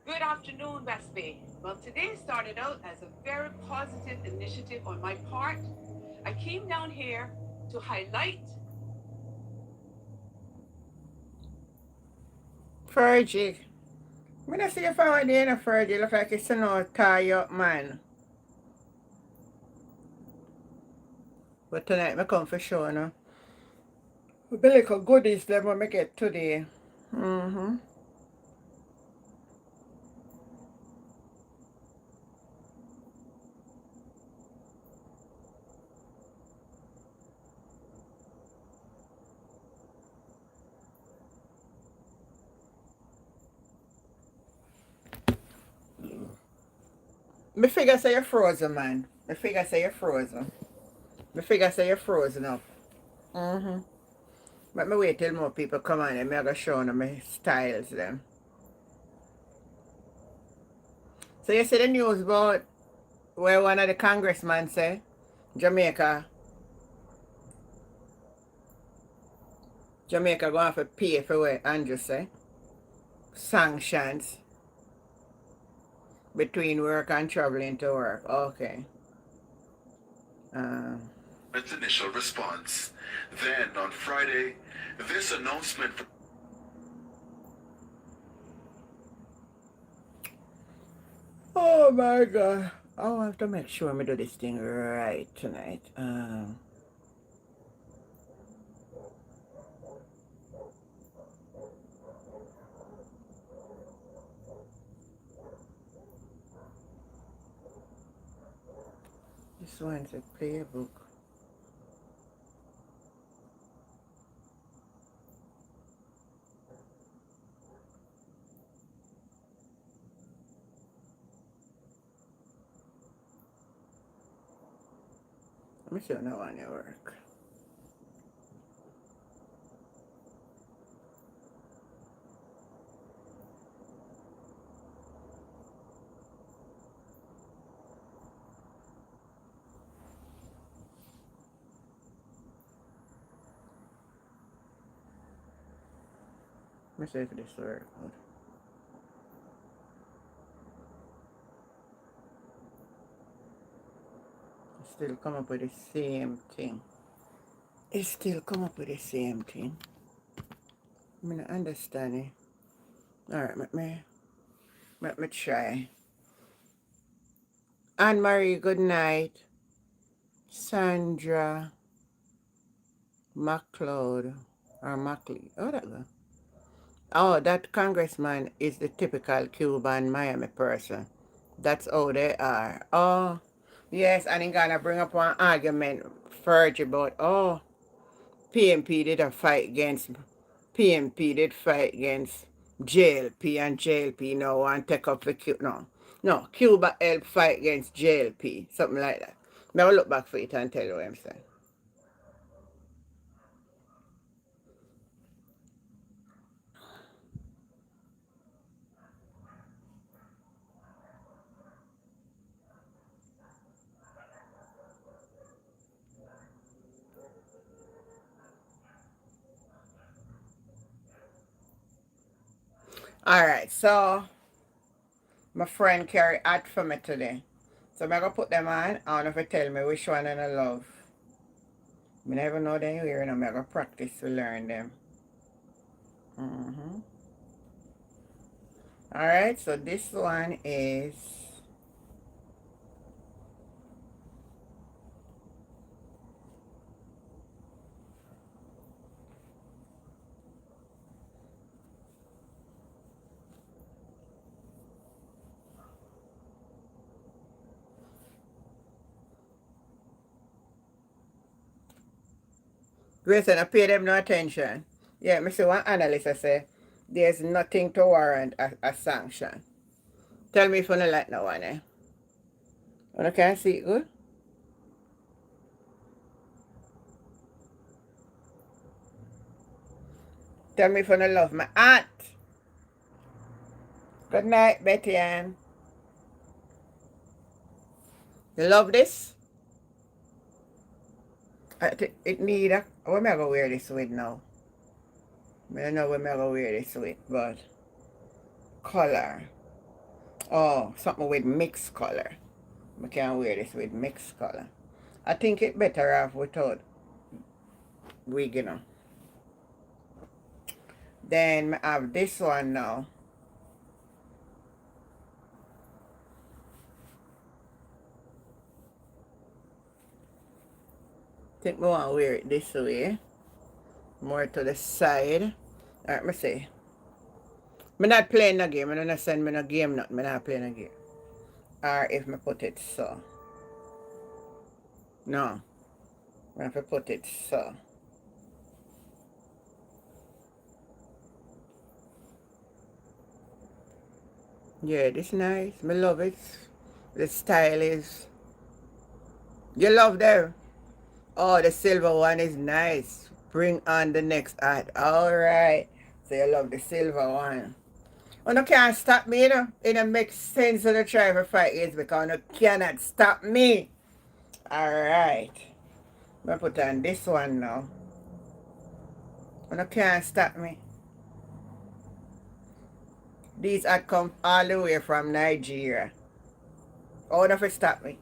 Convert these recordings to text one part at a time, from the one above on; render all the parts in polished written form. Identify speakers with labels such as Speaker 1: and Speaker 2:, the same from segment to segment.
Speaker 1: Good afternoon, West Bay. Well, today started out as a very positive initiative on my part. I came down here to highlight.
Speaker 2: Fergie. Me not see you forward there, no Fergie. Look like it's no tie you up, man. But tonight me come for sure, no. Be little goodies them when me get today. Mm-hmm. Me figure say you're frozen, man. Me figure say you're frozen. Me figure say you're frozen up. Mm-hmm. But me wait till more people come on and me I go show them my styles them. So you see the news about where one of the congressmen say Jamaica going to have to pay for what Andrew say. Sanctions between work and traveling to work. Okay. Uh,
Speaker 3: Its initial response. Then, on Friday, this announcement.
Speaker 2: oh my god. I have to make sure I do this thing right tonight. This one's a playbook. Let me see if that one work. Let me see if this works. Still come up with the same thing. It still come up with the same thing. I mean, I understand it. Alright, let me try. Anne Marie, good night. Sandra McLeod or Mackley. Oh, that go. Oh, that congressman is the typical Cuban Miami person. That's how they are. Oh, yes, and I'm gonna bring up one argument, Fergie, about PMP did a fight against PMP did fight against JLP and JLP now want to take up the Cuba. No, Cuba helped fight against JLP, something like that. Now look back for it and tell you what I'm saying. Alright, so my friend carry hat for me today. So I'm gonna put them on. I don't know if you tell me which one I love. I never know them here, and I'm gonna practice to learn them. Mm-hmm. Alright, so this one is Grayson, I pay them no attention. Yeah, me see one analyst I say there's nothing to warrant a sanction. Tell me if you don't like that one, eh? You can see it good? Tell me if you don't love my aunt. Good night, Betty Ann. You love this? It need a... What am I going to wear this with now? I don't know what I'm going to wear this with, but... Color. Oh, something with mixed color. I can wear this with mixed color. I think it better off without wig, you know. Then I have this one now. Think we want to wear it this way. More to the side. Alright, me see. I'm not playing no game. I don't send me no game nothing. I'm not playing a game. Or if me put it so. No. I have to put it so. Yeah, this nice. Me love it. The style is. You love them. Oh, the silver one is nice. Bring on the next ad. Alright. So you love the silver one. Oh, no can't stop me, you know. It don't make sense to try for 5 years because you cannot stop me. Alright. I'm gonna put on this one now. You can't stop me. These are come all the way from Nigeria. Oh, don't stop me.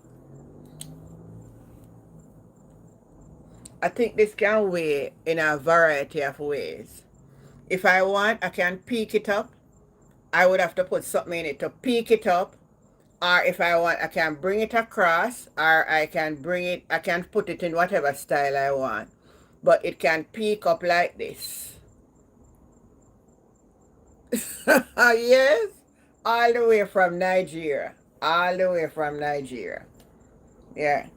Speaker 2: I think this can weigh in a variety of ways. If I want, I can peak it up. I would have to put something in it to peak it up. Or if I want, I can bring it across. Or I can put it in whatever style I want. But it can peak up like this. Yes. All the way from Nigeria. All the way from Nigeria. Yeah.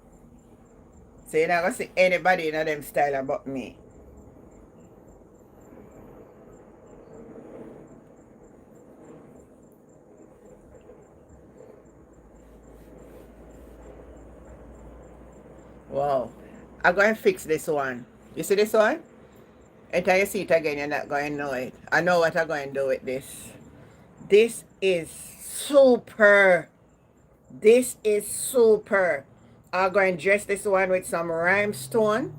Speaker 2: So you're not going to see anybody in them style about me. Wow. I'm going to fix this one. You see this one? Until you see it again, you're not going to know it. I know what I'm going to do with this. This is super. This is super. I'm going to dress this one with some rhinestone.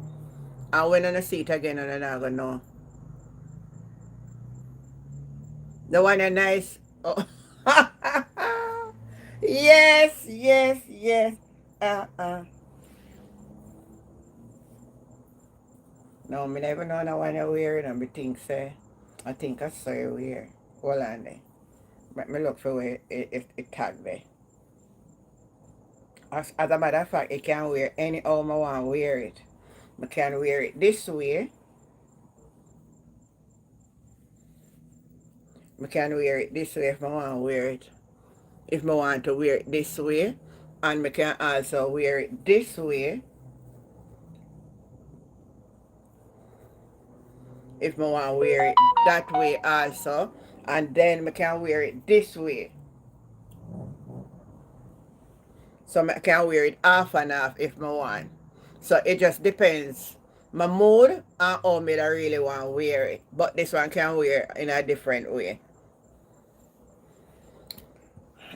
Speaker 2: And when I see it again, I'm not going to know. The one is nice. Oh. Yes, yes, yes. No, me never know no one you wear it and me think say, I think I saw you wear. Hold on there. Let me look for where it tag there. As a matter of fact, it can wear any how I want to wear it. I can wear it this way. I can wear it this way if I want to wear it. If I want to wear it this way. And I can also wear it this way. If I want to wear it that way also. And then I can wear it this way. So I can wear it half and half if I want. So it just depends my mood and how me I really want to wear it. But this one can wear in a different way.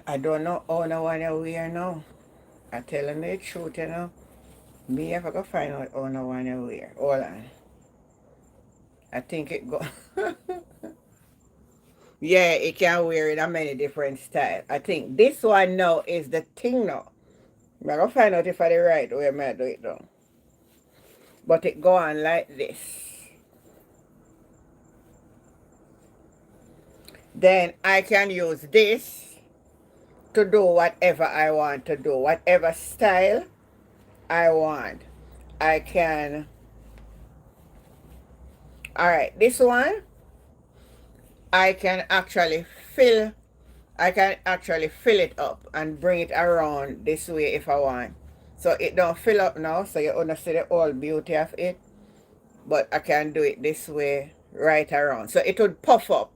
Speaker 2: I don't know how no one to wear now. I'm telling the truth, you know. Me if I go find out how no one to wear. Hold on. I think it go. Yeah, it can wear in a many different styles. I think this one now is the thing now. I'm going to find out if I the right way I do it now. But it go on like this. Then I can use this to do whatever I want to do. Whatever style I want. I can. Alright, this one I can actually fill it up and bring it around this way if I want. So it don't fill up now, so you understand the whole beauty of it. But I can do it this way right around. So it would puff up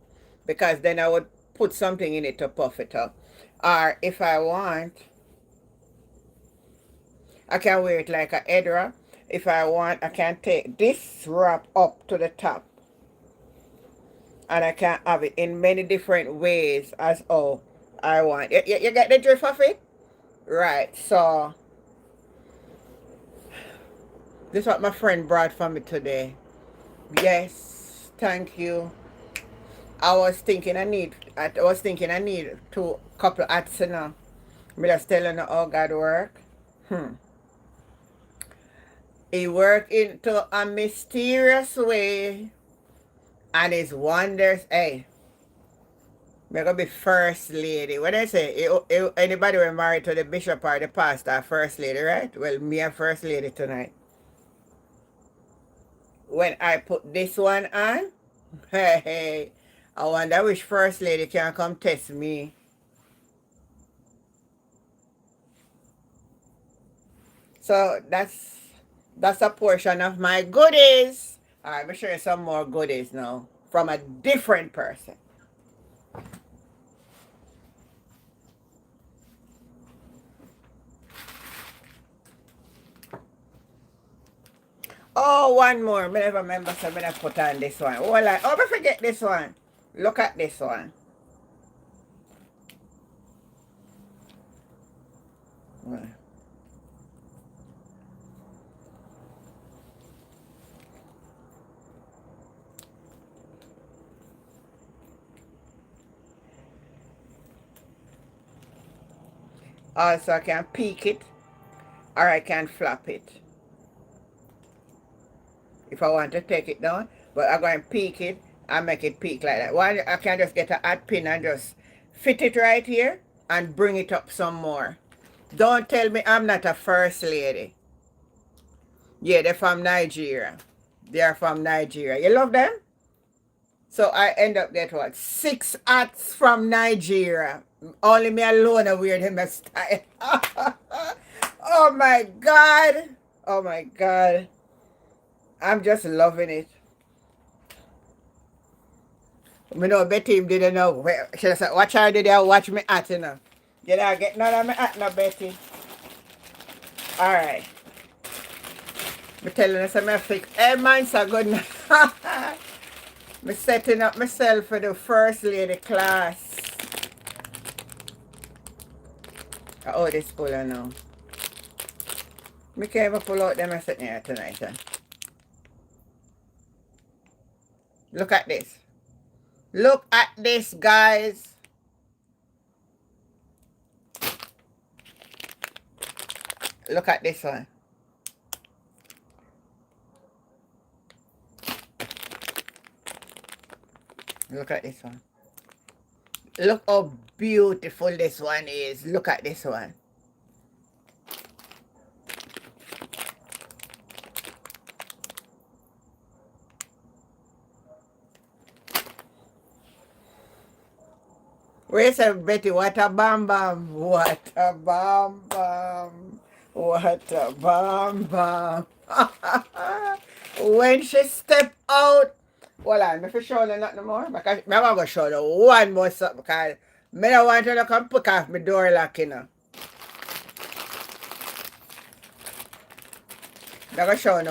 Speaker 2: because then I would put something in it to puff it up. Or if I want, I can wear it like a head wrap. If I want, I can take this wrap up to the top. And I can have it in many different ways as how I want. You get the drift of it? Right, so this is what my friend brought for me today. Yes, thank you. I was thinking I need two couple hats, you know. Me just telling you how God work. He work into a mysterious way and his wonders. Hey, me gonna be first lady. What I say? Anybody were married to the bishop or the pastor, first lady, right? Well, me a first lady tonight. When I put this one on, hey, I wonder which first lady can come test me. So that's a portion of my goodies. All right, let me show you some more goodies now from a different person. Oh, one more. Me never remember, so I'm gonna put on this one. Oh, like, oh, I forget this one. Look at this one. Also, I can peek it or I can flap it if I want to take it down. But I'm going to peek it and make it peek like that. One, I can just get a hot pin and just fit it right here and bring it up some more. Don't tell me I'm not a first lady. Yeah, they're from Nigeria. They're from Nigeria. You love them? So I end up get what? 6 hats from Nigeria. Only me alone are wear them style. Oh my God. Oh my God. I'm just loving it. Me know Betty didn't know. She said, watch her did they watch me at you know. You don't get none of me at no Betty. Alright. Me telling you something I fix. Hey man, so good now. Me setting up myself for the first lady class. Oh, this puller now. Me can't even pull out them I sitting here tonight. Huh? Look at this. Look at this, guys. Look at this one. Look at this one. Look how beautiful this one is. Look at this one. Where is Betty? What a bam bam. What a bam bam. What a bam bam. When she step out. Well, I'm not show you nothing more. Because I'm going to show you one more something. Because I don't want you to come pick off my door lock, you know. I'm going to show you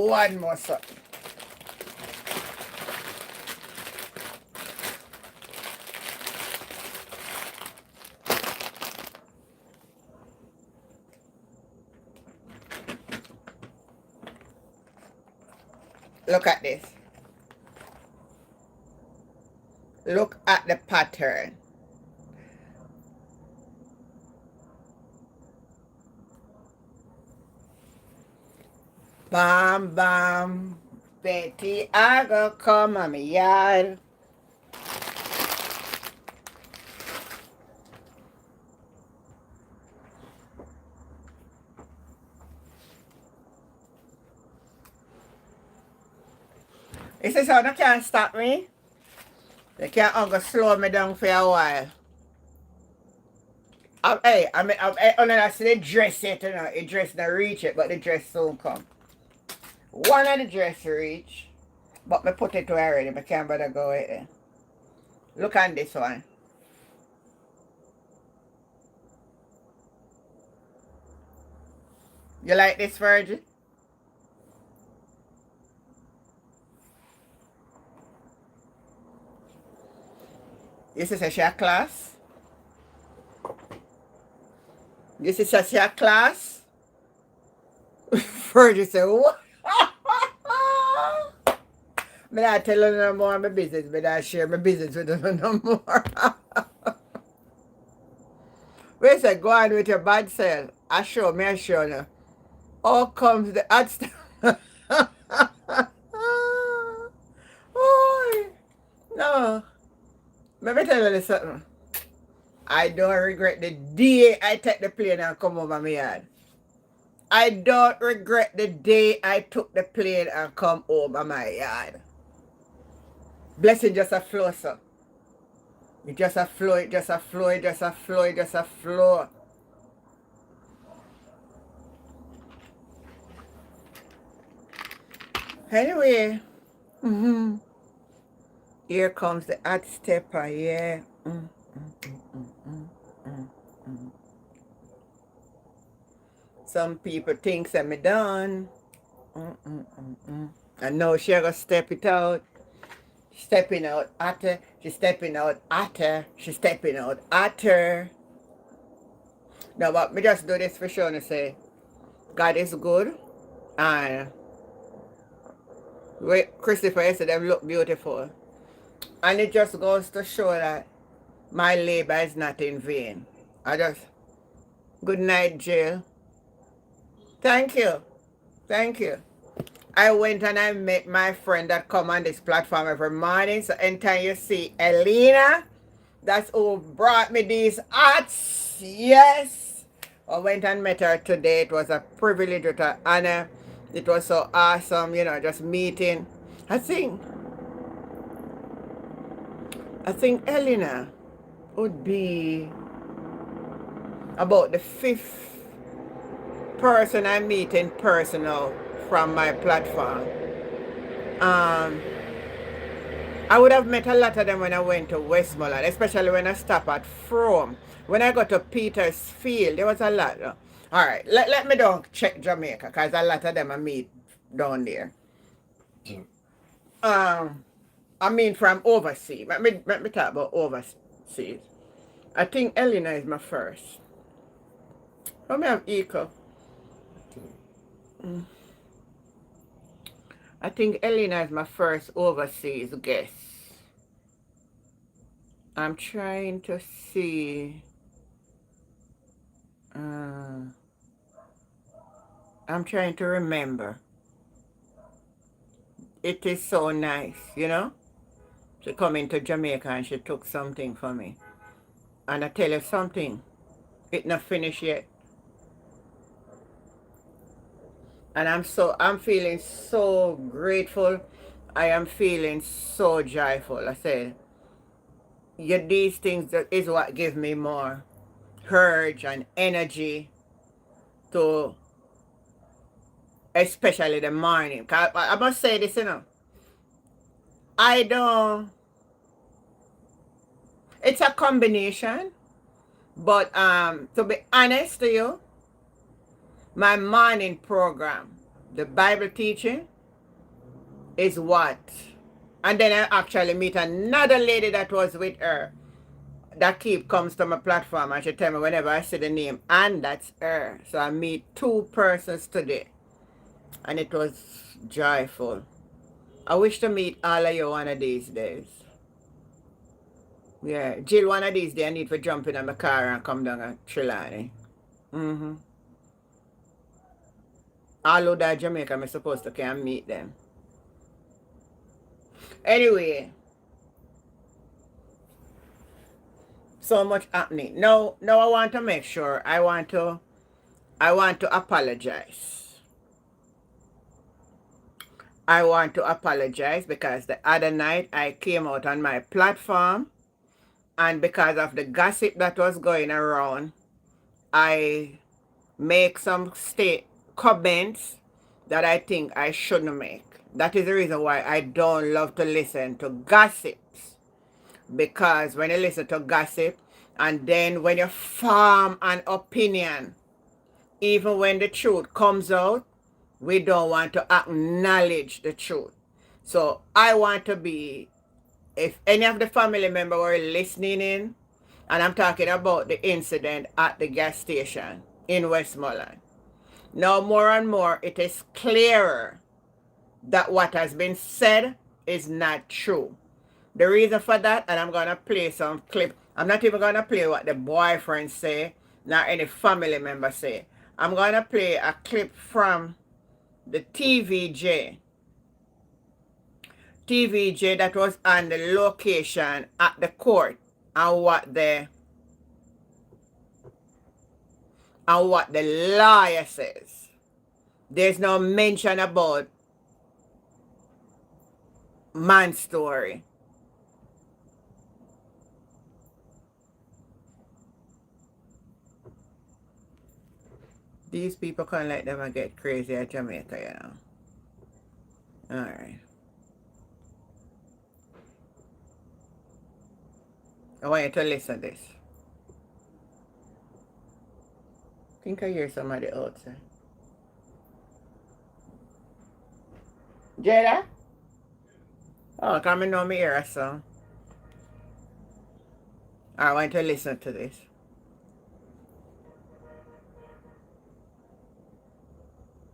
Speaker 2: one more something. Look at this. Look at the pattern. Bam, bam. Betty, I go come on my yard. You see, so they can't stop me. They can't go slow me down for a while. I only see the dress yet, you know. The dress not reach it, but the dress soon come. One of the dress reach, but me put it already. I can't bother go with it. Look at this one. You like this, Virgin? This is a share class. This is a share class. Virgin say, what? Me not tell you no more of my business, but I share my business with you no more. We say, go on with your bad self. I show you. All comes the hot stuff. Oh, no. Let me tell you something. I don't regret the day I take the plane and come over my yard. I don't regret the day I took the plane and come over my yard. Blessing just a flow, sir. It just a flow, it just a flow, it just a flow, it just a flow. Anyway, here comes the hot stepper, yeah. Some people think that me done. And now she gonna step it out. Stepping out at her. She's stepping out at her. She's stepping out at her. Now, but me just do this for sure and say, God is good. And Christopher said them look beautiful. And it just goes to show that my labor is not in vain. Good night, Jill. Thank you. Thank you. I went and I met my friend that come on this platform every morning. So anytime you see Elena, that's who brought me these arts. Yes. I went and met her today. It was a privilege, it was an honor. It was so awesome, just meeting. I think Elena would be about the 5th person I meet in person now from my platform. I would have met a lot of them when I went to Westmoreland, especially when I stopped at Frome. When I got to Petersfield, there was a lot. All right, let me don't check Jamaica, because a lot of them I meet down there. I mean from overseas. Let me talk about overseas. I think Elena is my first. Let me have eco. I think Elena is my first overseas guest. I'm trying to see. I'm trying to remember. It is so nice, She come into Jamaica and she took something for me. And I tell you something, it not finished yet. And I'm feeling so grateful. I am feeling so joyful. I said, these things is what give me more courage and energy to, especially the morning. 'Cause I must say this, it's a combination, but to be honest to you, my morning program, the Bible teaching, is what. And then I actually meet another lady that was with her that comes to my platform and she tell me whenever I see the name, and that's her. So I meet 2 persons today. And it was joyful. I wish to meet all of you one of these days. Yeah, Jill, one of these days I need to jump in my car and come down to Trelawney. All over Jamaica, I'm supposed to come meet them. Anyway, so much happening. Now I want to make sure, I want to apologize. I want to apologize because the other night I came out on my platform and because of the gossip that was going around, I make some comments that I think I shouldn't make. That is the reason why I don't love to listen to gossips. Because when you listen to gossip and then when you form an opinion, even when the truth comes out, we don't want to acknowledge the truth. So I want to be, if any of the family members were listening in, and I'm talking about the incident at the gas station in Westmoreland. Now more and more it is clearer that what has been said is not true. The reason for that, and I'm gonna play some clip. I'm not even gonna play what the boyfriend say, not any family member say. I'm gonna play a clip from the TVJ that was on the location at the court and what the lawyer says. There's no mention about man's story. These people can't let them get crazy at Jamaica, you know. Alright. I want you to listen to this. I think I hear somebody outside. Jada? Oh, come and know me here, so. I want you to listen to this.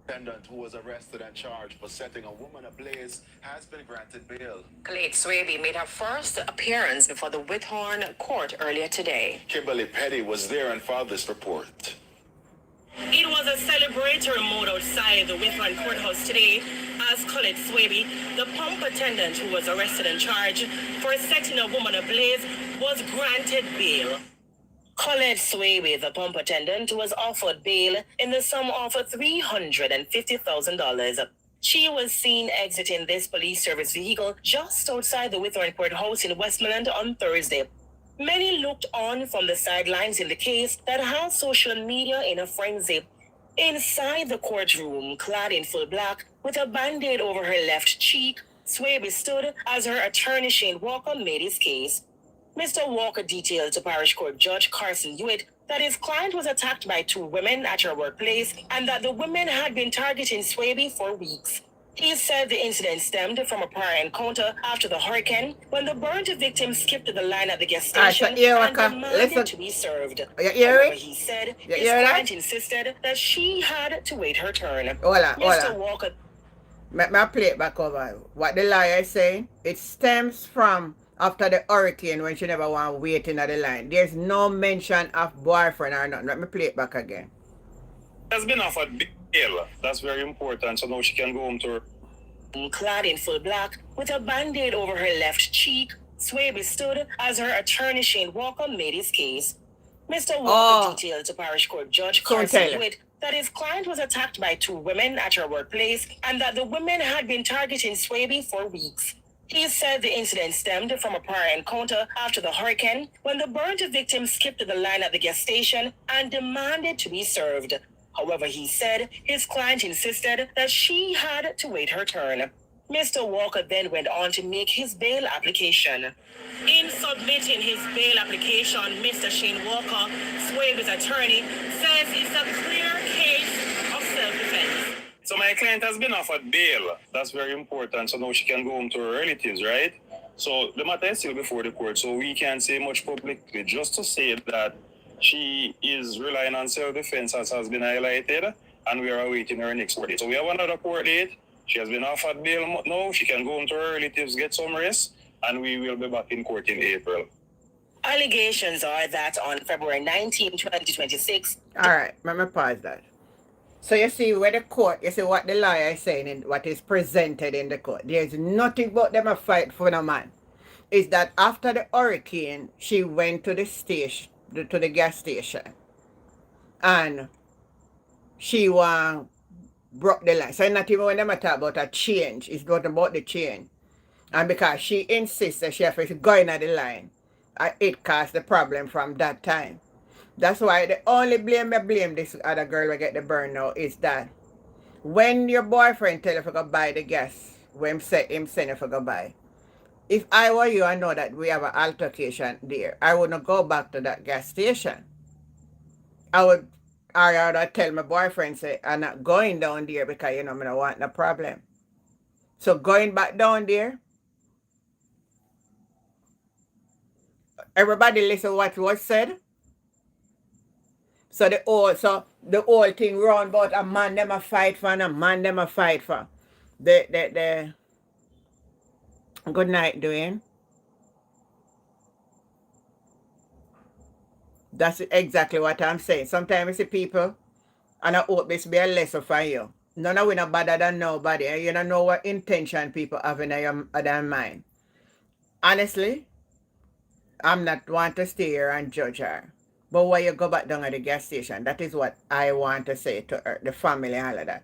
Speaker 3: Defendant who was arrested and charged for setting a woman ablaze has been granted bail.
Speaker 4: Khalid Swaby made her first appearance before the Whithorn court earlier today.
Speaker 3: Kimberly Petty was there and filed this report.
Speaker 5: It was a celebratory mood outside the Whithorn courthouse today as Khalid Swaby, the pump attendant who was arrested and charged for setting a woman ablaze, was granted bail. Khalid Swaby, the pump attendant, was offered bail in the sum of $350,000. She was seen exiting this police service vehicle just outside the Whithorn courthouse in Westmoreland on Thursday. Many looked on from the sidelines in the case that had social media in a frenzy. Inside the courtroom, clad in full black, with a band-aid over her left cheek, Swaby stood as her attorney Shane Walker made his case. Mr. Walker detailed to Parish Court Judge Carson Hewitt that his client was attacked by two women at her workplace and that the women had been targeting Swaby for weeks. He said the incident stemmed from a prior encounter after the hurricane when the burnt victim skipped the line at the gas station and demanded to be served. However, he said his client insisted that she had to wait her turn.
Speaker 2: Mr. Walker... Let me play it back over. What the lawyer is saying, it stems from after the hurricane when she never want to wait in the line. There's no mention of boyfriend or nothing. Let me play it back again.
Speaker 6: Has been offered bail. That's very important. So now she can go home to her.
Speaker 5: Clad in full black, with a band-aid over her left cheek, Swaby stood as her attorney Shane Walker made his case. Mr. Walker detailed to Parish Court Judge Carson Hewitt that his client was attacked by two women at her workplace and that the women had been targeting Swaby for weeks. He said the incident stemmed from a prior encounter after the hurricane when the burnt victim skipped the line at the gas station and demanded to be served. However, he said his client insisted that she had to wait her turn. Mr. Walker then went on to make his bail application. In submitting his bail application, Mr. Shane Walker, Swaby's attorney, says it's a clear case of self-defense.
Speaker 6: So my client has been offered bail. That's very important. So now she can go home to her relatives, right? So the matter is still before the court. So we can't say much publicly. Just to say that she is relying on self-defense as has been highlighted, and we are awaiting her next court date. So we have another court date. She has been offered bail now. She can go home to her relatives, get some rest, and we will be back in court in April.
Speaker 5: Allegations are that on February 19, 2026...
Speaker 2: All right, let me pause that. So you see where the court, you see what the lawyer is saying and what is presented in the court. There's nothing but them a fight for no man. Is that after the hurricane, she went to the station, to the gas station, and she broke the line. So not even when them talk about a change, it's not about the change. And because she insists that she has to go in at the line, it caused the problem from that time. That's why the only blame this other girl will get the burn now is that when your boyfriend tell you to go buy the gas, when him send you to go buy. If I were you, I know that we have an altercation there. I wouldn't go back to that gas station. I would tell my boyfriend, say, I'm not going down there because, I don't want no problem. So going back down there, everybody listen what was said. So the whole thing round about a man them a fight for and a man them a fight for. Good night, Dwayne. That's exactly what I'm saying. Sometimes I see people, and I hope this be a lesson for you. None of we not better than nobody, and you don't know what intention people have in their mind. Honestly, I'm not want to stay here and judge her. But why you go back down at the gas station? That is what I want to say to her, the family, all of that.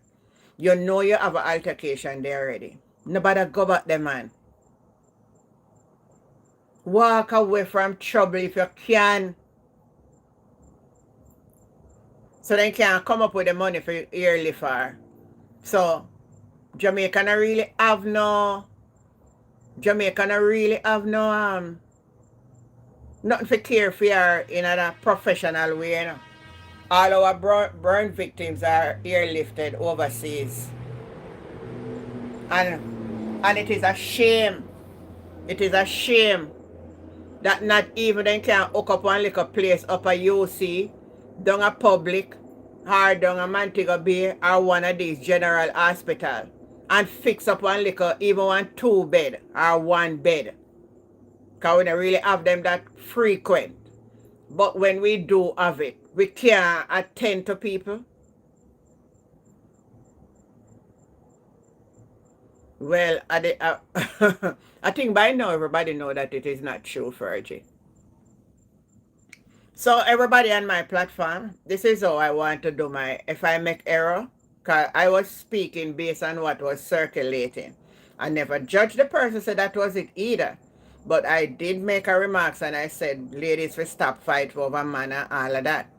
Speaker 2: You know you have an altercation there already. Nobody go back there, man. Walk away from trouble if you can. So then can come up with the money for yearly for. So Jamaica not really have no nothing for care for her in a professional way, you know. All our burn victims are airlifted overseas. And it is a shame. It is a shame that not even they can hook up one little place up a UC, down a public, or down a Montego Bay, or one of these general hospital, and fix up one little, even one 2 bed or 1 bed. Because we don't really have them that frequent. But when we do have it, we can't attend to people. Well, I think by now everybody know that it is not true, Fergie. So everybody on my platform, this is how I want to do my, if I make error, because I was speaking based on what was circulating. I never judged the person, said that was it either. But I did make a remarks and I said, ladies, we stop fight over man and all of that.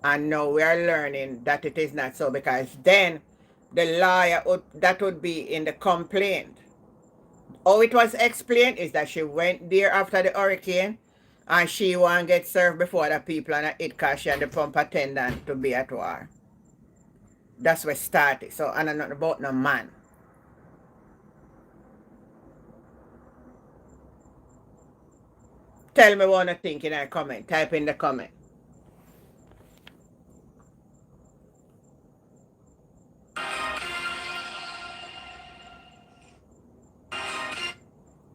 Speaker 2: And now we are learning that it is not so, because then the lawyer, that would be in the complaint. How it was explained is that she went there after the hurricane and she want to get served before the people and it because she and the pump attendant to be at war. That's where it started. So I don't know about no man. Tell me what you think in a comment. Type in the comment.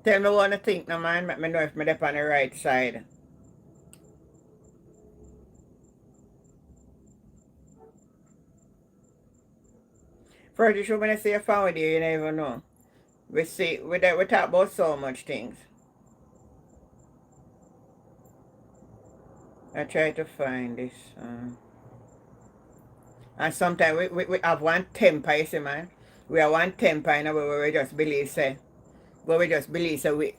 Speaker 2: Tell me what you think, no man. Let me know if I'm on the right side. First, you should when I say a found you, you never know. We talk about so much things. I try to find this. And sometimes we have one temper, you see, man. We have one temper in a way where we just believe, say, where we just believe, say, we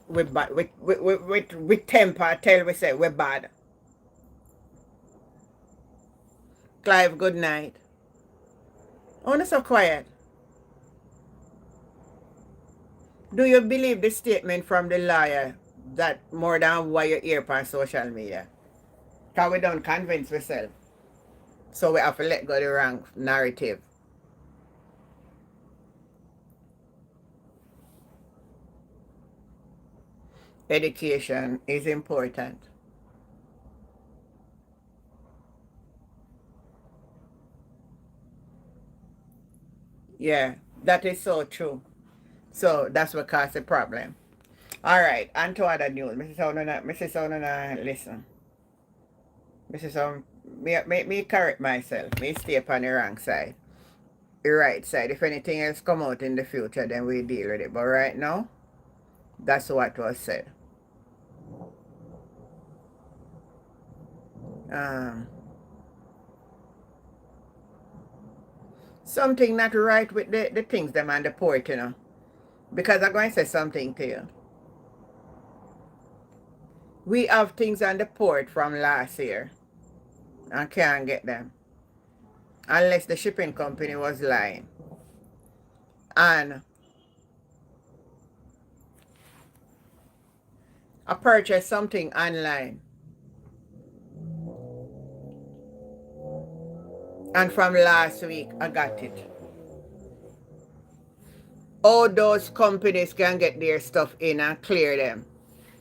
Speaker 2: temper tell we say we're bad. Clive, good night. Oh, not so quiet. Do you believe the statement from the lawyer that more than what you hear on social media? Because we don't convince ourselves. So we have to let go the wrong narrative. Education is important. Yeah, that is so true. So that's what caused the problem. All right, on to other news. Mrs. Onana, listen. Mrs. Me correct myself. Me stay upon the wrong side. The right side. If anything else come out in the future, then we deal with it. But right now, that's what was said. Um, Something not right with the things them on the port, you know. Because I'm going to say something to you. We have things on the port from last year and can't get them. Unless the shipping company was lying. And I purchased something online. And from last week, I got it. All those companies can get their stuff in and clear them.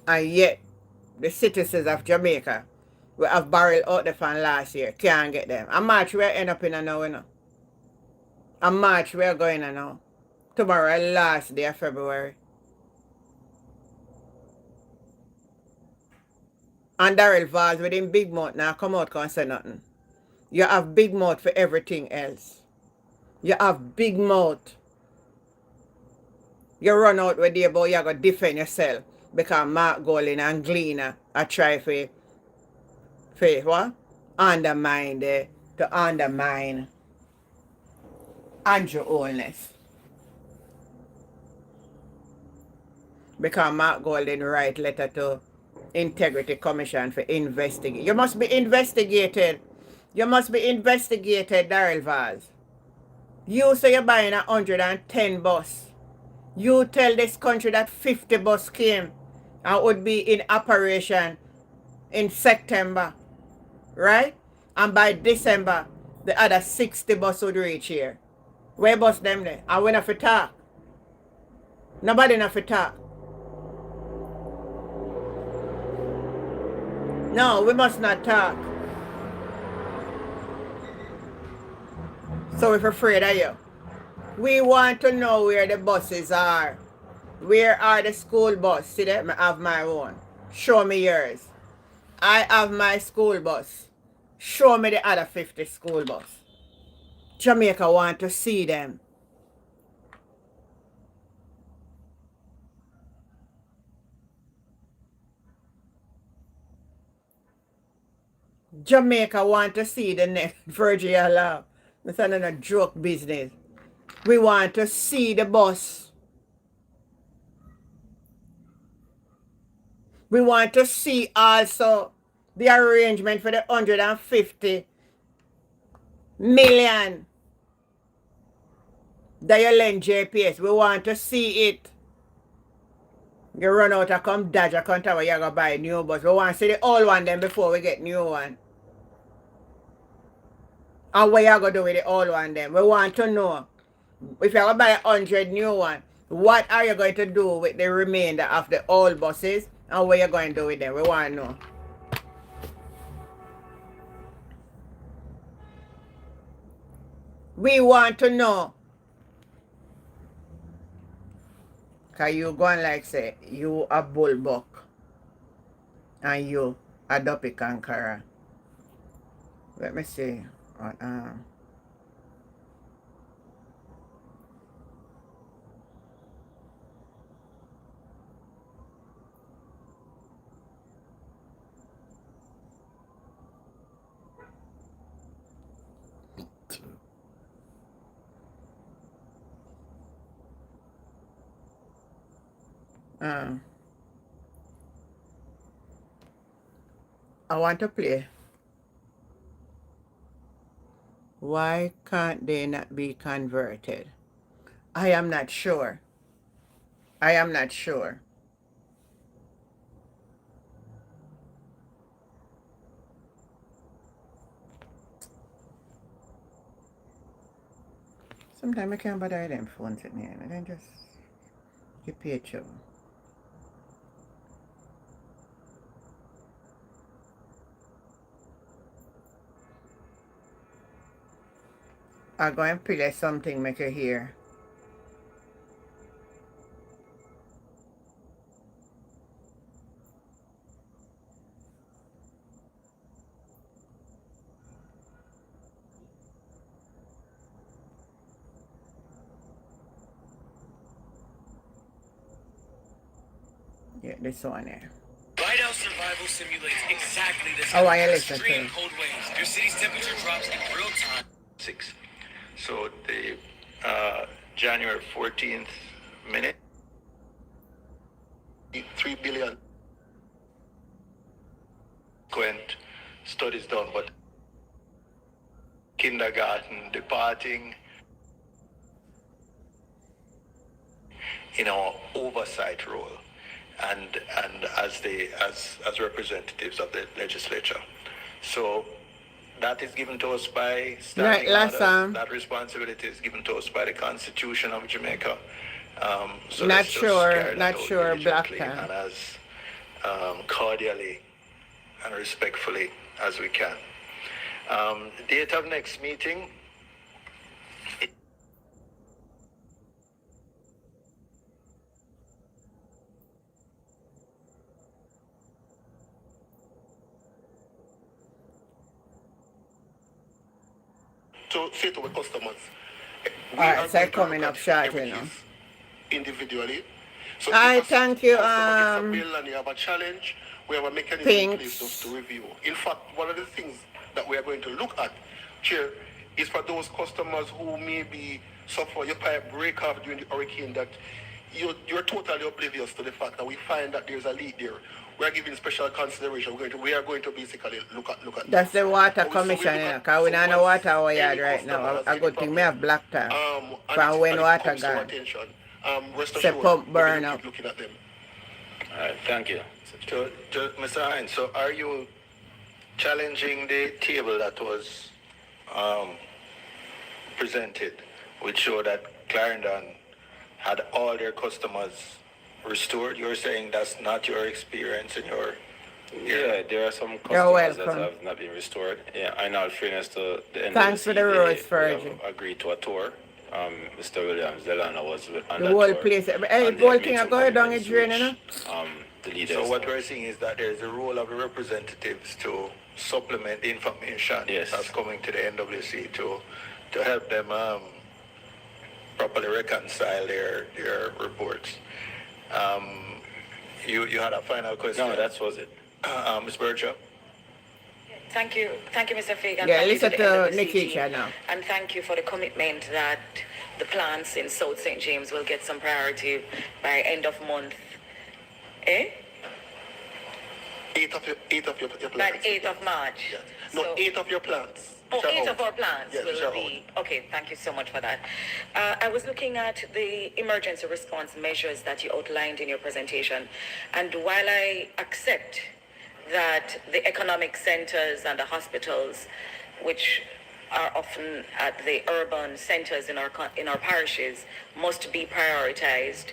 Speaker 2: And yet, the citizens of Jamaica, we have barrel out the fan last year, can't get them. And March, we're end up in a now, you know. And March, we're going to now. Tomorrow, last day of February. And Daryl Vaz with him big mouth now come out can't say nothing. You have big mouth for everything else. You have big mouth. You run out with there, but you got to defend yourself. Because Mark Golding and Gleaner are trying for what? To undermine Andrew Holness. Because Mark Golding write letter to Integrity Commission for investigate. You must be investigated. You must be investigated, Daryl Vaz. You say you're buying 110 bus. You tell this country that 50 bus came and would be in operation in September, right? And by December, the other 60 bus would reach here. Where bus them there? And we not for talk. Nobody not for talk. No, we must not talk. So we're afraid of you. We want to know where the buses are. Where are the school bus? See that? I have my own. Show me yours. I have my school bus. Show me the other 50 school bus. Jamaica want to see them. Jamaica want to see the next Virgil Law. It's not a joke business. We want to see the bus. We want to see also the arrangement for the 150 million that you lend JPS. We want to see it. You run out and come dodge a country where you're going to buy a new bus. We want to see the old one then before we get new one. And what you're going to do with the old one then? We want to know. If you're going to buy 100 new one, what are you going to do with the remainder of the old buses? And what you're going to do with them? We want to know. We want to know. Because you going like say, you a bullbuck. And you a dopey conqueror. Let me see. I want to play. Why can't they not be converted? I am not sure. I am not sure. Sometimes I can't bother them phones with me and then just keep it chill. I'm going to play something make you hear. Yeah, this one here.
Speaker 7: Lighthouse survival simulates exactly this
Speaker 2: Oh, I listen to
Speaker 7: extreme
Speaker 2: it.
Speaker 7: cold waves. Your city's temperature drops in real time.
Speaker 8: 6. So the January 14th minute, 3 billion went studies done, but kindergarten departing, oversight role, and as representatives of the legislature. So that is given to us by standing
Speaker 2: Right,
Speaker 8: orders. That responsibility is given to us by the Constitution of Jamaica. So
Speaker 2: Not
Speaker 8: let's just
Speaker 2: sure,
Speaker 8: carry that
Speaker 2: not
Speaker 8: out
Speaker 2: sure,
Speaker 8: diligently
Speaker 2: Black
Speaker 8: and as cordially and respectfully as we can. The date of next meeting.
Speaker 3: to say to our customers, we
Speaker 2: Alright,
Speaker 3: are
Speaker 2: so
Speaker 3: going to
Speaker 2: coming
Speaker 3: look
Speaker 2: up
Speaker 3: at
Speaker 2: short,
Speaker 3: every
Speaker 2: you know.
Speaker 3: case individually. So
Speaker 2: I
Speaker 3: if a
Speaker 2: thank you,
Speaker 3: customer gets a bill and you have a challenge, we have a mechanism in place just to
Speaker 2: Pinks.
Speaker 3: review. In fact, one of the things that we are going to look at, Chair, is for those customers who maybe suffer your pipe break off during the hurricane that you're totally oblivious to the fact that we find that there's a leak there. We are giving special consideration. We are going to basically look at
Speaker 2: That's
Speaker 3: this.
Speaker 2: the water
Speaker 3: So we
Speaker 2: commission,
Speaker 3: look
Speaker 2: you know,
Speaker 3: at
Speaker 2: because we
Speaker 3: so
Speaker 2: don't know
Speaker 3: once
Speaker 2: water our
Speaker 3: any
Speaker 2: yard right
Speaker 3: customer
Speaker 2: now.
Speaker 3: has
Speaker 2: A
Speaker 3: any
Speaker 2: good thing, we
Speaker 3: problem,
Speaker 2: have black tar. From
Speaker 3: and
Speaker 2: when
Speaker 3: it
Speaker 2: water
Speaker 3: comes to our
Speaker 2: gone.
Speaker 3: attention, rest
Speaker 2: Say
Speaker 3: assured,
Speaker 2: pump
Speaker 3: we're
Speaker 2: burn
Speaker 3: going to
Speaker 2: up.
Speaker 3: keep looking at them.
Speaker 6: All right, thank you.
Speaker 8: So, Mr. Hines, so are you challenging the table that was presented, which showed that Clarendon had all their customers restored? You're saying that's not your experience in your...
Speaker 6: Yeah, there are some
Speaker 2: You're
Speaker 6: customers that
Speaker 2: welcome.
Speaker 6: have not been restored. Yeah, in all fairness to the NWC,
Speaker 2: Thanks for the rose,
Speaker 6: they have
Speaker 2: Fergie.
Speaker 6: agreed to a tour. Mr. Williams, Delano was on
Speaker 2: The
Speaker 6: that
Speaker 2: whole
Speaker 6: tour.
Speaker 2: place. Hey,
Speaker 6: And
Speaker 2: the
Speaker 6: they
Speaker 2: whole
Speaker 6: have
Speaker 2: thing
Speaker 6: made
Speaker 2: are
Speaker 6: some
Speaker 2: going down the
Speaker 6: commitments
Speaker 2: drain, you know?
Speaker 6: which the leaders...
Speaker 8: So what we're seeing is that there's a role of the representatives to supplement the information
Speaker 6: Yes.
Speaker 8: that's coming to the NWC to help them properly reconcile their reports. You had a final question?
Speaker 6: No, that was it.
Speaker 8: Ms. Berger?
Speaker 4: Thank you, Mr. Fagan.
Speaker 2: Yeah,
Speaker 4: Thank you
Speaker 2: listen
Speaker 4: the
Speaker 2: to
Speaker 4: NWC
Speaker 2: Nikisha
Speaker 4: team.
Speaker 2: now.
Speaker 4: And thank you for the commitment that the plants in South St. James will get some priority by end of month. Eh?
Speaker 3: 8 of your
Speaker 4: By
Speaker 3: plants.
Speaker 4: the 8th of March.
Speaker 3: Yes. No,
Speaker 4: So-
Speaker 3: 8 of your plants.
Speaker 4: Oh,
Speaker 3: which are
Speaker 4: 8
Speaker 3: out.
Speaker 4: of our plants
Speaker 3: Yes, which
Speaker 4: will
Speaker 3: are
Speaker 4: be... Okay, thank you so much for that. I was looking at the emergency response measures that you outlined in your presentation. And while I accept that the economic centers and the hospitals, which are often at the urban centers in our parishes, must be prioritized,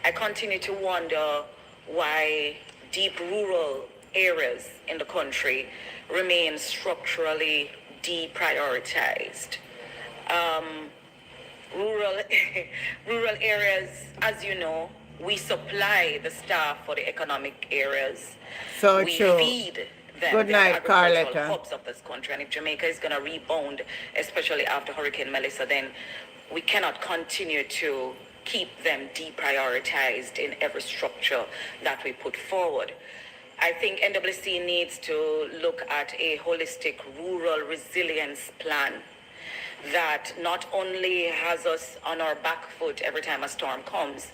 Speaker 4: I continue to wonder why deep rural areas in the country remain structurally deprioritized. Rural areas, as you know, we supply the staff for the economic areas.
Speaker 2: So
Speaker 4: we
Speaker 2: true.
Speaker 4: feed them.
Speaker 2: Good
Speaker 4: the
Speaker 2: night,
Speaker 4: agricultural
Speaker 2: Carletta.
Speaker 4: hubs of this country. And if Jamaica is going to rebound, especially after Hurricane Melissa, then we cannot continue to keep them deprioritized in every structure that we put forward. I think NWC needs to look at a holistic rural resilience plan that not only has us on our back foot every time a storm comes,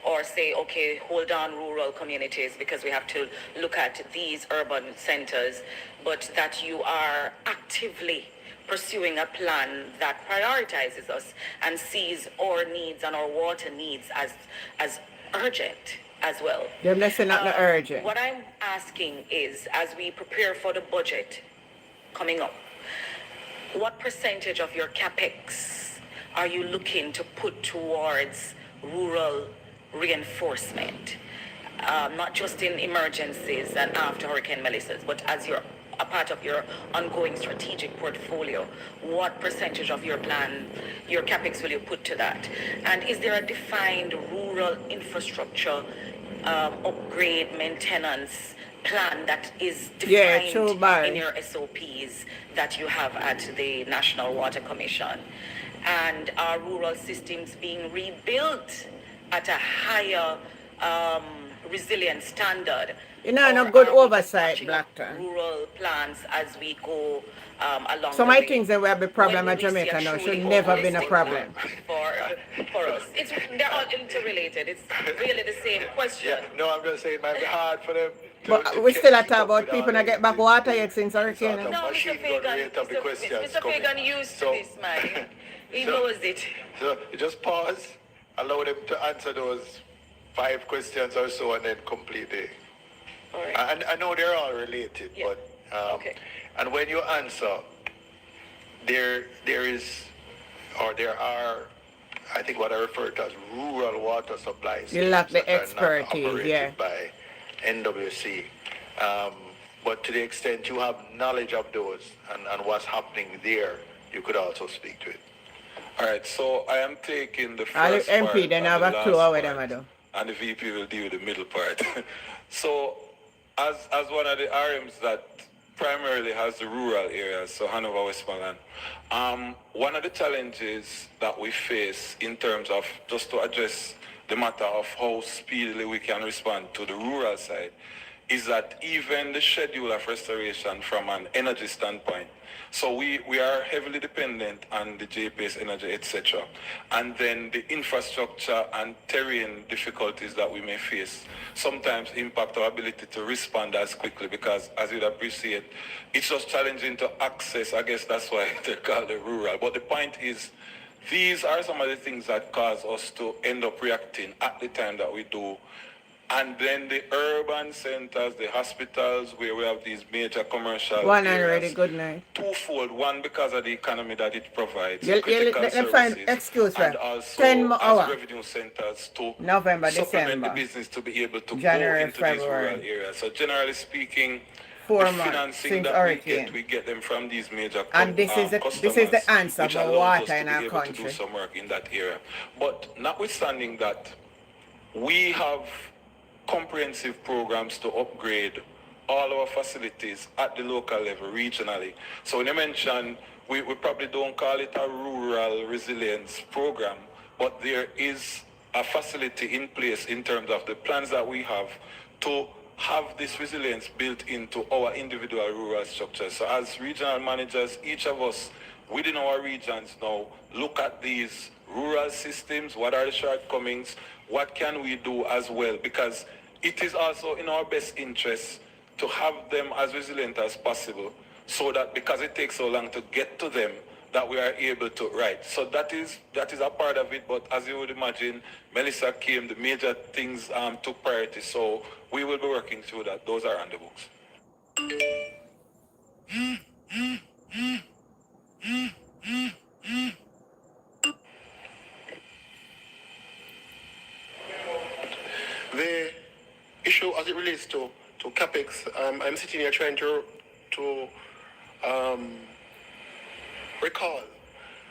Speaker 4: or say, okay, hold on rural communities because we have to look at these urban centers, but that you are actively pursuing a plan that prioritizes us and sees our needs and our water needs as urgent as well.
Speaker 2: Them listen not the urgent.
Speaker 4: What I'm asking is, as we prepare for the budget coming up, what percentage of your capex are you looking to put towards rural reinforcement? Not just in emergencies and after Hurricane Melissa, but as a part of your ongoing strategic portfolio, what percentage of your plan, your capex will you put to that? And is there a defined rural infrastructure upgrade maintenance plan that is defined in your SOPs that you have at the National Water Commission? And are rural systems being rebuilt at a higher resilient standard?
Speaker 2: You know, no
Speaker 4: Or
Speaker 2: good
Speaker 4: are we just
Speaker 2: oversight,
Speaker 4: patching up
Speaker 2: Blackton.
Speaker 4: rural plans as we go along
Speaker 2: So
Speaker 4: the
Speaker 2: my
Speaker 4: way?
Speaker 2: things that we have a problem
Speaker 4: When
Speaker 2: at
Speaker 4: will we see
Speaker 2: Jamaica
Speaker 4: a
Speaker 2: now
Speaker 4: truly
Speaker 2: should never been a
Speaker 4: holistic
Speaker 2: problem.
Speaker 4: for us. They're all interrelated. It's really the same question.
Speaker 8: Yeah, no, I'm just saying it might be hard for them
Speaker 2: But we still at about people not get back water yet since Hurricane.
Speaker 8: sort of
Speaker 4: No, Mr.
Speaker 8: machine gun
Speaker 4: Fagan,
Speaker 8: rate of the questions
Speaker 4: Mr.
Speaker 8: coming.
Speaker 4: Fagan used to
Speaker 8: So-
Speaker 4: this, man. He
Speaker 8: So-
Speaker 4: knows it.
Speaker 8: So you just pause, allow them to answer those 5 questions or so, and then complete it.
Speaker 4: All right.
Speaker 8: And I know they're all related,
Speaker 4: Yeah.
Speaker 8: but
Speaker 4: Okay.
Speaker 8: and when you answer, there are, I think what I refer to as rural water supplies.
Speaker 2: You lack the
Speaker 8: that are not
Speaker 2: expertise,
Speaker 8: operated
Speaker 2: yeah.
Speaker 8: by NWC. But to the extent you have knowledge of those and what's happening there, you could also speak to it.
Speaker 9: All right, so I am taking the
Speaker 2: All the
Speaker 9: first part
Speaker 2: MP, they
Speaker 9: and
Speaker 2: have
Speaker 9: the
Speaker 2: a clue
Speaker 9: last
Speaker 2: how
Speaker 9: part,
Speaker 2: them are do.
Speaker 9: and the VP will deal with the middle part. So, as one of the RMs that primarily primarily has the rural areas, so Hanover, Westmoreland. One of the challenges that we face in terms of, just to address the matter of how speedily we can respond to the rural side, is that even the schedule of restoration from an energy standpoint, so we are heavily dependent on the JPS energy, etc. And then the infrastructure and terrain difficulties that we may face sometimes impact our ability to respond as quickly, because as you'd appreciate, it's just challenging to access. I guess that's why they call it rural. But the point is, these are some of the things that cause us to end up reacting at the time that we do. And then the urban centers, the hospitals, where we have these major commercial
Speaker 2: One
Speaker 9: areas.
Speaker 2: already, good night.
Speaker 9: Twofold. One, because of the economy that it provides,
Speaker 2: Let
Speaker 9: critical
Speaker 2: find
Speaker 9: services,
Speaker 2: excuse for
Speaker 9: and also
Speaker 2: 10 more
Speaker 9: as
Speaker 2: hours.
Speaker 9: revenue centers to
Speaker 2: November,
Speaker 9: supplement
Speaker 2: December,
Speaker 9: the business to be able to
Speaker 2: January,
Speaker 9: go into
Speaker 2: February.
Speaker 9: these rural areas. So generally speaking,
Speaker 2: 4
Speaker 9: the
Speaker 2: months
Speaker 9: financing
Speaker 2: since
Speaker 9: that
Speaker 2: hurricane.
Speaker 9: we get them from these major
Speaker 2: And this is
Speaker 9: customers,
Speaker 2: the answer
Speaker 9: which
Speaker 2: for
Speaker 9: allows
Speaker 2: water
Speaker 9: us to
Speaker 2: in
Speaker 9: be
Speaker 2: our
Speaker 9: able to do
Speaker 2: country.
Speaker 9: some work in that area. But notwithstanding that, we have comprehensive programs to upgrade all our facilities at the local level, regionally. So when you mention, we probably don't call it a rural resilience program, but there is a facility in place in terms of the plans that we have to have this resilience built into our individual rural structures. So as regional managers, each of us within our regions now look at these rural systems, what are the shortcomings, what can we do as well, because it is also in our best interest to have them as resilient as possible, so that because it takes so long to get to them, that we are able to write. So that is a part of it, but as you would imagine, Melissa came, the major things took priority, so we will be working through that. Those are on the books.
Speaker 3: The issue as it relates to CapEx, I'm sitting here trying to recall.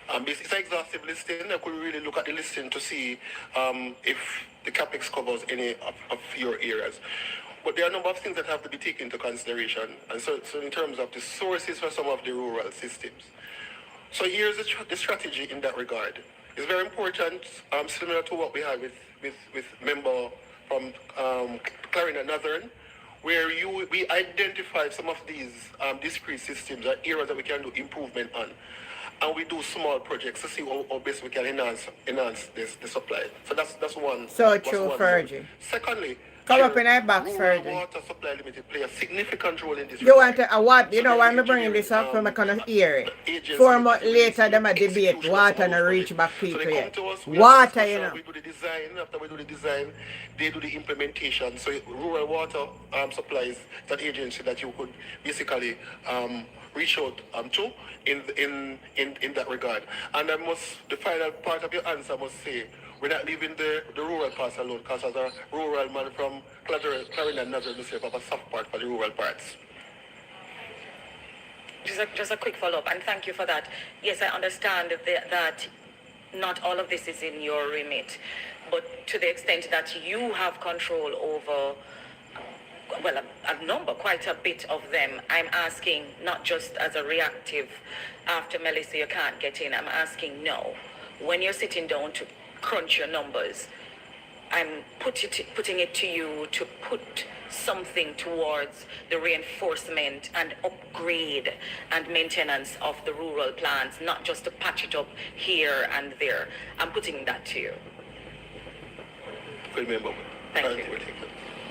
Speaker 3: It's an exhaustive listing. I could really look at the listing to see if the CapEx covers any of your areas. But there are a number of things that have to be taken into consideration. And so in terms of the sources for some of the rural systems. So here's the strategy in that regard. It's very important, similar to what we had with member from Clarendon Northern, where we identify some of these discrete systems or areas that we can do improvement on. And we do small projects to see how best we can enhance the supply. So that's one.
Speaker 2: So true, Fergie.
Speaker 3: Secondly,
Speaker 2: Come up in our box,
Speaker 3: Rural
Speaker 2: Fergie.
Speaker 3: Water Supply Limited play a significant role in this.
Speaker 2: You want a what? You know why I'm bringing this up? I'm going to hear it. 4 months later, them a debate water and reach back people yet. Water, you know.
Speaker 3: We do the design. After we do the design, they do the implementation. So Rural Water Supplies, that agency that you could basically reach out to in that regard. And the final part of your answer must say, we're not leaving the rural parts alone, because as a rural man from Clarendon, Nazareth, we have a soft part for the rural parts.
Speaker 4: Just a quick follow-up, and thank you for that. Yes, I understand that not all of this is in your remit, but to the extent that you have control over, well, a number, quite a bit of them, I'm asking not just as a reactive, after Melissa you can't get in, I'm asking no. When you're sitting down to crunch your numbers, I'm putting it to you to put something towards the reinforcement and upgrade and maintenance of the rural plans, not just to patch it up here and there. I'm putting that to you.
Speaker 3: Good member.
Speaker 4: Thank you.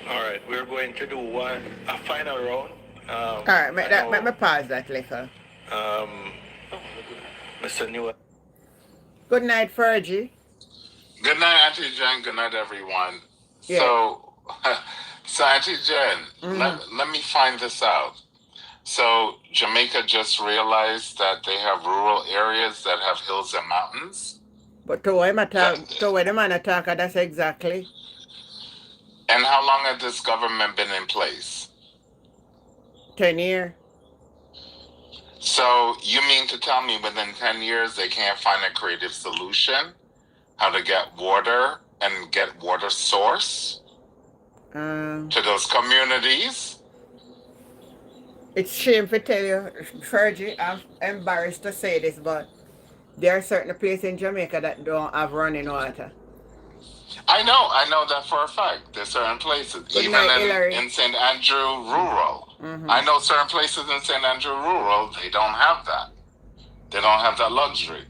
Speaker 8: All right, we're going to do a final round.
Speaker 2: All right, let me pause that little.
Speaker 8: Mr. Newell.
Speaker 2: Good night, Fergie.
Speaker 10: Good night, Auntie Jen. Good night, everyone.
Speaker 2: Yeah.
Speaker 10: So Auntie Jen, let me find this out. So Jamaica just realized that they have rural areas that have hills and mountains.
Speaker 2: But to where the man attack, that's exactly.
Speaker 10: And how long has this government been in place?
Speaker 2: 10 years.
Speaker 10: So you mean to tell me within 10 years they can't find a creative solution how to get water and get water source to those communities?
Speaker 2: It's shameful to tell you, Fergie, I'm embarrassed to say this, but there are certain places in Jamaica that don't have running water.
Speaker 10: I know that for a fact. There's certain places,
Speaker 2: Good
Speaker 10: even
Speaker 2: night, Hillary.
Speaker 10: in St. Andrew rural. I know certain places in St. Andrew rural, they don't have that. They don't have that luxury.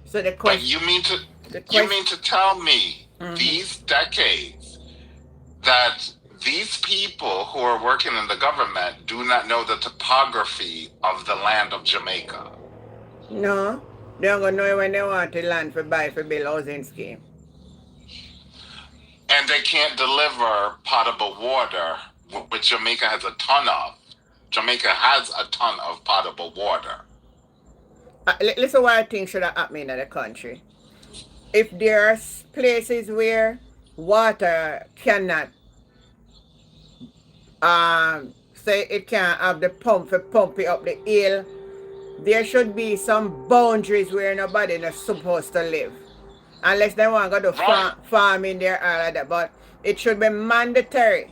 Speaker 2: So the
Speaker 10: But
Speaker 2: question,
Speaker 10: you mean to tell me these decades that these people who are working in the government do not know the topography of the land of Jamaica?
Speaker 2: no, they don't gonna know when they want the land for buy for build housing scheme.
Speaker 10: And they can't deliver potable water, which Jamaica has a ton of. Jamaica has a ton of potable water.
Speaker 2: Listen, what things should have happened in the country. If there are places where water cannot, say it can't have the pump for pump it up the hill, there should be some boundaries where nobody is supposed to live. Unless they want to go to farm in there, all of that. But it should be mandatory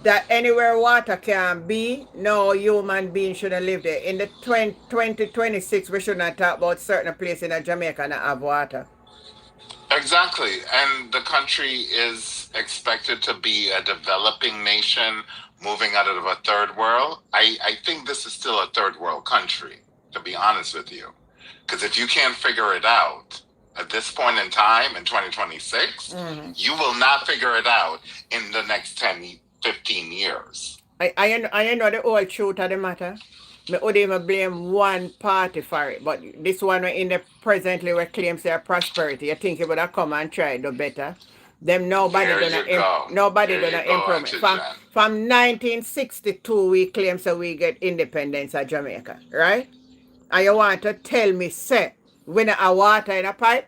Speaker 2: that anywhere water can be, no human being shouldn't live there. In the 2026, we should not talk about certain places in Jamaica that have water.
Speaker 10: Exactly. And the country is expected to be a developing nation moving out of a third world. I think this is still a third world country, to be honest with you. Because if you can't figure it out at this point in time in 2026, you will not figure it out in the next 10, 15 years.
Speaker 2: I know the whole truth of the matter. I would even blame one party for it, but this one in the presently where claims their prosperity, I think it would have come and try to do better. Them nobody
Speaker 10: There
Speaker 2: done
Speaker 10: you go.
Speaker 2: nobody
Speaker 10: There
Speaker 2: done
Speaker 10: you go,
Speaker 2: improvement.
Speaker 10: Auntie
Speaker 2: From
Speaker 10: Jen.
Speaker 2: 1962 we claim so we get independence of Jamaica, right? And you want to tell me, say, we not have water in a pipe?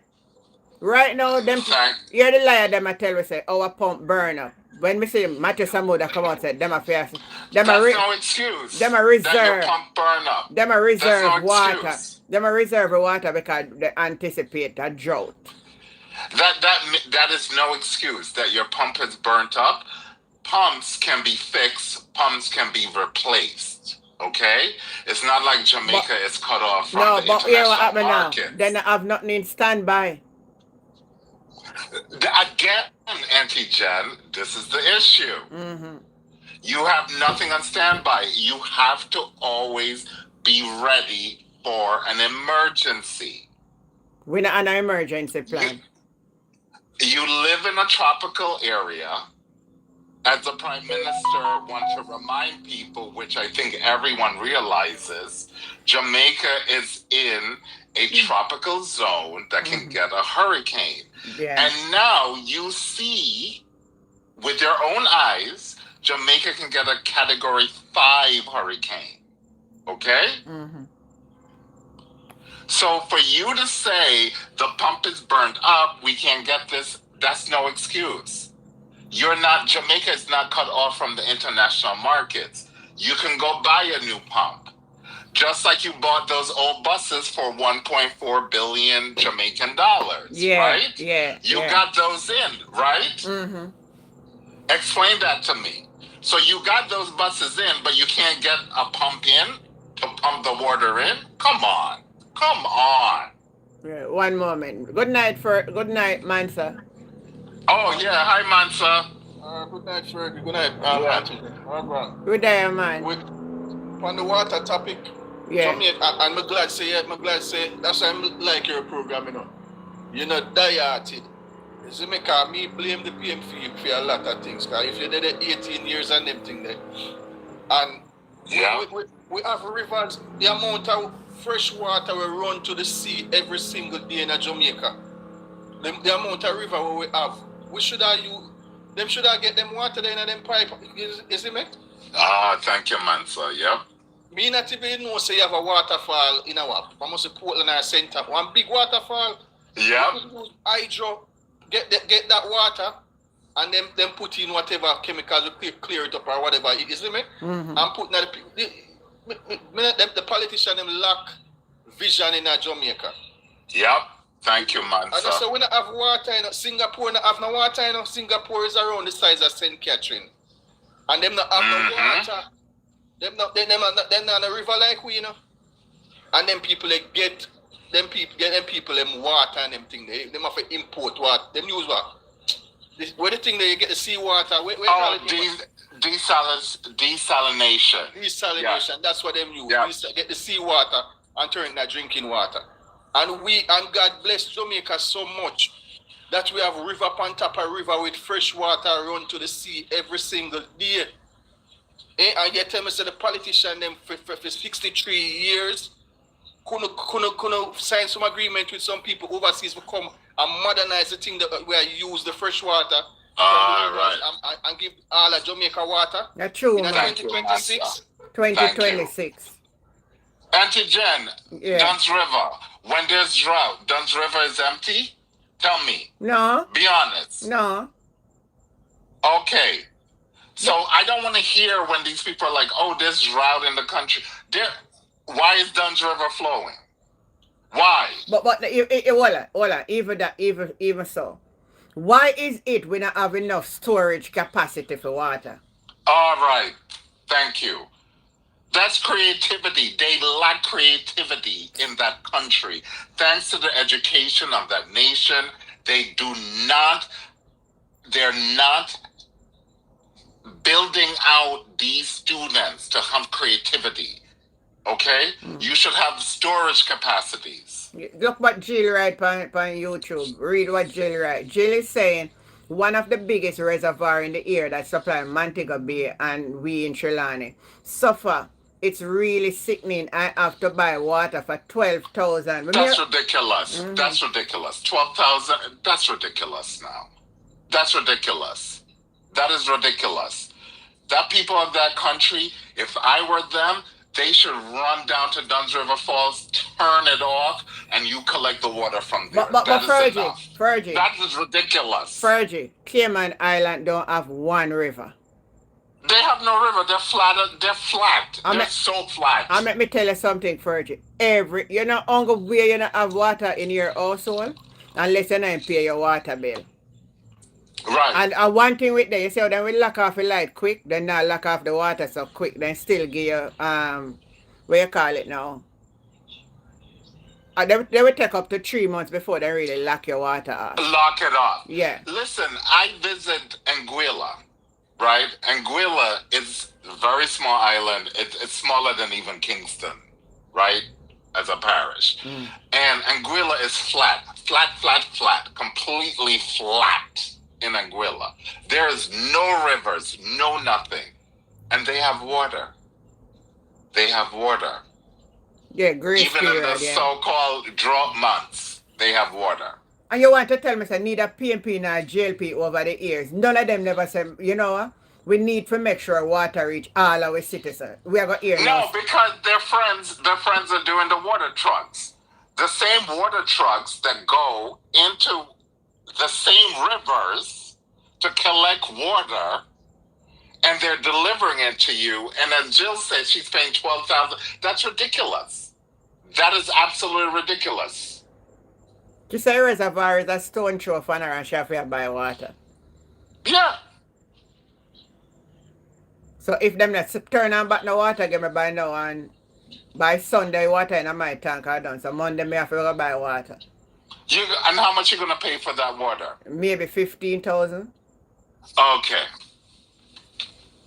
Speaker 2: Right now, you're the liar, them I tell me, say, our pump burn up. When we see Matthew Samuda come out and say, them a fair,
Speaker 10: That's no excuse.
Speaker 2: them a
Speaker 10: That
Speaker 2: reserve,
Speaker 10: your pump burn up.
Speaker 2: them a reserve
Speaker 10: That's no
Speaker 2: water.
Speaker 10: excuse.
Speaker 2: Them a reserve water because they anticipate a drought.
Speaker 10: That is no excuse that your pump is burnt up. Pumps can be fixed. Pumps can be replaced. Okay, it's not like Jamaica is cut off from the international market.
Speaker 2: Then I have nothing in standby.
Speaker 10: Again, Auntie Jen, this is the issue. You have nothing on standby. You have to always be ready for an emergency.
Speaker 2: We're not an emergency plan.
Speaker 10: You live in a tropical area. As the Prime Minister wants to remind people, which I think everyone realizes, Jamaica is in a tropical zone that can get a hurricane.
Speaker 2: Yeah.
Speaker 10: And now you see with your own eyes, Jamaica can get a Category 5 hurricane. Okay? So for you to say the pump is burnt up, we can't get this, that's no excuse. Jamaica is not cut off from the international markets. You can go buy a new pump. Just like you bought those old buses for 1.4 billion Jamaican dollars, right?
Speaker 2: Yeah.
Speaker 10: You got those in, right? Explain that to me. So you got those buses in, but you can't get a pump in to pump the water in? Come on.
Speaker 2: Yeah, one moment. Good night, Mansa.
Speaker 10: Oh yeah, hi Mansa.
Speaker 3: Good night, Fergie. Good night,
Speaker 2: Good day, man.
Speaker 3: On the water topic, Jamaica, and I'm glad say that's why I like your program, you know, die-hearted. See, me blame the PM for a lot of things, because if you did it 18 years and everything there, and we have rivers, the amount of fresh water we run to the sea every single day in Jamaica, the amount of river we have, them should have get them water in them pipe, you see me?
Speaker 10: Thank you, Mansa, yep.
Speaker 3: Me not even know say you have a waterfall in our, almost a Portland or center, one big waterfall.
Speaker 10: Yep.
Speaker 3: Hydro, get that water, and then put in whatever chemicals we clear it up or whatever it is, me? And put that the politicians them lack vision in Jamaica.
Speaker 10: Yep. Thank you, Mansa.
Speaker 3: And so we don't have water, Singapore don't have no water, Singapore is around the size of St. Catherine. And them not have no water. Them not a river like we, you know. And them people they get them people them water and them thing. Them have to import water. Them use what? Where the thing they get the sea water? Where
Speaker 10: desalination.
Speaker 3: Desalination.
Speaker 10: Yeah.
Speaker 3: That's what them use.
Speaker 10: Yeah.
Speaker 3: Get the sea water and turn it into drinking water. And God bless Jamaica so much that we have river on top of river with fresh water run to the sea every single day. And you tell me, so the politician them for 63 years couldn't sign some agreement with some people overseas to come and modernize the thing that we use the fresh water
Speaker 10: Right.
Speaker 3: and give all of Jamaica water.
Speaker 2: That's true,
Speaker 3: in
Speaker 2: man.
Speaker 3: 2026.
Speaker 2: 2026.
Speaker 10: Auntie Jen,
Speaker 2: Yeah.
Speaker 10: Dunn's River. When there's drought, Dunn's River is empty? Tell me.
Speaker 2: No.
Speaker 10: Be honest.
Speaker 2: No.
Speaker 10: Okay. So I don't want to hear when these people are like, oh, there's drought in the country. Why is Dunn's River flowing? Why?
Speaker 2: But hold on. Even so. Why is it we not have enough storage capacity for water?
Speaker 10: All right. Thank you. That's creativity. They lack creativity in that country. Thanks to the education of that nation, they're not building out these students to have creativity. Okay? You should have storage capacities.
Speaker 2: Look what Jill write on YouTube. Read what Jill write. Jill is saying one of the biggest reservoir in the air that supply Montego Bay and we in Trelawney suffer. It's really sickening. I have to buy water for 12,000.
Speaker 10: That's ridiculous. That's ridiculous. 12,000. That's ridiculous now. That's ridiculous. That is ridiculous. That people of that country, if I were them, they should run down to Dunn's River Falls, turn it off, and you collect the water from there.
Speaker 2: But Fergie,
Speaker 10: that is ridiculous.
Speaker 2: Fergie, Cayman Island don't have one river.
Speaker 10: They have no river. They're flat. They're so flat.
Speaker 2: Let me tell you something, Fergie. You know, Uncle where you not have water in your household unless you not pay your water bill.
Speaker 10: Right.
Speaker 2: And one thing with that, you see, then we lock off the light quick, then not lock off the water so quick, then still give you, what you call it now? They will take up to 3 months before they really lock your water off.
Speaker 10: Lock it off.
Speaker 2: Yeah.
Speaker 10: Listen, I visit Anguilla, right? Anguilla is a very small island. It's smaller than even Kingston, right? As a parish. And Anguilla is flat, completely flat. In Anguilla, there is no rivers, no nothing, and they have water.
Speaker 2: Yeah, great.
Speaker 10: Even in the so-called drought months, they have water.
Speaker 2: And you want to tell me, say, neither PMP nor JLP over the years, none of them never say, you know what? We need to make sure water reach all our citizens. We are going to hear
Speaker 10: No, because their friends are doing the water trucks. The same water trucks that go into the same rivers to collect water, and they're delivering it to you. And as Jill said, she's paying $12,000. That's ridiculous. That is absolutely ridiculous.
Speaker 2: To say reservoir is a stone throw for her and she have to buy water.
Speaker 10: Yeah.
Speaker 2: So if them not turn on back no water, give me by now, and by Sunday water in my tank are done. So Monday me have to go buy water.
Speaker 10: And how much you gonna pay for that water?
Speaker 2: Maybe 15,000.
Speaker 10: Okay.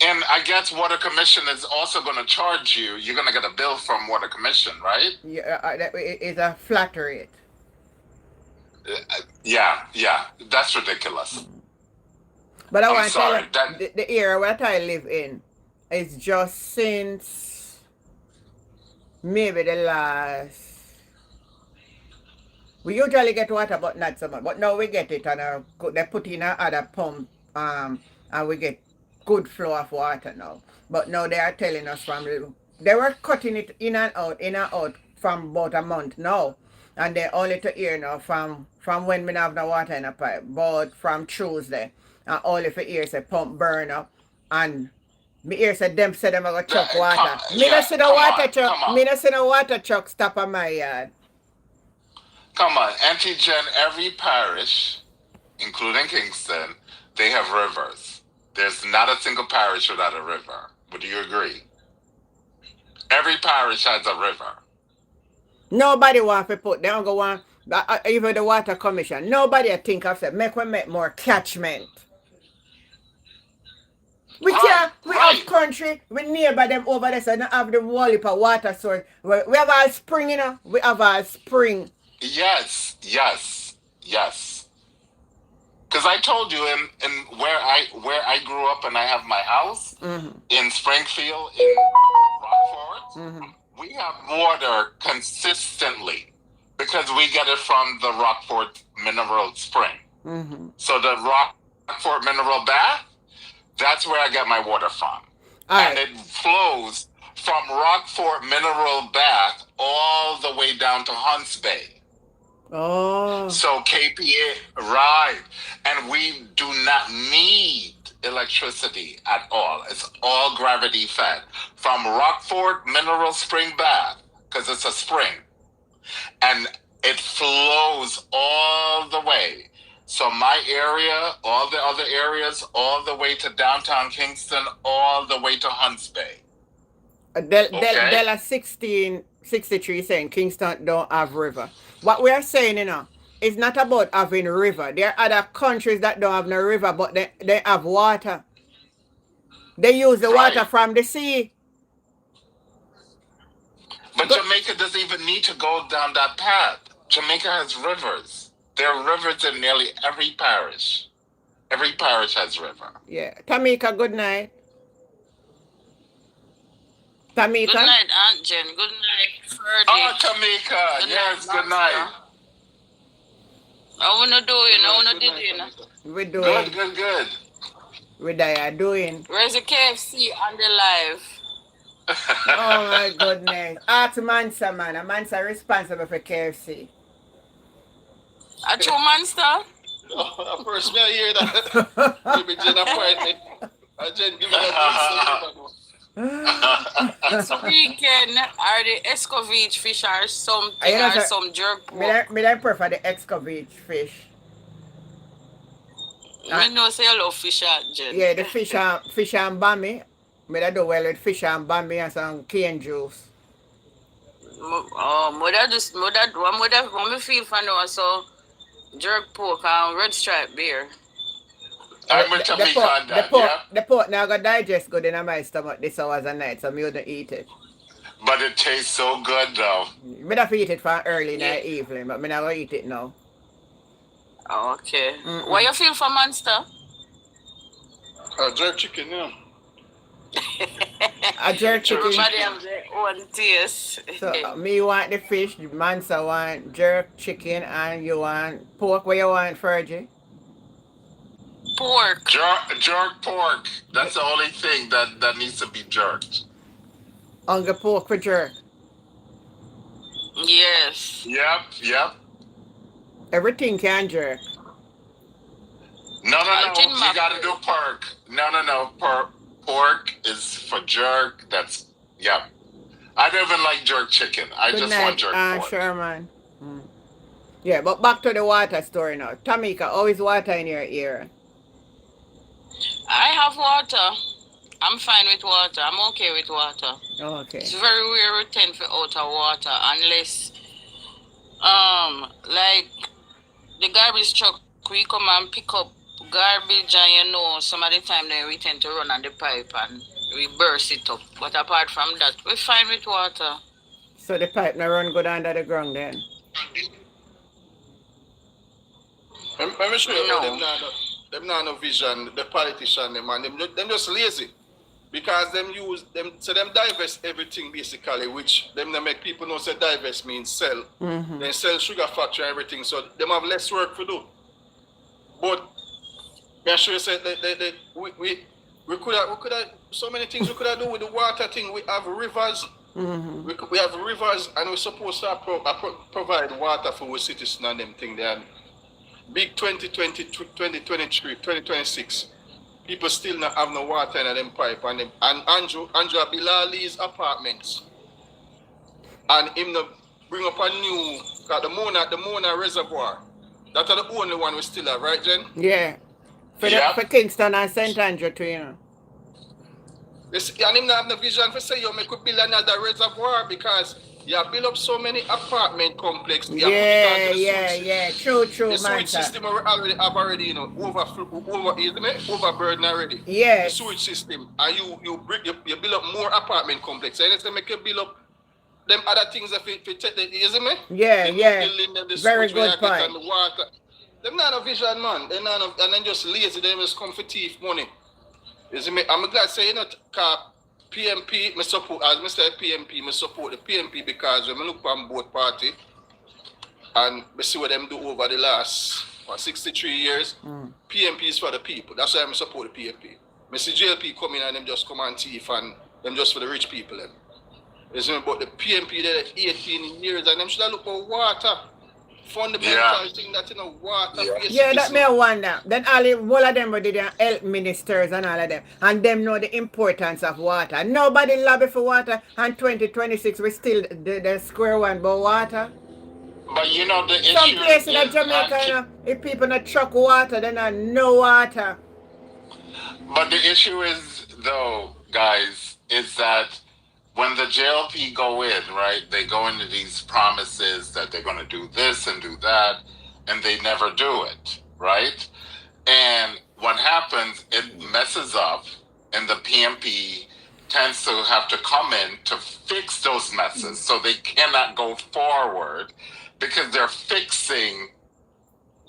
Speaker 10: And I guess Water Commission is also gonna charge you. You're gonna get a bill from Water Commission, right?
Speaker 2: Yeah, it's a flat rate.
Speaker 10: Yeah. That's ridiculous.
Speaker 2: But I want to
Speaker 10: sorry,
Speaker 2: tell you, the area that I live in is just since maybe the last. We usually get water, but not so much. But now we get it, and they put in another pump, and we get good flow of water now. But now they are telling us they were cutting it in and out from about a month now, and they only to hear now from when we have no water in a pipe, but from Tuesday, and only for hear say pump burn up, and me hear say them say them are gonna chuck water. Me not see the water truck. Me not see the water truck stop on my yard.
Speaker 10: Come on, Auntie Jen, every parish, including Kingston, they have rivers. There's not a single parish without a river. Would you agree? Every parish has a river.
Speaker 2: Nobody want to put, they don't go on, even the water commission, nobody think of say, we make more catchment. We
Speaker 10: Right,
Speaker 2: can't, we
Speaker 10: right.
Speaker 2: have country, we neighbor them over there, so don't have the whole heap of water source. We have all spring, you know, we have all spring.
Speaker 10: Yes. Because I told you in where I grew up and I have my house in Springfield, in Rockford, we have water consistently because we get it from the Rockford Mineral Spring. So the Rockford Mineral Bath, that's where I get my water from. And it flows from Rockford Mineral Bath all the way down to Hunts Bay.
Speaker 2: Oh.
Speaker 10: So KPA, right. And we do not need electricity at all. It's all gravity fed. From Rockford Mineral Spring Bath, because it's a spring. And it flows all the way. So my area, all the other areas, all the way to downtown Kingston, all the way to Hunts Bay.
Speaker 2: Della 1663 saying Kingston don't have river. What we are saying, you know, it's not about having river. There are other countries that don't have no river, but they have water. They use the water from the sea.
Speaker 10: But Jamaica doesn't even need to go down that path. Jamaica has rivers. There are rivers in nearly every parish. Every parish has river.
Speaker 2: Yeah. Tamika, good night. Tamika?
Speaker 11: Good night, Aunt Jen. Good night, Ferdy.
Speaker 10: Oh, Tamika. Good night.
Speaker 11: How we not doing? How we not doing?
Speaker 2: We're doing.
Speaker 10: Good.
Speaker 2: We are doing.
Speaker 11: Where's the KFC on the live?
Speaker 2: Oh my goodness. Ask Mansa, man. Mansa responsible for KFC.
Speaker 11: A true monster?
Speaker 9: No, first me I hear that. Maybe Jen appointment. Jen give me that.
Speaker 11: This weekend are the escovitch fish or something or some jerk pork.
Speaker 2: Me don't prefer the escovitch fish.
Speaker 11: I know say you love fish, Jen.
Speaker 2: Yeah, the fish and bammy. Me don't do well with fish and bammy and some cane juice.
Speaker 11: What me feel for now, so jerk pork and red stripe beer.
Speaker 10: I'm with Tamika on that,
Speaker 2: the pork now got digest good in my stomach this hours and night, so me wouldn't eat it.
Speaker 10: But it tastes so good though.
Speaker 2: Me not eat it for early in the evening, but me not gonna eat it now.
Speaker 11: Okay. What you feel for monster?
Speaker 9: Jerk chicken, yeah.
Speaker 2: A jerk chicken.
Speaker 11: Everybody have their own taste.
Speaker 2: So me want the fish, Mansa want jerk chicken, and you want pork. What you want, Fergie?
Speaker 11: Pork.
Speaker 10: Jerk pork. That's the only thing that needs to be jerked.
Speaker 2: Hunger pork for jerk.
Speaker 11: Yes.
Speaker 10: Yep.
Speaker 2: Everything can jerk.
Speaker 10: No. You gotta do pork. No. Pork is for jerk. That's, I don't even like jerk chicken. I
Speaker 2: Good
Speaker 10: just
Speaker 2: night,
Speaker 10: want jerk pork.
Speaker 2: Sherman. Yeah, but back to the water story now. Tamika, always water in your ear.
Speaker 11: I have water. I'm fine with water. I'm okay with water.
Speaker 2: Okay.
Speaker 11: It's very rare we tend for out of water unless like the garbage truck we come and pick up garbage and some of the time then we tend to run on the pipe and we burst it up. But apart from that, we're fine with water.
Speaker 2: So the pipe now run good under the ground then?
Speaker 9: Let me show you them not no vision, the politician them and them just lazy. Because them divest everything basically, which them make people know say divest means sell. Then sell sugar factory and everything, so them have less work to do. But I'm sure you said we could have so many things we could have done with the water thing. We have rivers. We have rivers and we're supposed to provide water for our citizens and them thing there. Big 2020, 2023, 2026. People still not have no water in them pipe and Andrew Bilali's apartments. And him bring up a new the Mona Reservoir. That's the only one we still have, right, Jen?
Speaker 2: Yeah. For Kingston and St. Andrew too,
Speaker 9: And him not have no vision for say, you make we build another reservoir because you build up so many apartment complex. You put it onto the
Speaker 2: True,
Speaker 9: the
Speaker 2: man,
Speaker 9: sewage
Speaker 2: sir.
Speaker 9: system already have already, you know, overburden already. The
Speaker 2: Yes.
Speaker 9: sewage system. And you build up more apartment complex. And you make you build up them other things if you take the easy me?
Speaker 2: Yeah,
Speaker 9: the
Speaker 2: yeah.
Speaker 9: New building, them, the
Speaker 2: Very
Speaker 9: sewage where
Speaker 2: good
Speaker 9: you get
Speaker 2: point.
Speaker 9: and the water. Them not a vision, man. They not a, and then just lazy, they just come for thief money. You see me? I'm glad say you know PMP, me support as I said PMP, me support the PMP because when I look on both party and we see what them do over the last 63 years, PMP is for the people. That's why I support the PMP. I see JLP come in and them just come and thief and them just for the rich people. Them. You see me? But the PMP there 18 years and them should have look for water. Fundamental thing that you know water.
Speaker 2: Yeah, that may I wonder. Then all of them were the health ministers and all of them. And them know the importance of water. Nobody lobby for water. And 2026 we still the square one about water.
Speaker 10: But you know the issue.
Speaker 2: Some places in Jamaica, you know, if people not truck water, then are no water.
Speaker 10: But the issue is, though, guys, is that when the JLP go in, right, they go into these promises that they're going to do this and do that, and they never do it, right? And what happens, it messes up, and the PMP tends to have to come in to fix those messes so they cannot go forward because they're fixing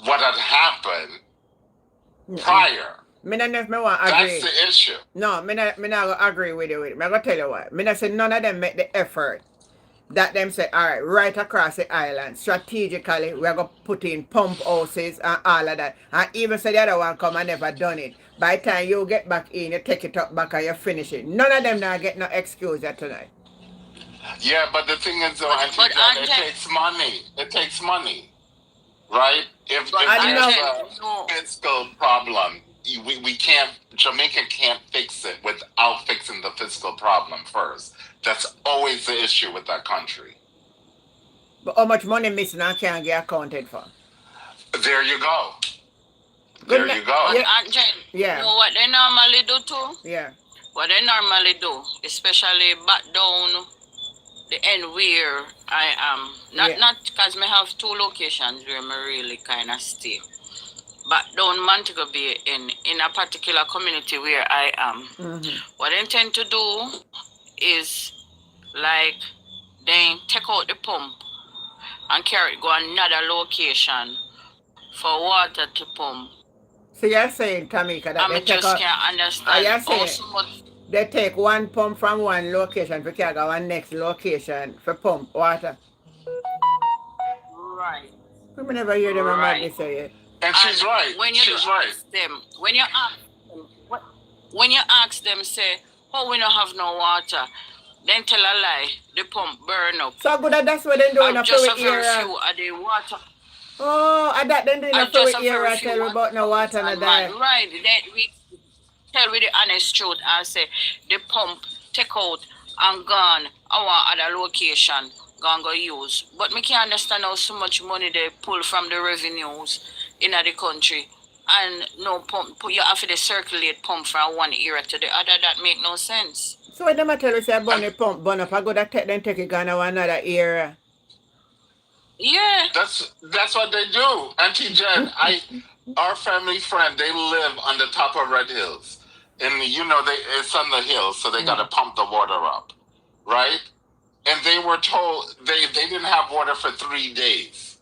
Speaker 10: what had happened prior.
Speaker 2: Me not know if me want agree.
Speaker 10: That's the issue.
Speaker 2: No, me not agree with you. Me gonna tell you what. Me not say none of them make the effort that them say, all right across the island, strategically, we're going to put in pump houses and all of that. And even say the other one come and never done it. By the time you get back in, you take it up back and you finish it. None of them now get no excuse yet tonight.
Speaker 10: Yeah, but the thing is, though, it takes money. It takes money, right? If there's a fiscal problem, we can't, Jamaica can't fix it without fixing the fiscal problem first. That's always the issue with that country.
Speaker 2: But how much money missing and can't get accounted for?
Speaker 10: There you go. There you go.
Speaker 11: You know what they normally do too?
Speaker 2: Yeah.
Speaker 11: What they normally do, especially back down the end where I am. Not because I have two locations where I really kind of stay. But down Montego Bay in a particular community where I am. What they tend to do is like they take out the pump and carry it go another location for water to pump.
Speaker 2: So you're saying, Tamika, that
Speaker 11: they just can't understand
Speaker 2: they take one pump from one location for carry go one next location for pump water.
Speaker 11: Right.
Speaker 2: We never hear them about say it.
Speaker 10: And she's right.
Speaker 11: When you ask them, when you ask them, say, "Oh, we don't have no water," then tell a lie. The pump burn up.
Speaker 2: So good that's what they're doing.
Speaker 11: Just a very few of the water.
Speaker 2: Oh, and that then doing a few area tell about no water and that.
Speaker 11: Right. Then we tell with the honest truth and say the pump take out and gone our other location gonna go use. But me can't understand how so much money they pull from the revenues in the country and no pump you have to circulate pump from one area to the other. That make no sense.
Speaker 2: So when them tell you say burn pump burn up, I go that take it gone to another area.
Speaker 11: Yeah.
Speaker 10: That's what they do. Auntie Jen, our family friend, they live on the top of Red Hills. And you know it's on the hill, so they gotta pump the water up. Right? And they were told they didn't have water for 3 days.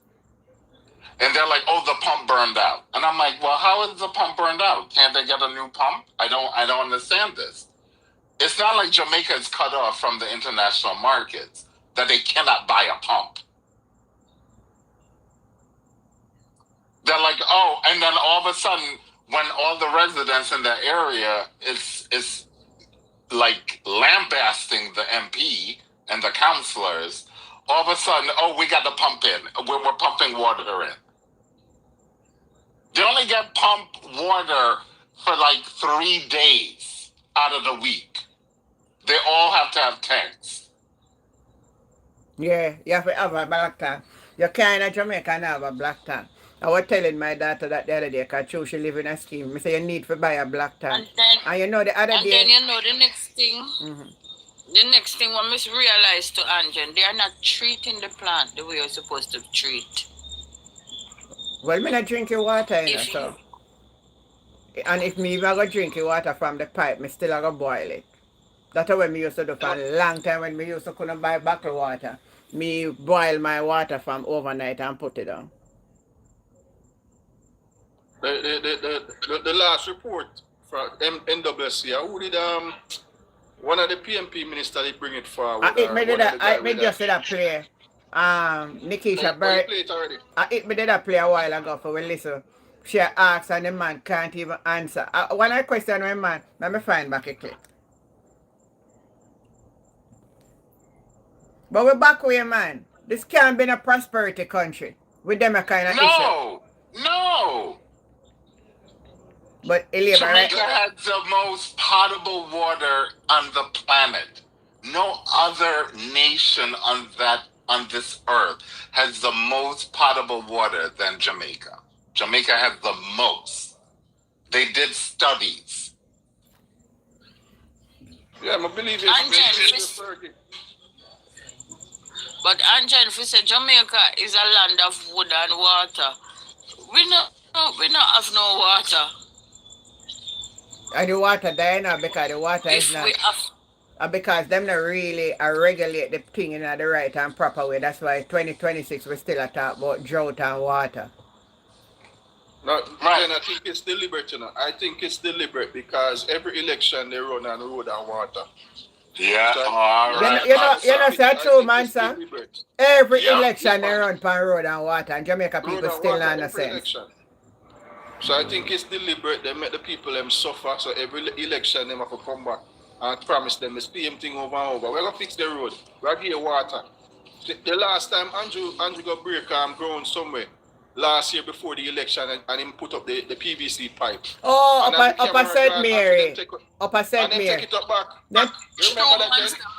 Speaker 10: And they're like, oh, the pump burned out. And I'm like, well, how is the pump burned out? Can't they get a new pump? I don't understand this. It's not like Jamaica is cut off from the international markets that they cannot buy a pump. They're like, oh, and then all of a sudden, when all the residents in the area is like lambasting the MP and the councillors, all of a sudden, oh, we got to pump in. We're pumping water in. They only get pumped water for like 3 days out of the week. They all have to have tanks.
Speaker 2: Yeah, you have to have a black tank. You can't in Jamaica and have a black tank. I was telling my daughter that the other day, because she live in a scheme. I say you need to buy a black tank. And you know the other day.
Speaker 11: And then you know the next thing,
Speaker 2: Mm-hmm.
Speaker 11: the next thing we must realize to Angel, they are not treating the plant the way you're supposed to treat.
Speaker 2: Well, me not drink your water, you know,
Speaker 11: If you
Speaker 2: so. And if me even go drink your water from the pipe, me still go boil it. That's what me used to do for a long time when me used to couldn't buy bottled water. Me boil my water from overnight and put it on.
Speaker 9: The last report from NWC, who did one of the PMP ministers did bring it forward?
Speaker 2: Me just did a play. Nikisha
Speaker 9: Oh, you
Speaker 2: Bird.
Speaker 9: played it already?
Speaker 2: Me did a play a while ago for we listen. She asked and the man can't even answer. When I question my man, let me find back a clip. But we're back with man. This can't be a prosperity country with them a kind of issue.
Speaker 10: No.
Speaker 2: But
Speaker 10: Jamaica has the most potable water on the planet. No other nation on this earth has the most potable water than Jamaica. Jamaica has the most. They did studies.
Speaker 9: Yeah, I believe
Speaker 11: it's but Angel, if we say Jamaica is a land of wood and water, we not have no water.
Speaker 2: And the water there now because the water is not. Because them not really regulate the thing in the right and proper way. That's why 2026 we still talk about drought and water.
Speaker 9: No, right. I think it's deliberate, you know. I think it's deliberate because every election they run on road and water.
Speaker 10: Yeah,
Speaker 9: So,
Speaker 10: all right.
Speaker 2: You know, that's true, man, sir. Every election they run on road and water, and Jamaica people still not in sense.
Speaker 9: Election. So I think it's deliberate. They make the people them suffer. So every election them have to come back and promise them the same thing over and over. We're gonna fix the road. We're gonna give water. The last time Andrew got break ground somewhere last year before the election and him put up the PVC pipe.
Speaker 2: Oh, Upper St. Mary. Upper St. Mary.
Speaker 9: Take it up back.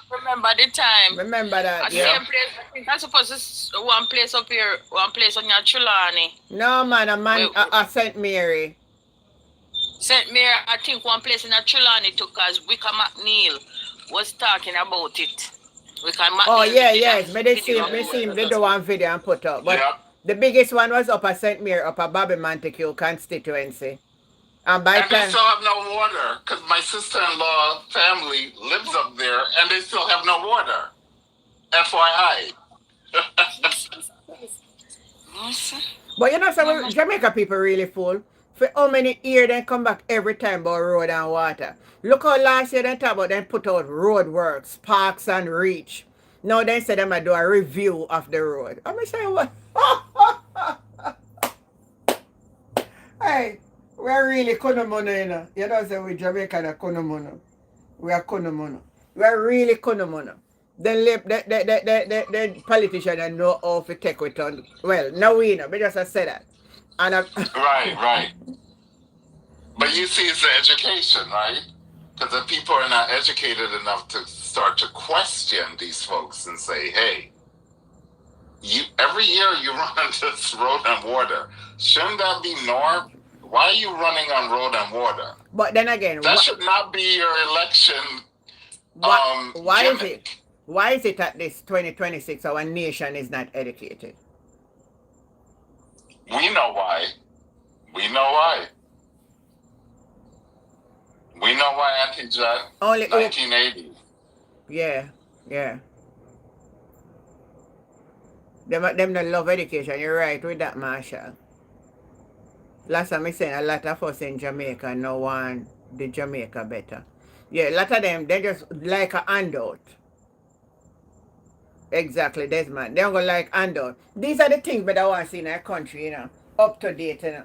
Speaker 11: Remember the time.
Speaker 2: Remember that.
Speaker 11: Same place. I think I suppose it's one place up here, one place on your Chulani.
Speaker 2: No man, St. Mary.
Speaker 11: St. Mary, I think one place in Chulani took because Wicca McNeil was talking about it. Wicca McNeil.
Speaker 2: Oh yeah, yes. But they see him they do one video and put up. But the biggest one was Upper St. Mary, Upper Bobby Montague constituency. And
Speaker 10: they still have no water because my sister-in-law family lives up there and they still have no water. FYI.
Speaker 2: But you know, some Jamaica people really fool. For how many years they come back every time about road and water. Look how last year they talk about them put out road works, parks and reach. Now they say they might do a review of the road. I'm saying what? Hey, we're really kunomono, you know. You don't say we Jamaican are kunomono. We are kunomono. We are really kunomono. The politicians know how to take it on. Well, no we know, but just I say that. And
Speaker 10: Right. But you see, it's the education, right? Because the people are not educated enough to start to question these folks and say, hey, every year you run on this road and water. Shouldn't that be norm? Why are you running on road and water?
Speaker 2: But then again,
Speaker 10: that should not be your election.
Speaker 2: Why is it? Why is it at this 2026 our nation is not educated?
Speaker 10: We know why. We know why. We know why, Auntie John.
Speaker 2: Only
Speaker 10: 1980.
Speaker 2: Yeah. Them don't love education. You're right with that, Marshall. Last time I said a lot of us in Jamaica no want the Jamaica better. Yeah, a lot of them, they just like a handout. Exactly, Desmond. They don't go like handout. These are the things that I want to see in our country, you know. Up to date, you know.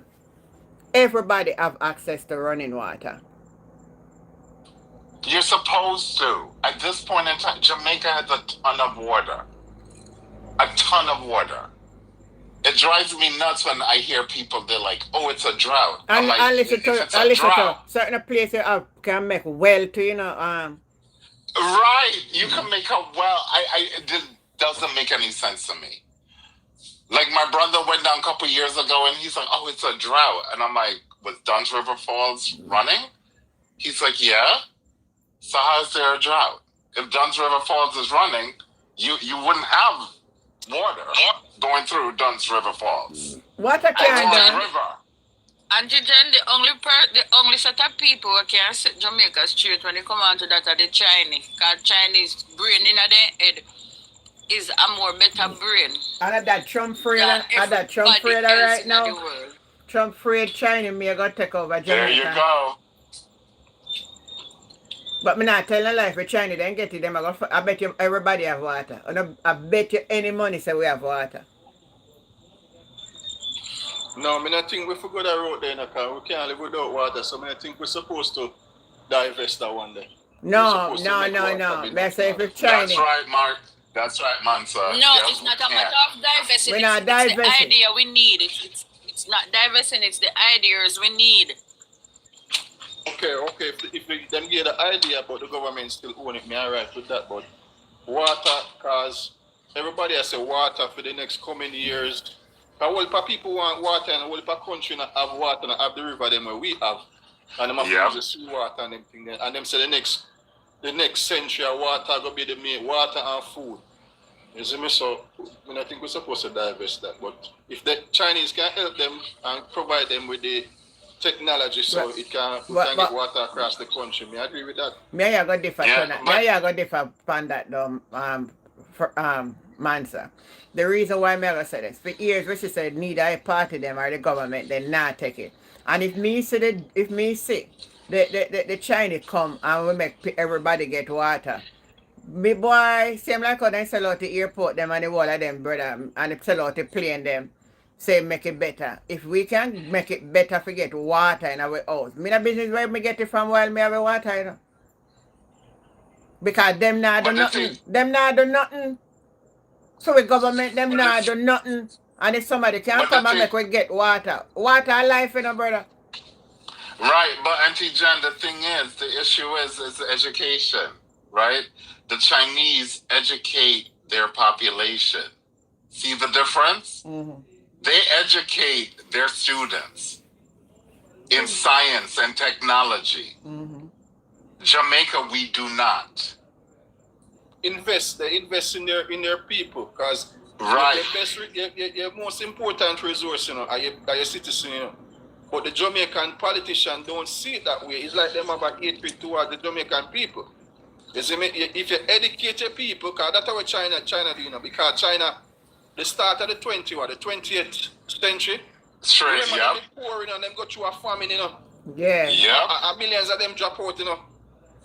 Speaker 2: Everybody have access to running water.
Speaker 10: You're supposed to. At this point in time, Jamaica has a ton of water. A ton of water. It drives me nuts when I hear people, they're like, oh, it's a drought.
Speaker 2: And
Speaker 10: like,
Speaker 2: listen to certain places can make well to, you know,
Speaker 10: Right. You can make a well. It doesn't make any sense to me. Like my brother went down a couple years ago and he's like, oh, it's a drought. And I'm like, was Duns River Falls running? He's like, yeah. So how's there a drought? If Dunn's River Falls is running, you wouldn't have water going through Dunn's River Falls.
Speaker 2: Water
Speaker 10: It's
Speaker 2: can't
Speaker 10: one
Speaker 2: done.
Speaker 10: river.
Speaker 11: And then the only set of people who can set Jamaica straight when they come on to that are the Chinese. Because Chinese brain in their head is a more better brain.
Speaker 2: And that Trump afraid,
Speaker 11: than
Speaker 2: and that Trump
Speaker 11: everybody
Speaker 2: afraid
Speaker 11: else
Speaker 2: right
Speaker 11: in
Speaker 2: now.
Speaker 11: the world.
Speaker 2: Trump afraid China may go take over
Speaker 10: There you
Speaker 2: Jamaica.
Speaker 10: go.
Speaker 2: But me not telling a lie for China, then get it, them I bet you everybody have water. And I bet you any money say we have water.
Speaker 9: No, I don't think we forgot that road there, because we can't live without water. So I think we're supposed to divest that one day.
Speaker 2: No. They say if it's China.
Speaker 10: That's right, Mark. That's right, Mansa.
Speaker 11: No,
Speaker 10: Yeah,
Speaker 11: it's not a
Speaker 10: we
Speaker 11: matter
Speaker 10: can't.
Speaker 11: of divesting.
Speaker 2: We're
Speaker 11: It's,
Speaker 2: not
Speaker 11: it's the
Speaker 2: divesting.
Speaker 11: idea we need. It's not divesting. It's the ideas we need.
Speaker 9: Okay. If we them get the idea, but the government still own it, me alright with that. But water, cause everybody has a water for the next coming years. A whole lot of people want water, and a whole lot of country not have water, not have the river them where we have, and them have to use the sea water and them thing. And them say the next century of water gonna be the main water and food. You see me? So I think we're supposed to divest that. But if the Chinese can help them and provide them with the technology so we can get water across the country, I agree with that.
Speaker 2: Me I go differ on that though, Mansa. The reason why me I go say this, for years we should say neither a party them or the government, they not take it. And if me see the Chinese come and we make everybody get water. Me boy, same like how they sell out the airport them and the whole of them, brother, and they sell out the plane them, say make it better. If we can make it better for get water in our house. Me no business where me get it from while me have a water, you know. Because them not do nothing. Them not do nothing. So the government them not do nothing. And if somebody can come and make we get water. Water life, you know, brother.
Speaker 10: Right, but Auntie Jan, the thing is, the issue is education, right? The Chinese educate their population. See the difference?
Speaker 2: Mm-hmm.
Speaker 10: They educate their students in science and technology.
Speaker 2: Mm-hmm.
Speaker 10: Jamaica, we do not.
Speaker 9: They invest in their people, because your most important resource, you know, are your citizens, you know. But the Jamaican politicians don't see it that way. It's like them have an hatred towards the Jamaican people. You see me? If you educate your people, because that's what China do, you know, because China, the start of the 20th century,
Speaker 10: straight,
Speaker 9: yeah. Them poor, you know, them go through a famine, you know.
Speaker 2: Yeah.
Speaker 10: Yeah.
Speaker 9: Millions of them drop out, you know.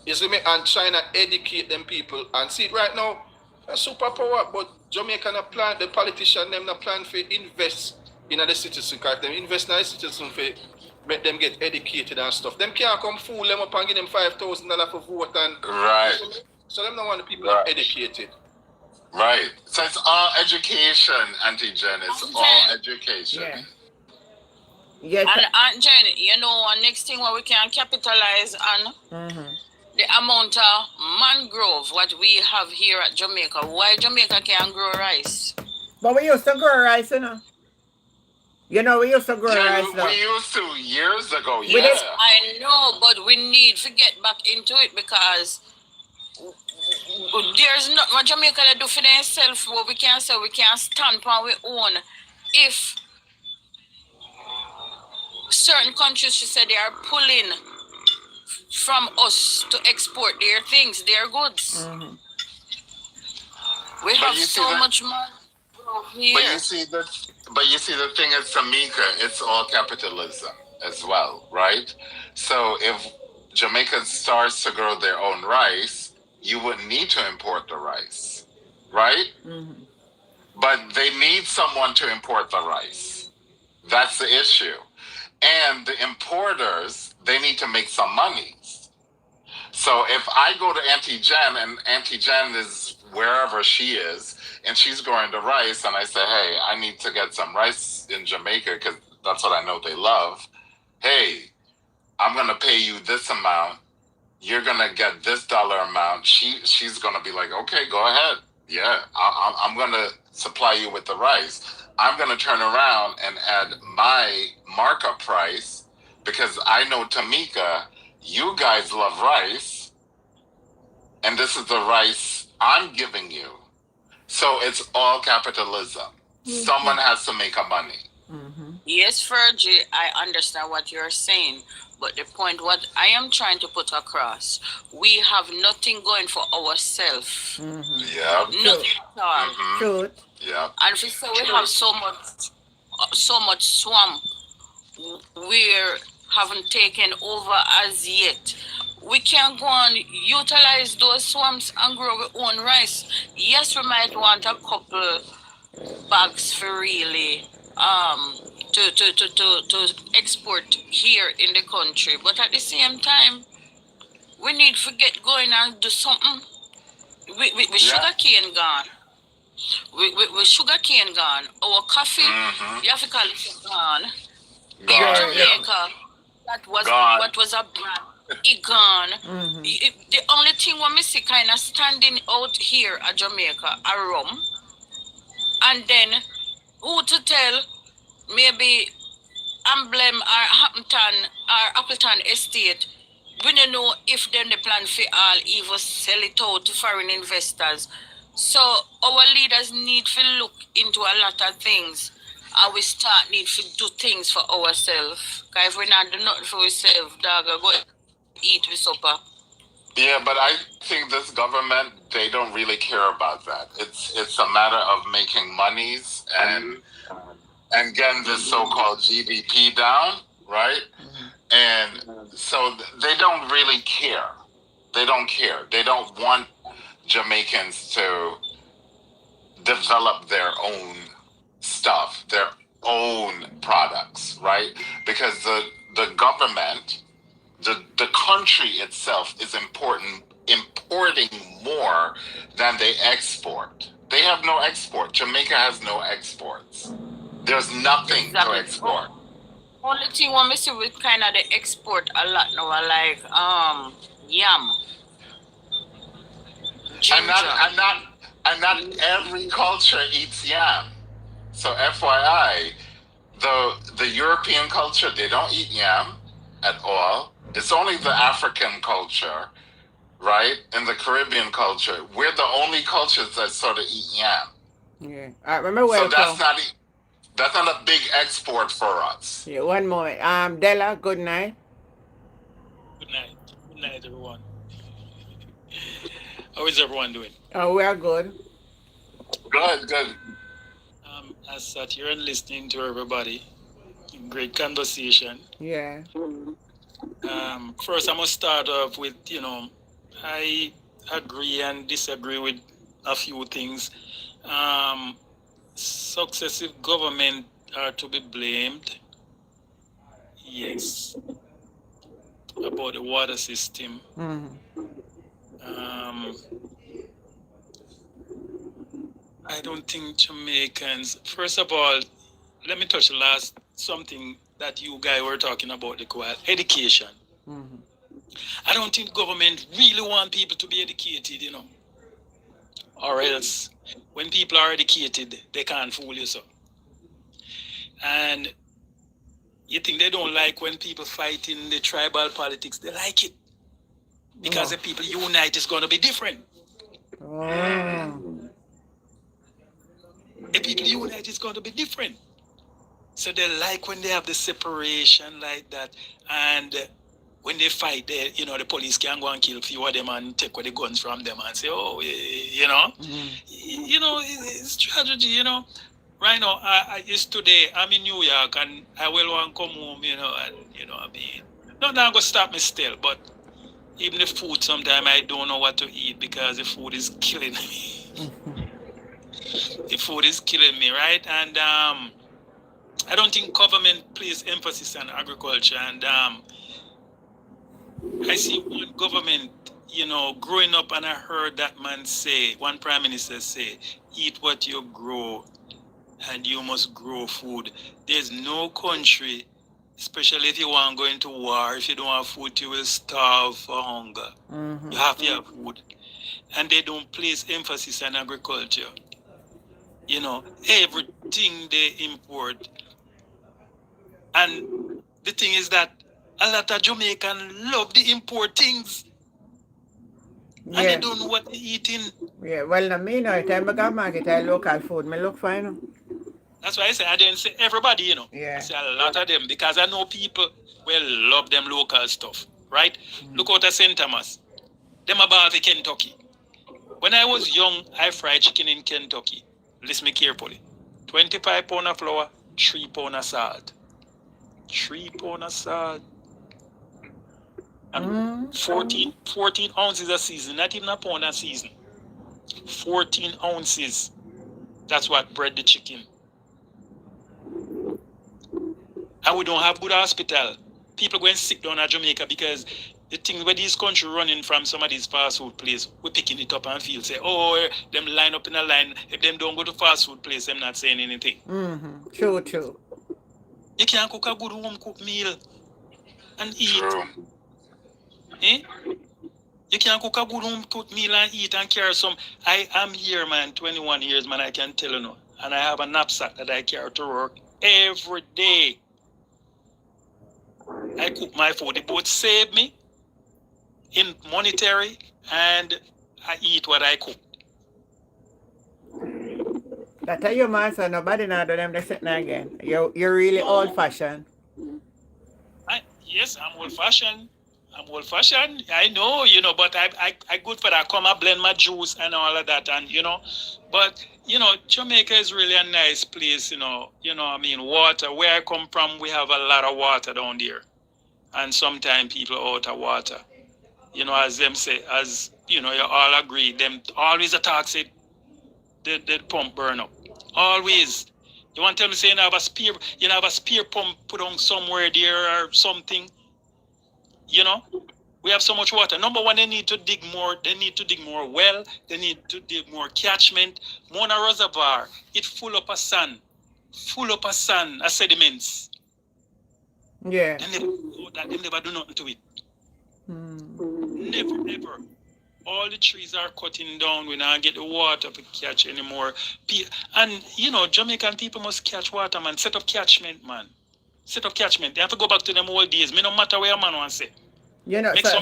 Speaker 9: You see me? And China educate them people. And see, right now, a superpower, but Jamaica not plan, the politician them not plan for invest in the citizens, because them invest in the citizens for make them get educated and stuff. Them can't come fool them up and give them $5,000 for vote and
Speaker 10: right.
Speaker 9: So them don't want the people educated.
Speaker 10: Right. So it's all education, Auntie Jen. It's all education.
Speaker 2: Yeah. Yes.
Speaker 11: And Aunt Jen, you know, next thing what we can capitalize on the amount of mangrove what we have here at Jamaica. Why Jamaica can't grow rice?
Speaker 2: But we used to grow rice, you know. You know, we used to grow rice now.
Speaker 10: We used to years ago,
Speaker 2: We
Speaker 10: yeah.
Speaker 2: did.
Speaker 11: I know, but we need to get back into it because there's not what Jamaica they do for themselves. What we can say, we can stand on our own. If certain countries, she said, they are pulling from us to export their things, their goods. We have so much more here.
Speaker 10: But you see the thing is, Tamika, it's all capitalism as well, right? So if Jamaica starts to grow their own rice, you wouldn't need to import the rice, right? But they need someone to import the rice. That's the issue. And the importers, they need to make some money. So if I go to Auntie Jen, and Auntie Jen is wherever she is, and she's growing the rice, and I say, hey, I need to get some rice in Jamaica because that's what I know they love. Hey, I'm going to pay you this amount. You're going to get this dollar amount. She's going to be like, okay, go ahead. Yeah, I'm going to supply you with the rice. I'm going to turn around and add my markup price because I know, Tamika, you guys love rice. and this is the rice I'm giving you. So it's all capitalism. Someone has to make a money.
Speaker 11: Yes, Fergie, I understand what you're saying, but the point what I am trying to put across, we have nothing going for ourselves.
Speaker 10: Yeah.
Speaker 11: Nothing at all.
Speaker 2: Truth.
Speaker 10: Yeah.
Speaker 11: And if we say we have so much swamp, we haven't taken over as yet. We can go and utilize those swamps and grow our own rice. Yes, we might want a couple bags for really to export here in the country. But at the same time, we need to get going and do something. With sugar cane gone. With sugar cane gone. Our coffee, you have to call it gone. In Jamaica, that was
Speaker 10: Gone.
Speaker 11: what was a brand. It gone. The only thing we see kind of standing out here at Jamaica are rum. And then who to tell maybe Emblem or Appleton Estate, we don't know if then the plan for all even sell it out to foreign investors. So our leaders need to look into a lot of things and we start need to do things for ourselves. Because if we not do nothing for ourselves, dog, go eat with supper.
Speaker 10: Yeah, but I think this government, they don't really care about that. It's a matter of making monies and getting this so-called GDP down, right? And so they don't really care. They don't care. They don't want Jamaicans to develop their own stuff, their own products, right? Because the government, the country itself is importing more than they export. They have no export. Jamaica has no exports. There's nothing to export.
Speaker 11: Only thing we see with kind of the export a lot now, are like yam, ginger.
Speaker 10: And not every culture eats yam. So FYI, the European culture, they don't eat yam at all. It's only the African culture, right? And the Caribbean culture. We're the only cultures that sort of eat yam.
Speaker 2: Yeah. I remember
Speaker 10: So
Speaker 2: welcome.
Speaker 10: that's not a big export for us.
Speaker 2: Yeah, one moment. Della, good night.
Speaker 12: Good night. Good night, everyone. How is everyone doing?
Speaker 2: Oh, we are good.
Speaker 10: Good, good.
Speaker 12: I sat here and listening to everybody. Great conversation.
Speaker 2: Yeah.
Speaker 12: First, I must start off with, I agree and disagree with a few things. Successive government are to be blamed. Yes. About the water system. I don't think Jamaicans, first of all, let me touch last something that you guys were talking about, education. I don't think government really want people to be educated, or else when people are educated, they can't fool you so. And you think they don't like when people fight in the tribal politics, they like it. Because the people unite is going to be different. The people unite is going to be different. So they like when they have the separation like that. And when they fight, the police can go and kill a few of them and take away the guns from them and say, it's strategy, Right now, it's today, I'm in New York and I will want to come home, nothing going to stop me still, but even the food, sometimes I don't know what to eat because the food is killing me. The food is killing me, right? And I don't think government places emphasis on agriculture. And I see one government, growing up, and I heard that man say, one prime minister say, eat what you grow and you must grow food. There's no country, especially if you want to go into war, if you don't have food, you will starve for hunger. You have to have food. And they don't place emphasis on agriculture. Everything they import. And the thing is that a lot of Jamaicans love the import things. And they
Speaker 2: Yeah.
Speaker 12: don't know what they're eating.
Speaker 2: Yeah. Well, no, me no. Time I go market, I local food. Me look fine.
Speaker 12: That's why I say I didn't say everybody, you know. I
Speaker 2: Yeah.
Speaker 12: say a lot of them because I know people will love them local stuff, right? Look out at St. Thomas. Them about the Kentucky. When I was young, I fried chicken in Kentucky. Listen me carefully. 25 pound of flour, 3 pound of salt. 3 pound of salt. And 14 ounces of season, not even a pound of season. 14 ounces. That's what bred the chicken. And we don't have good hospital. People going sick down at Jamaica because the thing where these country running from some of these fast food places, we're picking it up and feel say, oh, them line up in a line. If them don't go to fast food place, them not saying anything.
Speaker 2: Mm-hmm. True, true.
Speaker 12: You can't cook a good home cooked meal and eat.
Speaker 10: True.
Speaker 12: Eh? You can't cook a good home cooked meal and eat and carry some. I am here, man, 21 years, man, I can tell you now. And I have a knapsack that I carry to work every day. I cook my food. It both save me in monetary and I eat what I cook.
Speaker 2: That are your master. Nobody now do them the sitting again. You're really old fashioned.
Speaker 12: Yes, I'm old fashioned. I'm old fashioned. I know, you know, but I good for that. Come and blend my juice and all of that, and you know. But you know, Jamaica is really a nice place, you know. I mean, water. Where I come from, we have a lot of water down there. And sometimes people out of water. You know, as them say, as you know, you all agree, them always attack it, the pump burn up. Always. You want to tell me say you have a spare pump put on somewhere there or something. You know? We have so much water. Number one, they need to dig more well, they need to dig more catchment. Mona Reservoir, it's full up of sand, of sediments.
Speaker 2: Yeah.
Speaker 12: They never do nothing to it. Never. All the trees are cutting down. We now get the water to catch anymore. And, you know, Jamaican people must catch water, man. Set up catchment, man. Set up catchment. They have to go back to them old days. Me no matter where a man wants to say.
Speaker 2: You know, that's a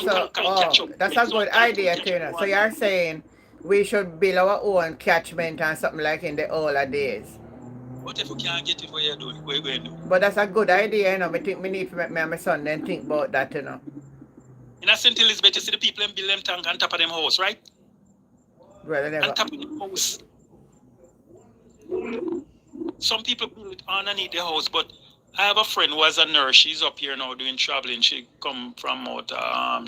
Speaker 2: good idea, too. You know. So you're saying we should build our own catchment and something like in the older days.
Speaker 12: But if we can't get it, what you're doing? What are you going to do?
Speaker 2: But that's a good idea, you know. I think we need to make me and my son then think about that, you know.
Speaker 12: In St. Elizabeth, you see the people and build them tank on top of them house, right?
Speaker 2: Well, never.
Speaker 12: On top of the house. Some people build it underneath the house, but I have a friend who was a nurse. She's up here now doing traveling. She come from out,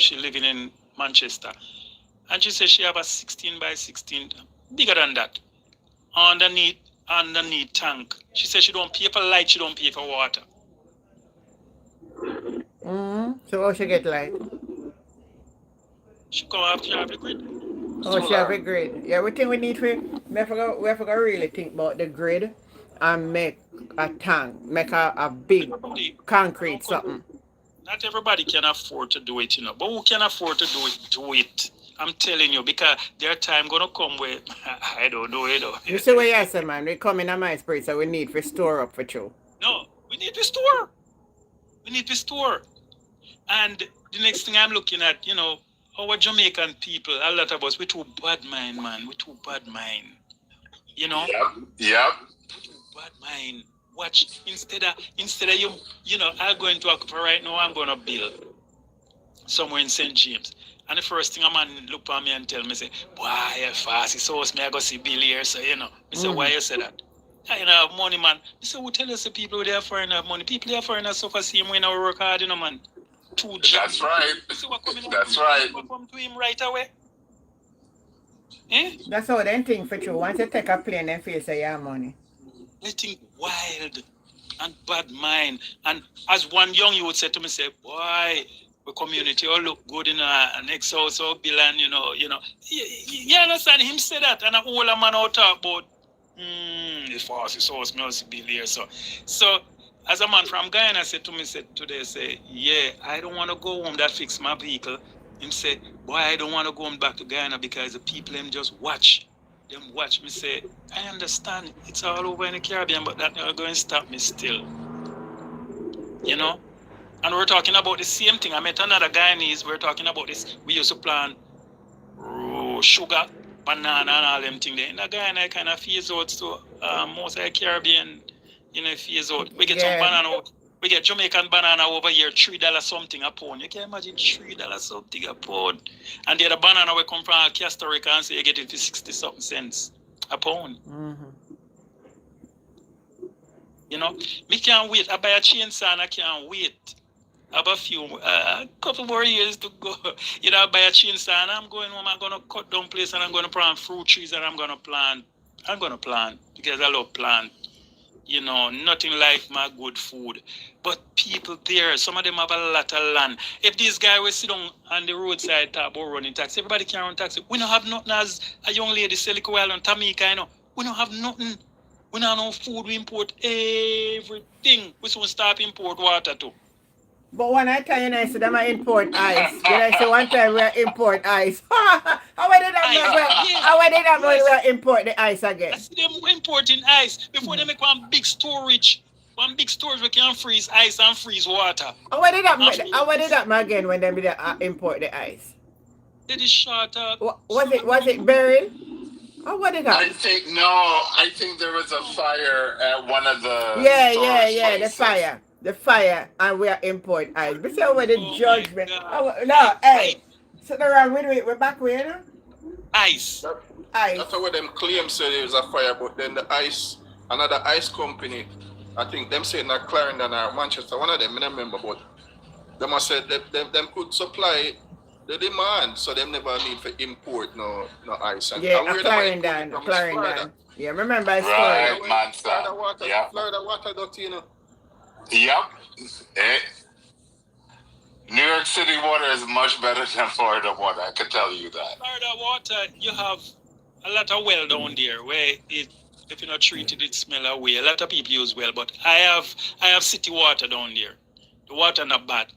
Speaker 12: she living in Manchester. And she says she have a 16 by 16, bigger than that, underneath tank. She says she don't pay for light, she don't pay for water.
Speaker 2: So how she get light?
Speaker 12: She come after you have the grid.
Speaker 2: Oh, she have a grid. Yeah, we think we need to, we have to really think about the grid and make a tank, make a big concrete something.
Speaker 12: Not everybody can afford to do it, you know. But who can afford to do it. I'm telling you, because their time gonna come where I don't know it.
Speaker 2: You see what you say, man? We come in my spirit, so we need to store up for you.
Speaker 12: No, we need to store. And the next thing I'm looking at, you know, our Jamaican people, a lot of us, we too bad mind, man. We too bad mind. You know?
Speaker 10: Yep.
Speaker 12: We too bad mind. Watch, instead of you know, I'm going to for right now, I'm gonna build somewhere in St. James. And the first thing a man look at me and tell me, say, boy, you're fast, it's so me I go see Bill here, so you know. I say, why you say that? I don't have money, man. I say, who tell us the people there foreign have money? People there foreign suffer same way now work hard, you know, man.
Speaker 10: That's right. That's right.
Speaker 12: Come to him right away. Eh?
Speaker 2: That's how they think for you. Once you take a plane, they feel say you have money.
Speaker 12: They think wild and bad mind. And as one young you would say to me, say, boy, the community all look good in a next house or bill and you know. You understand? Him say that and a older man out talk about the fastest house must be there. So as a man from Guyana said to me today, say, yeah, I don't want to go home that fix my vehicle. Him say, boy, I don't want to go home back to Guyana because the people them just watch. Them watch me say, I understand it's all over in the Caribbean, but that's not going to stop me still. You know? And we're talking about the same thing. I met another Guyanese, we're talking about this. We used to plant to sugar, banana, and all them things there. In the Guyana, I kind of phase out to most of the Caribbean, phase out. We get some banana. We get Jamaican banana over here, $3 something a pound. You can imagine $3 something a pound. And the other banana we come from Costa Rica and say you get it for 60 something cents a pound. Me can't wait. I buy a chainsaw and I can't wait. I have a couple more years to go. I buy a chainsaw and I'm going home. I'm gonna cut down place and I'm gonna plant fruit trees and I'm gonna plant because I love plant. Nothing like my good food. But people there, some of them have a lot of land. If this guy will sit down on the roadside talk about running taxi, everybody can run taxi. We don't have nothing as a young lady, Selico Island, Jamaica, We don't have nothing. We don't have no food. We import everything. We soon start import water too.
Speaker 2: But when I tell you, I said, I import ice. Then I say one time we import ice. How did that we import the ice again?
Speaker 12: I see them importing ice. Before they make one big storage we can freeze ice and freeze water.
Speaker 2: How did that again when they import the ice?
Speaker 12: They just shut up.
Speaker 2: Was it buried? What did that?
Speaker 10: I think there was a fire at one of the
Speaker 2: places. The fire, and we are import ice. But so with the judgment. So we're back where?
Speaker 12: Ice.
Speaker 9: That's what them claim say there is a fire, but then the ice, another ice company, I think them saying that Clarendon or Manchester, one of them, I don't remember, but them have said them could supply the demand, so them never need to import no ice. And
Speaker 2: Clarendon. Yeah, remember I
Speaker 10: Florida
Speaker 9: water dirty,
Speaker 10: Yep. New York City water is much better than Florida water, I can tell you that.
Speaker 12: Florida water, you have a lot of well down there where if you're not treated, it smell away. A lot of people use well, but I have city water down there. The water not bad.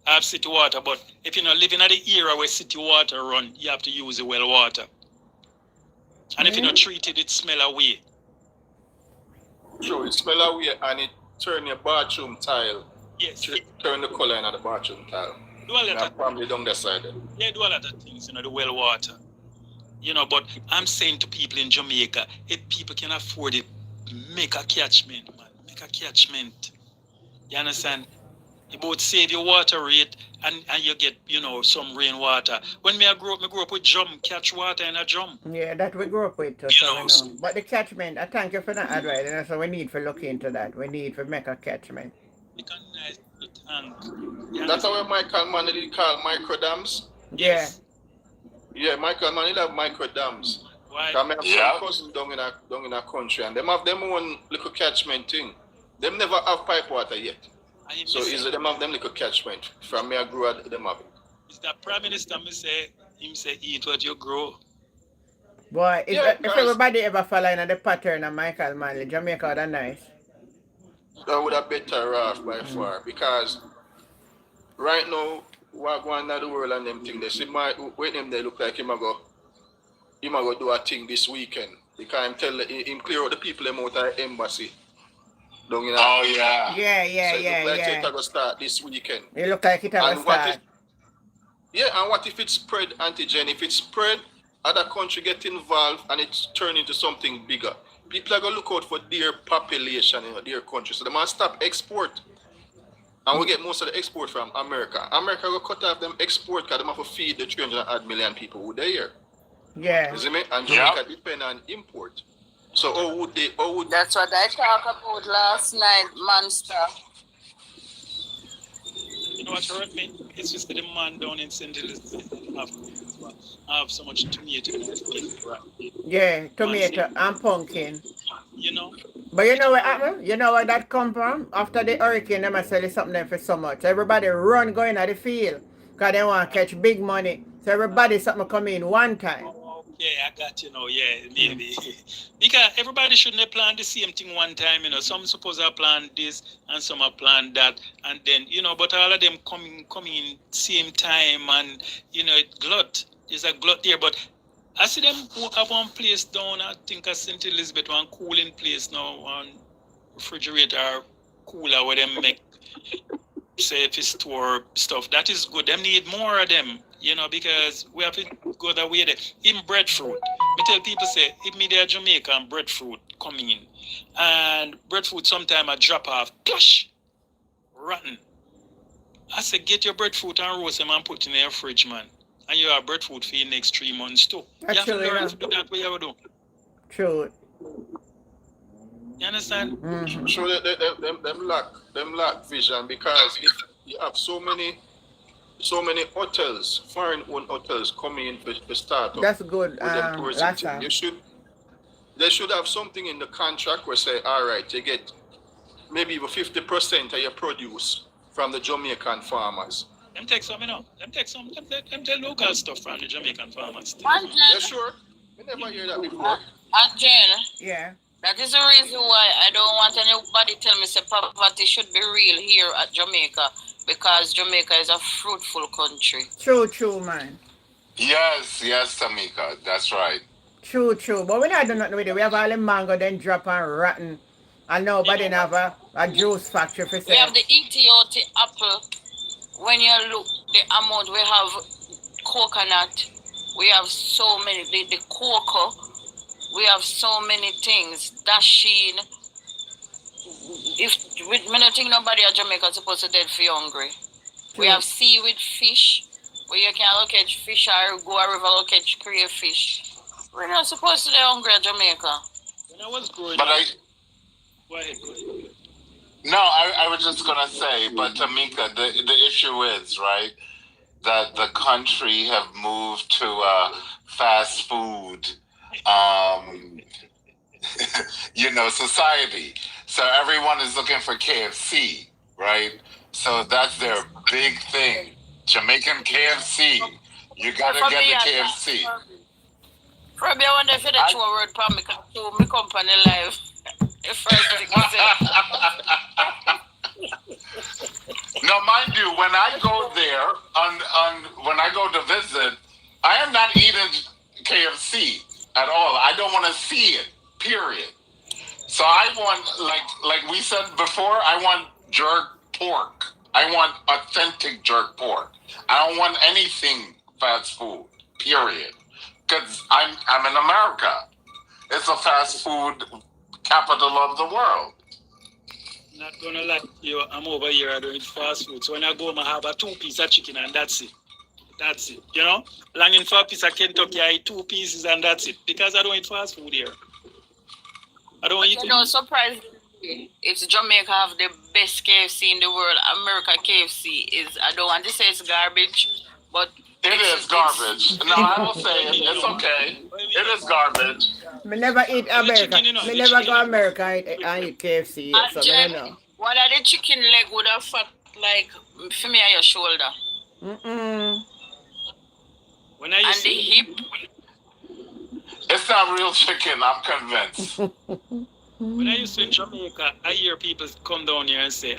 Speaker 12: I have city water, but if you're not living at the era where city water run, you have to use the well water. And if you're not treated, it smell away.
Speaker 9: Sure, it smell away and it turn your bathroom tile.
Speaker 12: Yes.
Speaker 9: Turn the color in the bathroom tile.
Speaker 12: Do a lot of
Speaker 9: probably down the side.
Speaker 12: Yeah, do a lot of things, the well water. But I'm saying to people in Jamaica, if people can afford it, make a catchment, man. Make a catchment. You understand? You both save your water rate and you get, some rainwater. When I grew up with drum, catch water in a drum.
Speaker 2: Yeah, that we grew up with too. But the catchment, I thank you for that advice. So we need to look into that. We need to make a catchment.
Speaker 9: That's how Michael Mann did call micro dams.
Speaker 12: Yes.
Speaker 9: Yeah, Michael Mann have micro dams.
Speaker 12: Why?
Speaker 9: I have some cousins down in a country and them have them own little catchment thing. Them never have pipe water yet. So is them have them little catchment. From me I grew up them have it.
Speaker 12: Is that Prime Minister say eat what you grow?
Speaker 2: Boy, if everybody ever follow in the pattern of Michael Manley, Jamaica would have nice.
Speaker 9: That would have better off by far because right now what going on the world and them thing they see with him they look like him go do a thing this weekend. Because him tell him clear out the people them out of the embassy.
Speaker 2: Yeah.
Speaker 9: So it look like it will start this weekend.
Speaker 2: It look like it will start.
Speaker 9: And what if it spread, Auntie Jen? If it spread, other country get involved and it's turned into something bigger. People are going to look out for their population in their country. So they must stop export. And we get most of the export from America. America will cut off them export because they have to feed the 300 million people who are here.
Speaker 2: Yeah.
Speaker 9: You see me? And Jamaica depend on import. So
Speaker 11: That's what I talked about last night, Monster.
Speaker 12: You know what hurt me? It's just the man down in St. Elizabeth have so much tomato.
Speaker 2: Yeah, tomato and pumpkin.
Speaker 12: You know?
Speaker 2: But you know what happened? You know where that come from? After the hurricane, they must sell something for so much. Everybody run going at the field because they want to catch big money. So everybody something come in one time.
Speaker 12: Yeah, I got maybe. Because everybody shouldn't have planned the same thing one time, Some suppose I plan this and some are plan that. And then, but all of them coming same time and, glut. There's a glut there. But I see them have one place down, I think at St. Elizabeth, one cooling place now, one refrigerator cooler where they make say if you store stuff, that is good. Them need more of them, because we have to go that way there. Even breadfruit. Me tell people say, if me there Jamaican breadfruit coming in, and breadfruit sometime I drop off, gosh, rotten. I said, get your breadfruit and roast them and put in your fridge, man. And you have breadfruit for your next 3 months too. You have to learn to do that way you do.
Speaker 2: True.
Speaker 12: You understand?
Speaker 2: Mm-hmm.
Speaker 9: So them lack vision, because if you have so many hotels, foreign-owned hotels coming in to start up.
Speaker 2: That's good.
Speaker 9: With them tourism thing. They should have something in the contract where say, all right, you get maybe even 50% of your produce from the Jamaican farmers.
Speaker 12: Them take some, Them take local stuff from the Jamaican farmers.
Speaker 9: Yeah, sure. We never hear that before.
Speaker 11: And Jen,
Speaker 2: Yeah.
Speaker 11: that is the reason why I don't want anybody tell me say poverty should be real here at Jamaica, because Jamaica is a fruitful country.
Speaker 2: True, man.
Speaker 10: Yes, Tamika, that's right.
Speaker 2: True. But we not do nothing with it. We have all the mango then drop and rotten. And nobody have a juice factory for sale.
Speaker 11: We have the Ethiopian apple. When you look the amount, we have coconut. We have so many, the cocoa. We have so many things. Dasheen. If we don't think nobody at Jamaica is supposed to dead for hungry. We have seaweed fish, where you can locate fish or go a river locate crayfish. We're not supposed to be hungry at Jamaica.
Speaker 12: When I was growing
Speaker 10: But
Speaker 12: up, go ahead.
Speaker 10: No, I was just gonna say, but Tamika, the issue is, right, that the country have moved to fast food, society. So everyone is looking for KFC, right? So that's their big thing. Jamaican KFC. You gotta get the KFC.
Speaker 11: Probably I wonder if you the true word for me to my company live.
Speaker 10: Now, mind you, when I go there, when I go to visit, I am not eating KFC at all. I don't want to see it, period. So I want, like we said before, I want jerk pork. I want authentic jerk pork. I don't want anything fast food, period. Because I'm in America. It's a fast food capital of the world.
Speaker 12: Not gonna lie to you, I'm over here, I don't eat fast food. So when I go, I have a 2-piece of chicken and that's it. Longing for a piece of Kentucky, I eat 2 pieces and that's it. Because I don't eat fast food here. I don't eat it.
Speaker 11: No surprise. It's Jamaica have the best KFC in the world. America KFC is, I don't want to say it's garbage, but
Speaker 10: it is garbage. No, I will say it. It's okay. It is garbage.
Speaker 2: Me never eat America. Me never go America and eat KFC yet, so I don't know.
Speaker 11: What are the chicken leg would have fat like for me on your shoulder?
Speaker 12: When I used
Speaker 11: and the hip.
Speaker 10: It's not real chicken, I'm convinced.
Speaker 12: When I used to in Jamaica, I hear people come down here and say,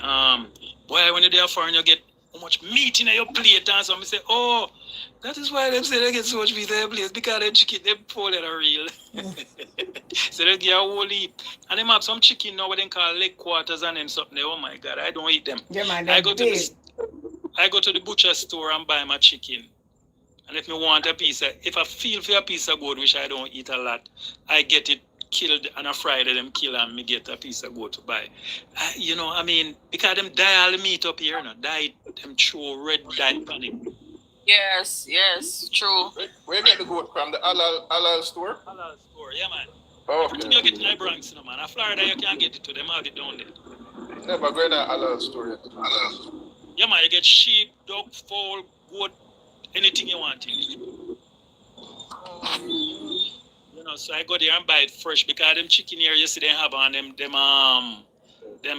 Speaker 12: boy, when you're there foreign, you get how much meat in your plate, and so I say, oh, that is why they say they get so much meat in their plate, because they chicken, they pull it real. So they get a whole heap. And they have some chicken now, what they call leg quarters and then something. Oh my God, I don't eat them.
Speaker 2: Yeah, man,
Speaker 12: I go to the butcher store and buy my chicken. And if I want if I feel for a piece of goat, which I don't eat a lot, I get it killed and I fry them kill and me get a piece of goat to buy. Because them dye all the meat up here, dye them throw red dye on it.
Speaker 11: Yes, true.
Speaker 9: Where you get the goat from? The halal store?
Speaker 12: Halal store, yeah, man.
Speaker 9: Oh,
Speaker 12: everything you get in the Bronx, man. In Florida, you can't get it to them, have it down there.
Speaker 9: Never go in a halal store yet.
Speaker 12: Yeah, man, you get sheep, dog, fowl, goat, anything you want in it. So I go there and buy it fresh, because them chicken here you see them have on them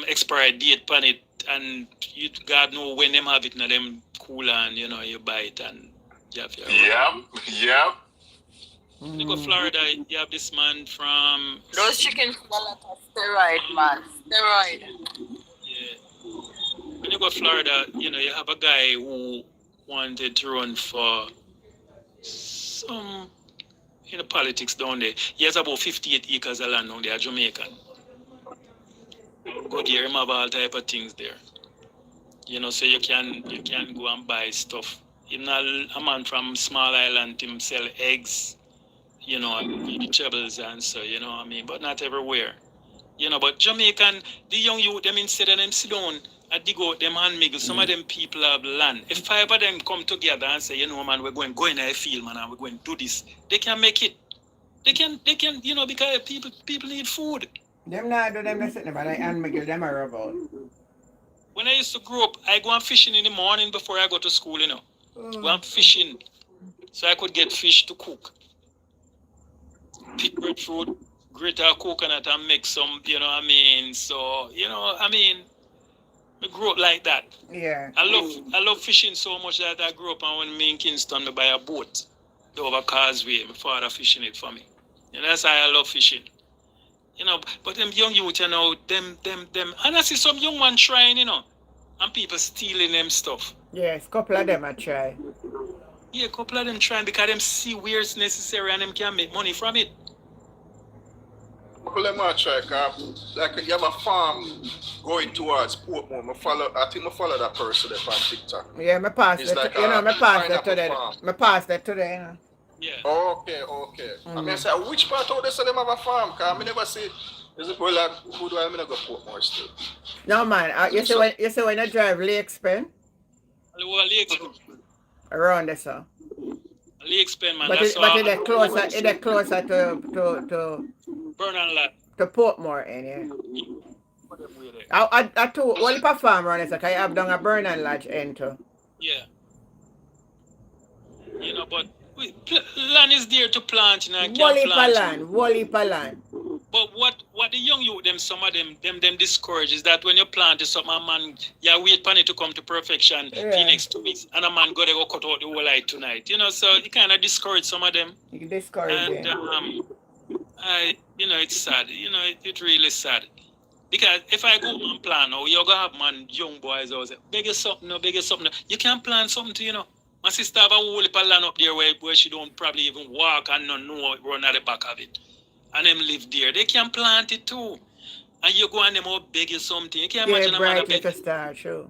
Speaker 12: expired date on it, and you God know when them have it now them cool and you buy it and you have your
Speaker 10: Yep.
Speaker 12: You go Florida, you have this man from
Speaker 11: those chickens have a lot of steroid, man. Steroid.
Speaker 12: Yeah. When you go Florida, you have a guy who wanted to run for some politics down there. He has about 58 acres of land down there, Jamaican. Go there, him have all type of things there. So you can go and buy stuff. Even a man from small island him sell eggs, and vegetables and so, what I mean, but not everywhere. But Jamaican, the young youth, them instead of them sit down and dig out them hand make, some of them people have land. If 5 of them come together and say, man, we're go in a field, man, and we're going to do this, they can make it. They can, because people need food.
Speaker 2: Them not do them the sitting but like and make them a robot.
Speaker 12: When I used to grow up, I go and fishing in the morning before I go to school, Go and fishing. So I could get fish to cook. Pick breadfruit, grate a coconut and make some, what I mean? So, I grew up like that.
Speaker 2: Yeah.
Speaker 12: I love fishing so much that I grew up and when me in Kingston, I buy a boat over Causeway. My father fishing it for me. That's why I love fishing. But them young youth, them, and I see some young man trying, and people stealing them stuff.
Speaker 2: Yes, couple of them I try.
Speaker 12: Yeah, couple of them trying because them see where it's necessary and them can make money from it.
Speaker 9: Couple of them I try, cause like you have a farm going towards Portmore. I think I follow that person there on TikTok.
Speaker 2: Yeah, me pass that.
Speaker 9: Like
Speaker 2: me pass that today. Me pass that today.
Speaker 12: Yeah.
Speaker 9: Okay. I mean, I say, which part of this them have a farm? Cause I never see. Is it well like good while I go Portmore still?
Speaker 2: No man, you see when you drive Lake Spen? Around there, sir.
Speaker 12: Lake Spen, man.
Speaker 2: But it's closer to
Speaker 12: Burnham Lad.
Speaker 2: To Portmore, I too, well, if a farm around there, I have done a Burnham Lodge end too.
Speaker 12: Yeah. But land is there to plant,
Speaker 2: Wally land.
Speaker 12: But what the young youth, some of them discourage is that when you plant something, a man, you wait for it to come to perfection for the next 2 weeks, and a man go there go cut out the whole light tonight. So it kind of discourage some of them.
Speaker 2: You discourage them.
Speaker 12: It's sad. It's really sad. Because if I go and plan, you're going to have young boys always say, beg you something. You can plan something, My sister have a whole heap of land up there where she don't probably even walk and not know run at the back of it. And them live there. They can plant it too. And you go and them all beg you something. You can imagine a man beg you.
Speaker 2: Sure.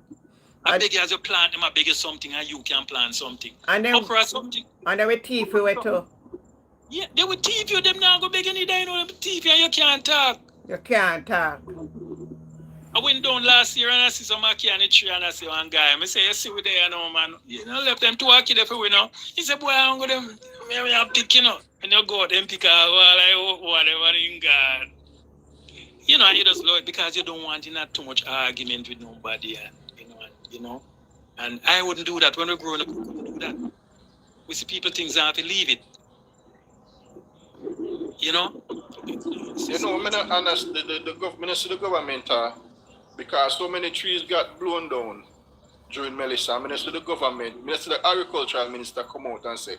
Speaker 12: I beg you as you plant them, I beg you something and you can plant something.
Speaker 2: And then
Speaker 12: something.
Speaker 2: And they will thief you too.
Speaker 12: Yeah, they will thief you. Them now go beg you, they know them thief you and you can't talk.
Speaker 2: You can't talk.
Speaker 12: I went down last year and I see some Aki on the tree and I see one guy. I say, you see what they are now, man. Left them 2 Aki there for we now. He said, boy, I'm going to pick, And you go out and pick out whatever in God. And you just love it because you don't want not too much argument with nobody. And, And I wouldn't do that. When we're growing up, we couldn't do that. We see people things and have to leave it.
Speaker 9: I don't understand the government, because so many trees got blown down during Melissa. The government, the agricultural minister come out and say,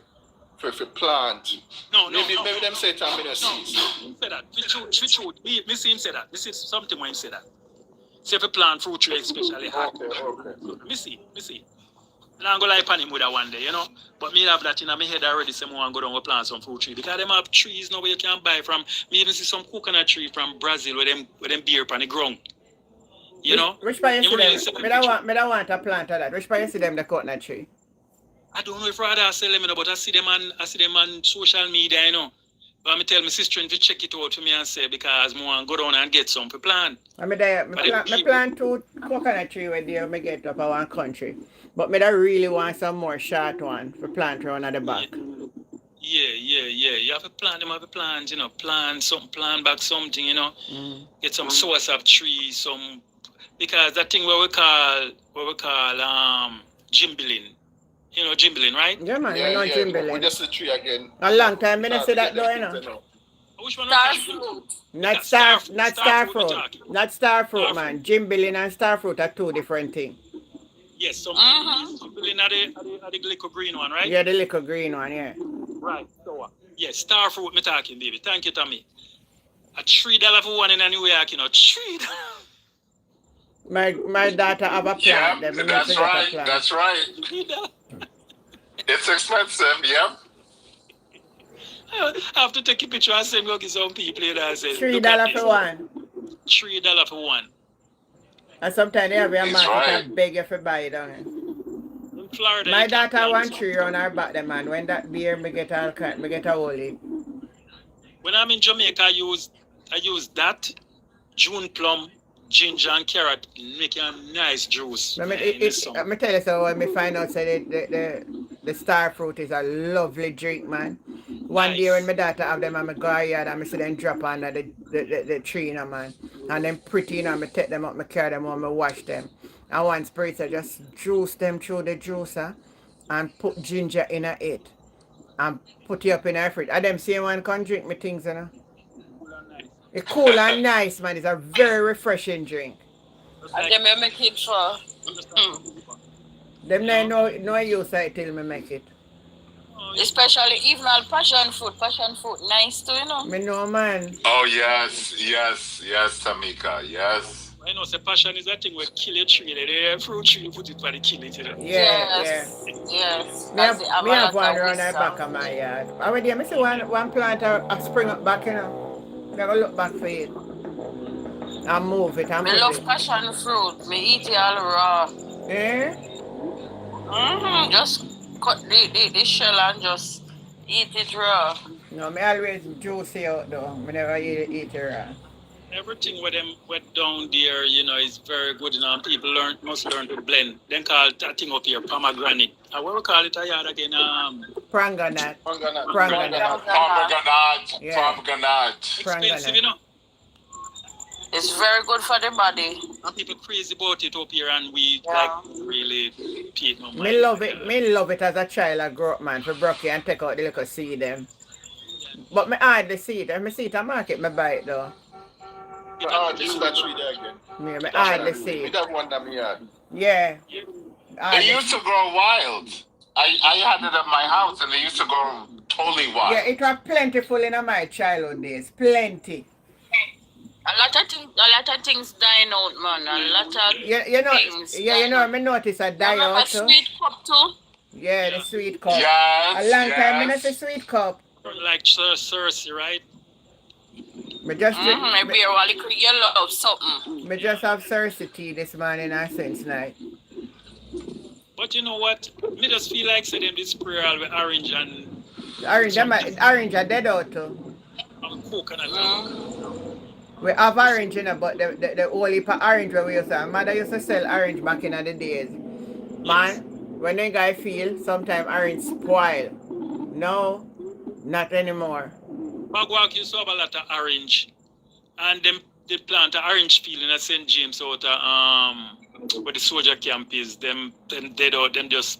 Speaker 9: for plant. Maybe them say it and
Speaker 12: say that. Me see him say that. This is something when him say that. Say for plant fruit tree especially hard.
Speaker 9: Okay.
Speaker 12: Me see. And I'm going to lie on him with that one day, But me have that in my head already, so I want to go down and plant some fruit tree. Because them have trees now where you can buy from. Me even see some coconut tree from Brazil where them beer on the ground.
Speaker 2: Which part you see them? I don't want to plant that. Which part you see them, the coconut tree?
Speaker 12: I don't know if rather I sell them, but I see them on social media, But I tell my sister to check it out for me and say, because I want to go down and get some for plant.
Speaker 2: I plant 2 coconut tree where they may get up our country. But I really want some more short one for plant around at the back.
Speaker 12: Yeah. You have to plant them, plant back something, Get some source of trees, because that thing what we call gimballing. Gimballing, right?
Speaker 2: Yeah, man, I know gimballing.
Speaker 9: We just the tree again.
Speaker 2: A long time, I didn't see that though,
Speaker 12: Which one?
Speaker 2: Not starfruit. Not starfruit, man. Gimballing and starfruit are 2 different things.
Speaker 12: Yes, some gimballing are the little green one, right?
Speaker 2: Yeah, the little green one, yeah.
Speaker 12: Right, so yes, starfruit, me talking, baby. Thank you, Tommy. A $3 for one in New York, $3.
Speaker 2: My daughter have a plant.
Speaker 10: Yeah, that's right. It's expensive, yeah.
Speaker 12: I have to take a picture and send go to some people and say
Speaker 2: $3 for one.
Speaker 12: $3 for one.
Speaker 2: And sometimes they have a
Speaker 10: He's
Speaker 2: market
Speaker 10: right.
Speaker 2: and beg you for buy it down here.
Speaker 12: In Florida,
Speaker 2: My
Speaker 12: you can't
Speaker 2: daughter
Speaker 12: plant
Speaker 2: want
Speaker 12: some.
Speaker 2: 3 round her back the man. When that beer me get all cut, me get a hold it.
Speaker 12: When I'm in Jamaica, I use that, June plum, ginger and carrot, make a nice juice.
Speaker 2: I
Speaker 12: Man,
Speaker 2: mean,
Speaker 12: in the summer.
Speaker 2: me tell you so when me find out say the star fruit is a lovely drink, man. One day when
Speaker 12: Nice.
Speaker 2: my daughter have them and me go yard and me see them drop under the tree, you know, man. And them pretty, you know, me take them up, me carry them home, me wash them. And one spritzer just juice them through the juicer and put ginger in it and put it up in her fridge. And them same one can drink me things, you know.
Speaker 12: Cool and nice.
Speaker 2: It's cool and nice, man. It's a very refreshing drink.
Speaker 12: Just
Speaker 11: And
Speaker 12: like,
Speaker 11: then we make it for.
Speaker 12: just like Cuba.
Speaker 2: Them
Speaker 12: You know?
Speaker 2: no use it till me make it.
Speaker 12: Oh,
Speaker 11: Especially even all passion fruit. Passion fruit nice too, you know.
Speaker 2: Me know, man.
Speaker 10: Oh yes, yes, yes, Tamika, yes.
Speaker 12: I know, say passion is that thing where kill a tree. The fruit tree, you put it for the kill it. You know?
Speaker 2: Yeah,
Speaker 11: Yes. Yes.
Speaker 2: Me have,
Speaker 11: That's the
Speaker 2: me have one
Speaker 11: Avalata
Speaker 2: around the back
Speaker 11: wisdom.
Speaker 2: of my yard. Already, I see one plant a spring up back, you know. Never look back for it. And move it and
Speaker 11: Me
Speaker 2: put
Speaker 11: love
Speaker 2: it.
Speaker 11: passion fruit. Me eat it all raw.
Speaker 2: Eh?
Speaker 11: Just cut the shell and just eat it raw.
Speaker 2: No, me always juicy out though. Me never eat it raw.
Speaker 12: Everything with them wet down there, you know, is very good. You know, and people must learn to blend. Then call that thing up here pomegranate. What we call it yard again?
Speaker 2: Pranganat.
Speaker 10: Pranganat.
Speaker 2: Pranganat.
Speaker 10: Pomegranate.
Speaker 2: Yeah.
Speaker 10: Pomegranate.
Speaker 12: Expensive, you know.
Speaker 11: It's very good for the body.
Speaker 12: And people crazy about it up here, and we
Speaker 11: Yeah.
Speaker 12: like really pay no mind.
Speaker 2: Me love it. Me love it as a child. I grew up, man. For broccoli and take out the little seed them. But me hardly see it. If me see it at market, me buy it though.
Speaker 3: This is that tree there again.
Speaker 2: Me hardly see
Speaker 3: We
Speaker 2: it.
Speaker 3: got one that me had.
Speaker 2: Yeah.
Speaker 10: They used to grow wild. I had it at my house and they used to grow totally wild.
Speaker 2: Yeah, it was plentiful in my childhood days. Plenty.
Speaker 11: A lot of things dying out, man. A lot of
Speaker 2: You know,
Speaker 11: things.
Speaker 2: you know, me notice a die
Speaker 11: Remember
Speaker 2: out too.
Speaker 11: sweet cup too?
Speaker 2: Yeah, the sweet cup.
Speaker 10: Yes,
Speaker 2: A long time me not
Speaker 10: yes.
Speaker 2: see sweet cup.
Speaker 12: Like Cersei, right?
Speaker 2: Me just
Speaker 11: I beer while you could yellow something.
Speaker 2: me just have scarcity this morning and since night.
Speaker 12: But you know what? Me just feel like say them this spray all with orange and
Speaker 2: Orange, orange are dead out too.
Speaker 12: coconut.
Speaker 2: We have orange, you know, but the whole heap of orange where we used to have. Mother used to sell orange back in the days. Man, when the guy feel, sometimes orange spoil. No, not anymore.
Speaker 12: Bagwalk used to have a lot of orange, and them they plant an orange field in St. James out where the soldier camp is. Them dead out. Them just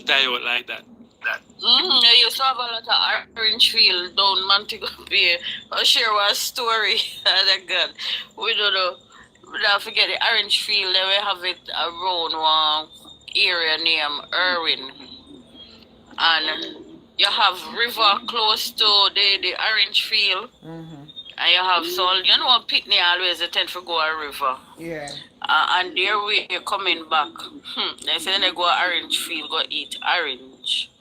Speaker 12: die out like that.
Speaker 11: You used to have a lot of orange field down Montego Bay. I'll share one story. Oh God. We don't know. We don't forget the orange field. Then we have it around one area named Irwin. And you have river close to the orange field. And you have soul. You know, picnic always they tend to go a river.
Speaker 2: Yeah.
Speaker 11: And there we coming back. They say they go orange field, go eat orange.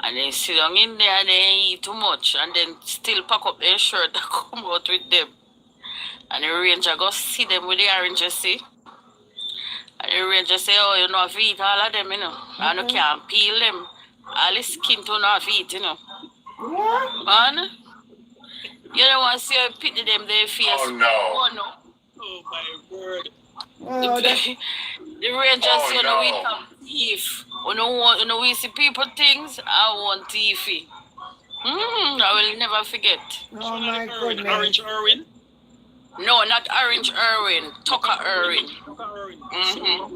Speaker 11: And they sit down in there and they eat too much and then still pack up their shirt and come out with them. And the ranger go see them with the orange, you see. And the ranger say, oh, you know, have to eat all of them, you know. And you can't peel them. All the skin to not eat, you know.
Speaker 2: What?
Speaker 11: Man, you don't want to see how pity them, they face.
Speaker 10: Oh no.
Speaker 11: Oh, no.
Speaker 12: Oh my word!
Speaker 2: Oh, that's,
Speaker 11: The rangers,
Speaker 10: Oh,
Speaker 11: you know, we
Speaker 10: no.
Speaker 11: have thief. You know, we see people things, I want thiefy. I will never forget.
Speaker 2: oh my goodness.
Speaker 12: Orange Irwin.
Speaker 11: No, not Orange Irwin, Tucker Irwin.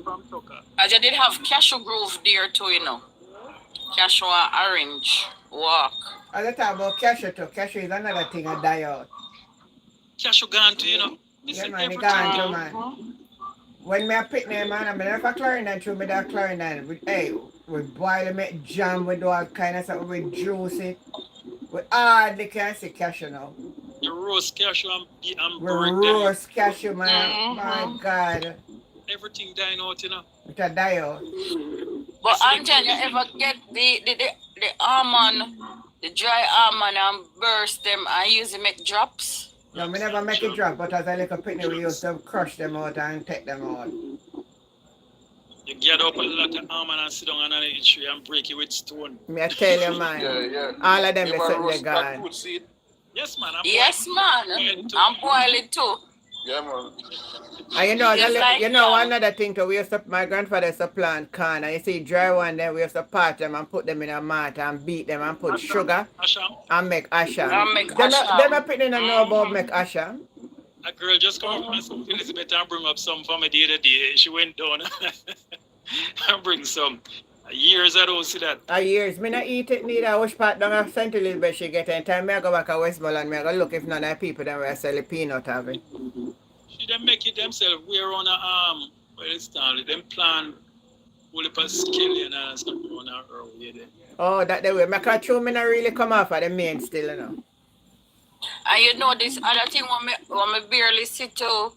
Speaker 12: From Tucker.
Speaker 11: As you did have Cashew Grove there too, you know. Cashew and Orange walk.
Speaker 2: As I talk about cashew too. Cashew is another thing I die out.
Speaker 12: Cashew gone too, you know.
Speaker 2: Yeah, man, it gone too, man. When me a picnic, man, I'm never chlorine through me that chlorine. Hey, we boil it, make jam, we do all kind of stuff, we juice it. We hardly can see cashew now.
Speaker 12: The roast cashew and
Speaker 2: We
Speaker 12: burn them.
Speaker 2: roast cashew, man. My God.
Speaker 12: Everything dying out, you know.
Speaker 2: It a die out.
Speaker 11: But Anjan, you ever get the almond, the dry almond and burst them and use it make drops?
Speaker 2: No, me never make it drop, but as a little pitney, we used to crush them out and take them out.
Speaker 12: You get up a lot of almond and sit down under the tree and break it with stone.
Speaker 2: Me I tell you, man.
Speaker 9: Yeah.
Speaker 2: All of them,
Speaker 9: You
Speaker 2: they
Speaker 9: ever
Speaker 2: sitting there
Speaker 9: roast that
Speaker 2: gone.
Speaker 9: food seed?
Speaker 12: Yes, man.
Speaker 11: Yes, man. I'm boiling too.
Speaker 9: Yeah, man.
Speaker 2: And you know,
Speaker 11: Yes, like
Speaker 2: you know
Speaker 11: yam.
Speaker 2: another thing too, we used to, my grandfather used to plant corn, and you see dry one, then we used to part them and put them in a mat and beat them and put sugar
Speaker 12: Asham.
Speaker 2: and make asham.
Speaker 11: I make
Speaker 2: Them
Speaker 11: asham.
Speaker 2: a pitney don't know about make asham.
Speaker 12: A girl just come up from St. Elizabeth and bring up some for me the other day. She went down and bring some. Years I don't see that.
Speaker 2: Years, me not eat it neither. Which part down of St. Elizabeth she get? And time me I go back to Westmoreland, me I go look if none of the people them will sell the peanut of it.
Speaker 12: She them make it themselves. We're on a where it's down. Them plant all the skillion and something on our way there.
Speaker 2: Oh, that the way. Me can chew me not really come off of the main still, you know.
Speaker 11: And you know this other thing when me barely sit to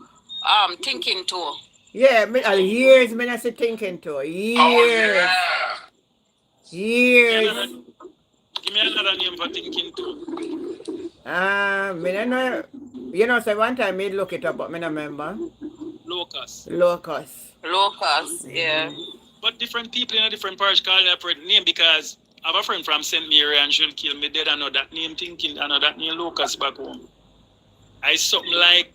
Speaker 11: thinking to.
Speaker 2: Yeah, me years me not sit thinking to. Years.
Speaker 10: Oh, yeah.
Speaker 2: Years.
Speaker 12: Give me another name for thinking too.
Speaker 2: Me don't know. You know, so one time me look it up, but me not remember.
Speaker 12: Locust.
Speaker 2: Locust.
Speaker 11: Locust, yeah.
Speaker 12: But different people in a different parish call that name because I have a friend from St. Mary and she'll kill me dead. I know that name thinking, I know that name Locust back home. I something like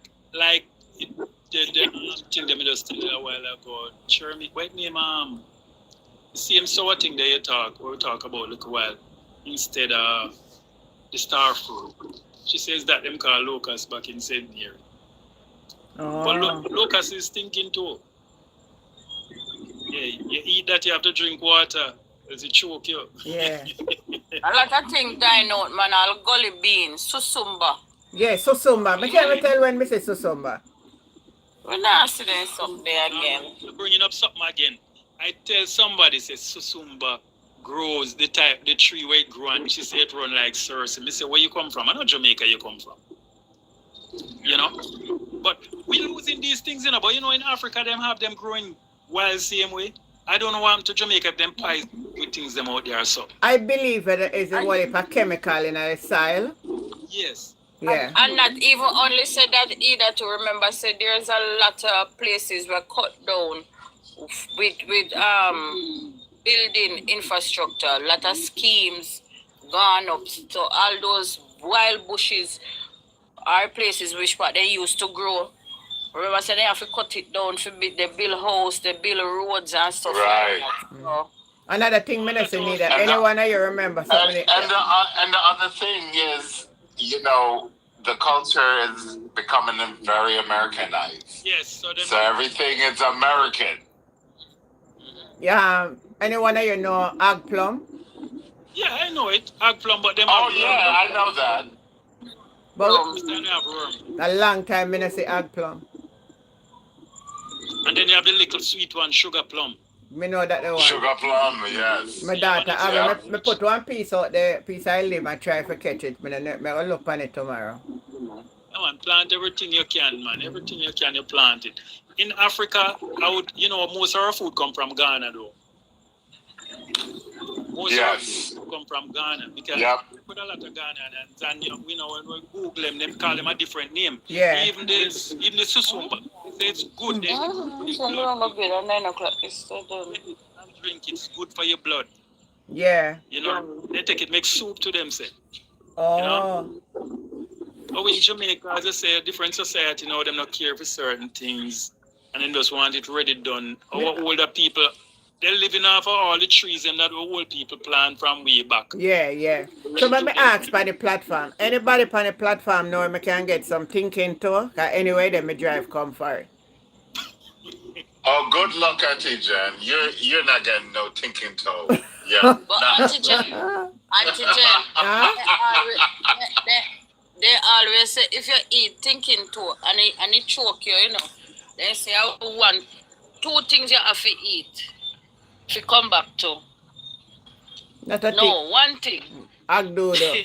Speaker 12: the thing that me just tell you a while ago. Sure, me what name the same sort of thing that we talk about a little while instead of the star fruit. She says that them call locust back in St. Mary.
Speaker 2: Oh.
Speaker 12: But locust is thinking too. Yeah, you eat that, you have to drink water. Does it choke you?
Speaker 2: Yeah.
Speaker 11: A lot of things dying out, man. All gully beans, susumba.
Speaker 2: Yeah, susumba. Me can't tell when me say susumba.
Speaker 11: We're not sitting something again.
Speaker 12: You're bringing up something again. I tell somebody, say susumba grows the tree where it grows, and she say it run like scarcity. Me say, where you come from? I know Jamaica you come from. You know? But we losing these things, you know. But you know, in Africa, them have them growing wild same way. I don't know why I'm to Jamaica, them pies with things them out there, so.
Speaker 2: I believe that is a chemical in the soil.
Speaker 12: Yes.
Speaker 2: Yeah.
Speaker 11: And not even only said that either to remember, said there's a lot of places were cut down with building infrastructure, a lot of schemes gone up. So all those wild bushes are places which part they used to grow. Remember, said they have to cut it down for they build house, they build roads and stuff
Speaker 10: Right.
Speaker 11: like that. So,
Speaker 2: Another thing, me not say neither. Anyone of you remember something?
Speaker 10: And the other thing is, you know, the culture is becoming very Americanized.
Speaker 12: Yes.
Speaker 10: So everything is American.
Speaker 2: Yeah. Anyone of you know Ag Plum?
Speaker 12: Yeah, I know it. Ag plum, but them
Speaker 10: Oh,
Speaker 12: have
Speaker 10: yeah, I know that.
Speaker 2: But
Speaker 12: They have worm.
Speaker 2: a long time me not say Ag Plum.
Speaker 12: And then you have the little sweet one, sugar plum.
Speaker 2: Me know that the one.
Speaker 10: Sugar plum, yes.
Speaker 2: My daughter, me put one piece out there, piece I live and try to catch it. Me will look on it tomorrow.
Speaker 12: Come on, plant everything you can, man. Everything you can, you plant it. In Africa, most of our food come from Ghana, though. Most of our food come from Ghana because we put a lot of Ghanaians, and when we Google them call them a different name.
Speaker 2: Yeah.
Speaker 12: Even the susumba, they say it's good. And drink it's good for your blood.
Speaker 2: Yeah.
Speaker 12: They take it, make soup to them, say.
Speaker 2: Oh.
Speaker 12: But in Jamaica, as I say, a different society now, them not care for certain things, and then just want it ready done. Our older people, they're living off of all the trees and that the old people plant from way back.
Speaker 2: Yeah. So let me ask by the platform. Anybody on the platform know me can get some thinking to? Cause anyway, then me drive come for it.
Speaker 10: Oh, good luck, Auntie Jen. You're not getting no thinking toe. Yeah.
Speaker 11: but Auntie Jen, they always say if you eat thinking too and it choke you, they say two things you have to eat to come back to. One thing.
Speaker 2: Agdodo.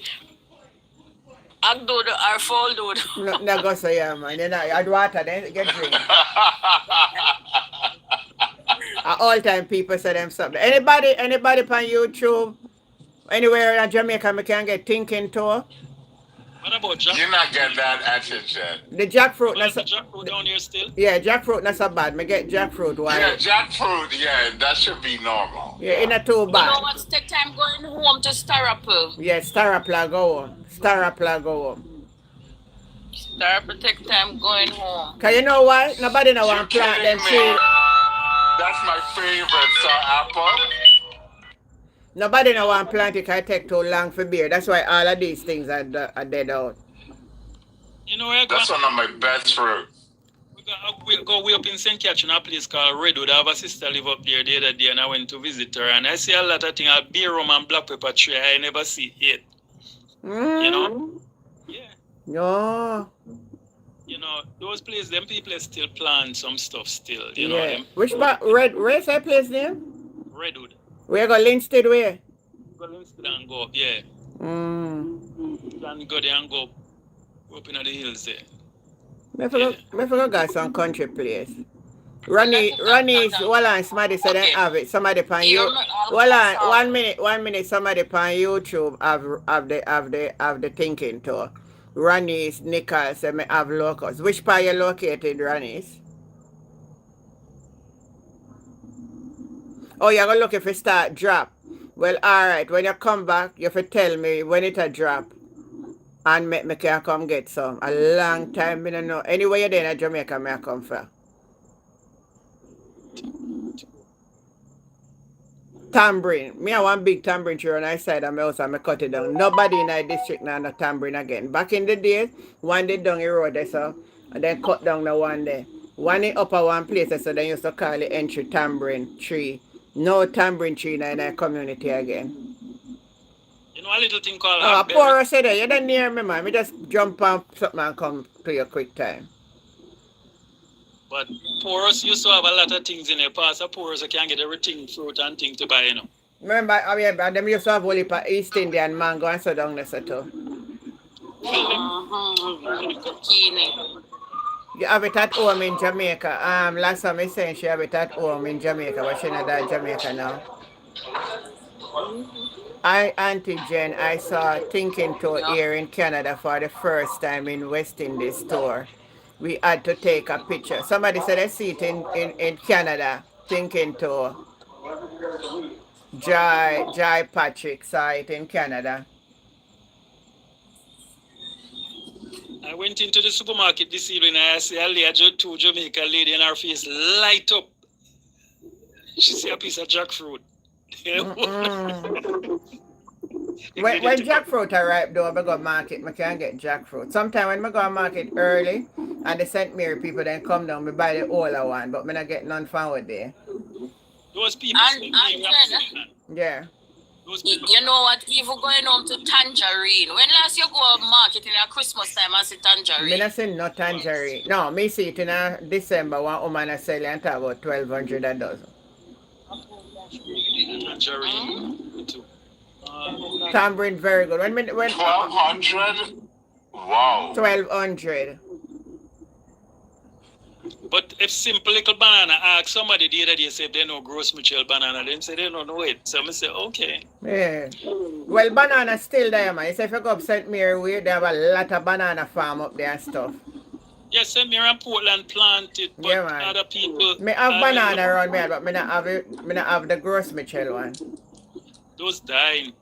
Speaker 11: Agdodo or fall dodo.
Speaker 2: No go say yeah, man. You add water, then get drink. All time people say them something. Anybody on YouTube, anywhere in Jamaica, me can get thinking to?
Speaker 12: What about jackfruit?
Speaker 10: You not get that attention.
Speaker 2: The jackfruit,
Speaker 12: But
Speaker 2: not
Speaker 12: the
Speaker 2: so,
Speaker 12: jackfruit down here still?
Speaker 2: yeah, jackfruit not so bad. Me get jackfruit
Speaker 10: Yeah,
Speaker 2: while,
Speaker 10: jackfruit, yeah, that should be normal.
Speaker 2: yeah, it not too
Speaker 11: You know
Speaker 2: bad.
Speaker 11: what's the time going home to Starapple?
Speaker 2: Yeah, Starapla go home. Starapla go home.
Speaker 11: Starapple take time going home.
Speaker 2: Cause you know why? Nobody no
Speaker 10: You
Speaker 2: want plant them
Speaker 10: kidding
Speaker 2: tree.
Speaker 10: me? That's my favorite, Sir Apple.
Speaker 2: Nobody no want plant it cause it take too long for beer. That's why all of these things are dead out.
Speaker 12: You know where I go?
Speaker 10: That's one of my best fruits.
Speaker 12: We go way up in St. Catherine, a place called Redwood. I have a sister live up there the other day, and I went to visit her, and I see a lot of things, a beer rum and black pepper tree I never see yet. You know? Yeah.
Speaker 2: No.
Speaker 12: You know, those places, them people still plant some stuff still. You know them?
Speaker 2: Which part? Where's that place name?
Speaker 12: Redwood.
Speaker 2: Where go Linstead way?
Speaker 12: Go instead and go up, yeah. And go there and go up in the hills there.
Speaker 2: Me forgot got some country place. Ronnie's, hold on, somebody said they have it. Somebody pan you. Hold on, 1 minute. Somebody pan YouTube have the thinking tour. Ronnie's, Nichols, and me have locals. Which part you located, Ronnie's? Oh, you're gonna look if it start drop. Well, alright, when you come back, you have to tell me when it a drop. And me can come get some. A long time, I don't know. Anyway, you're there in Jamaica, me I come for. Tambourine. Me I want big tambourine tree on the side of my house and I cut it down. Nobody in the district now no tambourine again. Back in the days, one day down the road there so, and then cut down the one there. One in upper one place so they used to call it entry tambourine tree. No tambourine tree in the community again.
Speaker 12: You know a little thing called
Speaker 2: poor said that. You don't near me, man. Me just jump on something and come to you quick time.
Speaker 12: But Porous used to have a lot of things in the past. Porous can get everything, fruit and things to buy, you know.
Speaker 2: Remember, them used to have only for East Indian mango and so down there so too. You have it at home in Jamaica. Last time I saying she have it at home in Jamaica, but she not at Jamaica now. Auntie Jen, I saw Thinking Toe here in Canada for the first time in West Indies store. We had to take a picture. Somebody said I see it in Canada, Thinking Toe. Joy Patrick saw it in Canada.
Speaker 12: I went into the supermarket this evening and I see a lady, two Jamaica lady, and her face light up. She see a piece of jackfruit.
Speaker 2: When jackfruit are ripe though, I go market, I can get jackfruit. Sometimes when I go to market early and the St. Mary people then come down, I buy the older one, but I not get none forward there.
Speaker 12: Those people
Speaker 2: yeah.
Speaker 11: You know what? Even going home to tangerine. When last you go to market in a Christmas time and see tangerine?
Speaker 2: Me not say no tangerine. No, me see it in a December. One woman is selling and talk about 1,200 a dozen.
Speaker 12: Tangerine.
Speaker 2: Tambourine very good. When
Speaker 10: 1,200? Wow.
Speaker 2: 1,200.
Speaker 12: But if simple little banana ask somebody the other day say if they know Gross Mitchell banana, then say they don't know it. So I say, okay.
Speaker 2: Yeah. Well, banana still there, man. You say if you go up St. Mary way, they have a lot of banana farm up there and stuff.
Speaker 12: Yes, St. Mary and Portland planted, but
Speaker 2: yeah, man.
Speaker 12: other people...
Speaker 2: Me have banana around me, but me not have the Gross Mitchell one.
Speaker 12: Those dying.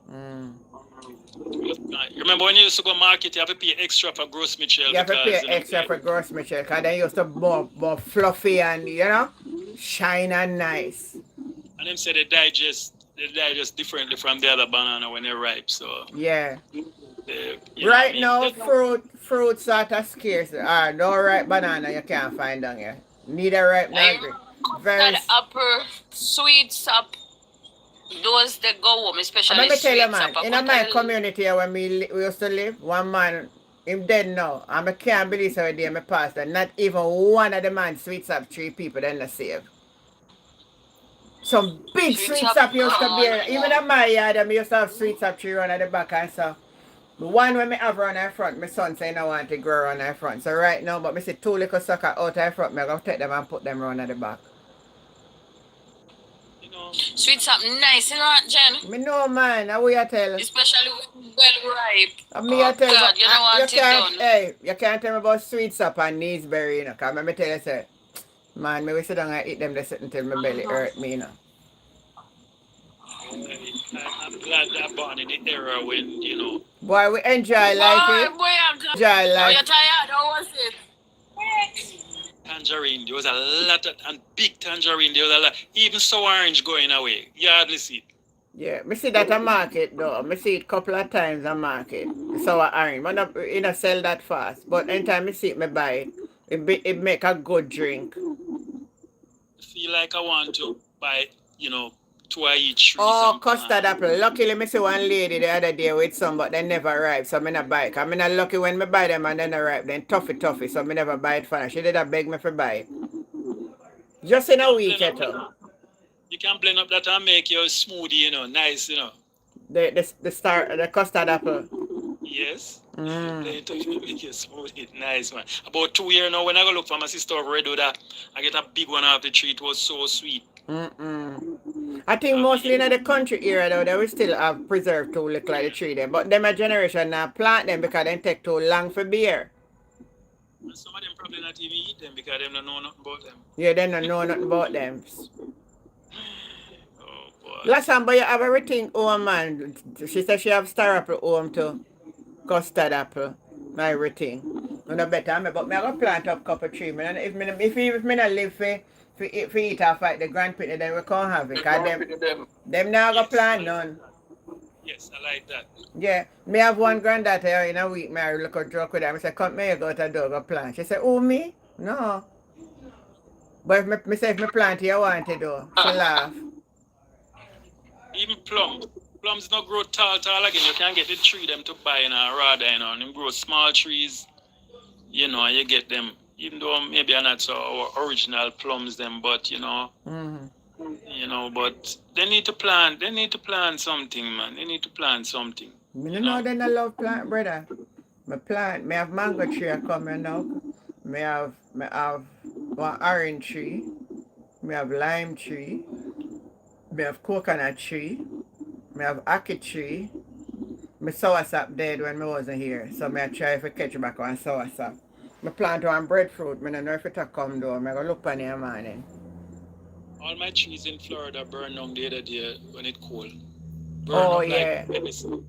Speaker 12: Remember when you used to go market, you have to pay extra for Gross Mitchell.
Speaker 2: You have to pay extra for Gross Mitchell because they used to more fluffy and, you know, shine and nice.
Speaker 12: And them say they digest differently from the other banana when they're ripe, so...
Speaker 2: Yeah. Right now, fruit sort of scarce. No ripe banana you can't find down here. Neither ripe nor
Speaker 11: very upper sweets up. Those that go home, especially
Speaker 2: let me tell you, man, in my community where we used to live, one man, him dead now, and I can't believe so day my pastor, not even one of the man sweets up 3 people then the save. Some big sweets up used to be, even in my yard, I used to have sweets up 3 around at the back and so. The one when I have around the front, my son say I want to grow around the front. So right now, but I see 2 little sucker out the front, I'm going to take them and put them around at the back.
Speaker 12: You know,
Speaker 11: Sweet something nice, you know what, Jen?
Speaker 2: Me know, man. How we tell?
Speaker 11: Especially when well ripe.
Speaker 2: Me I
Speaker 11: Oh
Speaker 2: tell,
Speaker 11: God, you don't
Speaker 2: you
Speaker 11: want it
Speaker 2: can't,
Speaker 11: done.
Speaker 2: hey, you can't tell me about sweet sap and Neesberry, you know. Cause me tell you, say, man, me we sit down and eat them this until my belly hurt me, you know.
Speaker 12: I'm glad that born in the era when, you know.
Speaker 2: Boy, we enjoy life, eh?
Speaker 11: Boy, I'm
Speaker 2: Enjoy
Speaker 11: Oh,
Speaker 2: life.
Speaker 11: you're tired? How was it?
Speaker 12: Tangerine, there was a lot of, and big tangerine, there was a lot, even sour orange going away. You hardly see it.
Speaker 2: Yeah, me see that a market though. Me see it couple of times a market. Sour orange. Man, you know, sell that fast. But anytime me see it, me buy it. It make a good drink.
Speaker 12: I feel like I want to buy, you know, 2 of each trees.
Speaker 2: Oh, custard apple. Luckily, me see one lady the other day with some, but they never ripe, so me not buy it. Cause me not lucky when me buy them and they not ripe. Then toughy, so me never buy it for her. She did a beg me for buy it. Just in a week, you know.
Speaker 12: You can blend up that and make your smoothie, you know, nice, you know.
Speaker 2: The custard apple.
Speaker 12: Yes. Blend it up, you make your smoothie nice, man. About 2 years now, when I go look for my sister over there, do that, I get a big one off the tree. It was so sweet.
Speaker 2: I think mostly in the country area though, they will still have preserved to look like the tree them. But them a generation now plant them because they take too long for beer.
Speaker 12: And some of them probably not even eat them because they don't know nothing about them.
Speaker 2: Yeah, they don't know nothing about them.
Speaker 12: Oh boy.
Speaker 2: Last time, but you have everything home, man. She said she have star apple home too. Custard apple. Everything. No better, but me I go plant up couple tree. And if me not live for eat off like the grandparents, then we can't have it. Cause them now go plant none.
Speaker 12: Yes, I like that.
Speaker 2: Yeah, me have one granddaughter in a week. Me I look at joke with her. I say, come here, go to the dog, go plant. She said, oh, me? No. But if me say, if me plant, you want to do. She laugh.
Speaker 12: Even plums not grow tall again. You can get the tree them to buy, you know, rather, you know, and them grow small trees, you know, and you get them, even though maybe are not so our original plums them, but you know, you know, but they need to plant something, man. They need to plant something.
Speaker 2: You know they not love plant, brother. Me plant, me have mango tree coming now. Me have one orange tree. Me have lime tree. Me have coconut tree. Me have ackee tree. My soursop dead when me wasn't here. So me I try to catch back on soursop. Me plant one breadfruit. Me don't know if it'll come though. Me go look on it morning.
Speaker 12: All my trees in Florida burn down the other day when it cold. Burn
Speaker 2: Oh
Speaker 12: up
Speaker 2: yeah.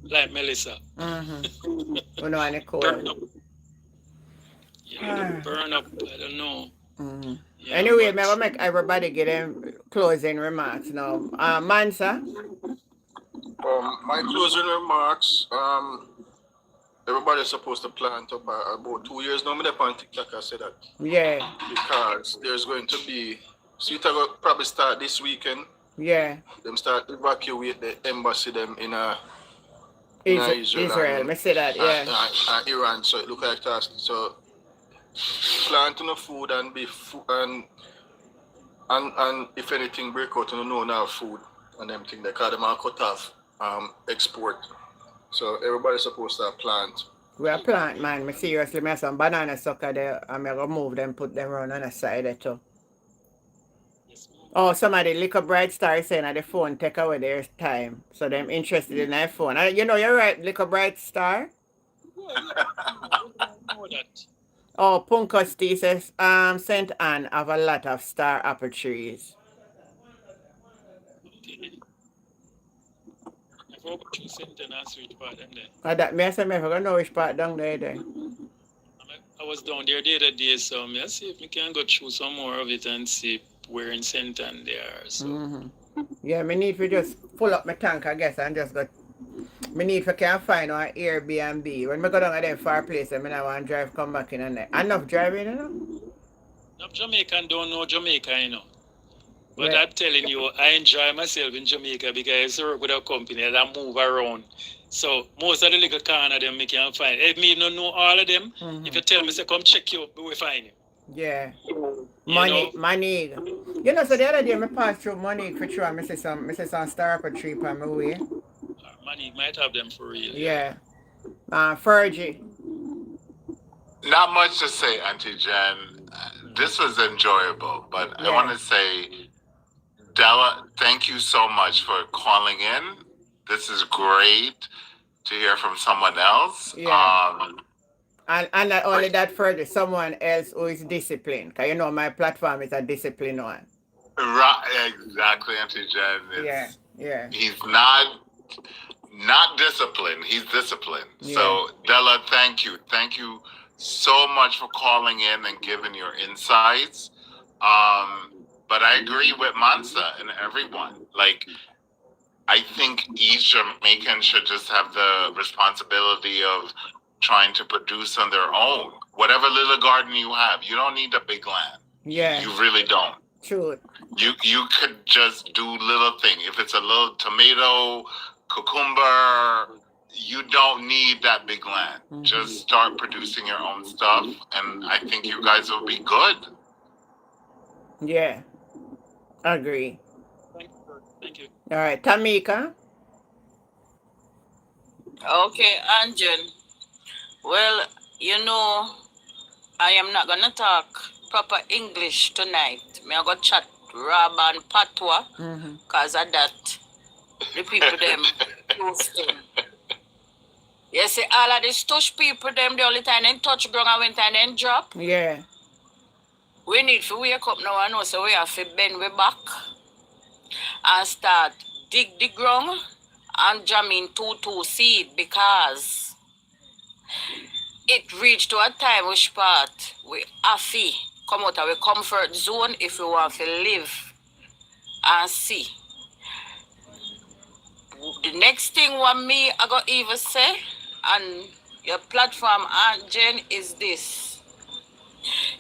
Speaker 12: like Melissa.
Speaker 2: You know when it cold.
Speaker 12: Burn up. Yeah, burn up. I don't know. Yeah,
Speaker 2: anyway, me will make everybody get them closing remarks now. Mansa?
Speaker 3: My closing remarks, everybody's supposed to plant up about 2 years now. I'm on TikTok, I said that.
Speaker 2: Yeah.
Speaker 3: Because there's going to be, so it will probably start this weekend.
Speaker 2: Yeah.
Speaker 3: Them start evacuate the embassy them in
Speaker 2: Israel. Me say that, yeah.
Speaker 3: And Iran, so it look like that. So plant enough food and be and if anything break out, you know now food and them thing they call them and cut off export. So everybody's supposed to plant.
Speaker 2: We are plant, man. Me seriously, me have some banana sucker there and me go move them, put them around on the side there too. Oh, somebody Little Bright Star saying that the phone take away their time. So them interested in their phone. You know, you're right, Little Bright Star. Oh, Punkosti says, St. Anne have a lot of star apple trees. That me I say me I don't know which part down there then.
Speaker 12: I was down there the other day, so I see if we can go through some more of it and see where in St. Anne they are. So.
Speaker 2: Yeah, me need to just pull up my tank, I guess, and just go. Me need to can find an Airbnb. When I go down at them far place, I want to drive come back in and there. Enough driving, you know?
Speaker 12: Enough Jamaican don't know Jamaica, you know. But I'm telling you, I enjoy myself in Jamaica because I used to work with a company and I move around. So most of the little corner them me can find. If me don't know all of them, if you tell me, say, come check you up, we will find you.
Speaker 2: Yeah. Money. You know, so the other day I passed through money for sure. I see some star apple tree on my way.
Speaker 12: Money might have them for real.
Speaker 2: Yeah. Fergie.
Speaker 10: Not much to say, Auntie Jen. This was enjoyable, but I want to say Della, thank you so much for calling in. This is great to hear from someone else.
Speaker 2: Yeah. And not only that, further, someone else who is disciplined. Because you know, my platform is a disciplined one.
Speaker 10: Right, exactly, Auntie Jen.
Speaker 2: Yeah.
Speaker 10: He's not disciplined. He's disciplined.
Speaker 2: Yeah.
Speaker 10: So, Della, thank you. Thank you so much for calling in and giving your insights. But I agree with Mansa and everyone. Like, I think each Jamaican should just have the responsibility of trying to produce on their own. Whatever little garden you have, you don't need a big land.
Speaker 2: Yeah.
Speaker 10: You really don't.
Speaker 2: True.
Speaker 10: You could just do little thing. If it's a little tomato, cucumber, you don't need that big land.
Speaker 2: Mm-hmm.
Speaker 10: Just start producing your own stuff, and I think you guys will be good.
Speaker 2: Yeah. Agree.
Speaker 12: Thank you.
Speaker 2: All right, Tamika.
Speaker 11: Okay, Anjan. Well, you know, I am not gonna talk proper English tonight. Me I go chat Rab and Patwa, cause of that the people them posting. You see, all of these touch people them the only time they touch ground and when time they drop.
Speaker 2: Yeah.
Speaker 11: We need to wake up now and know so we have to bend we back and start dig the ground and jam in 2 seed because it reached to a time which part we have to come out of our comfort zone if we want to live and see. The next thing what me I got even say and your platform Aunt Jen is this.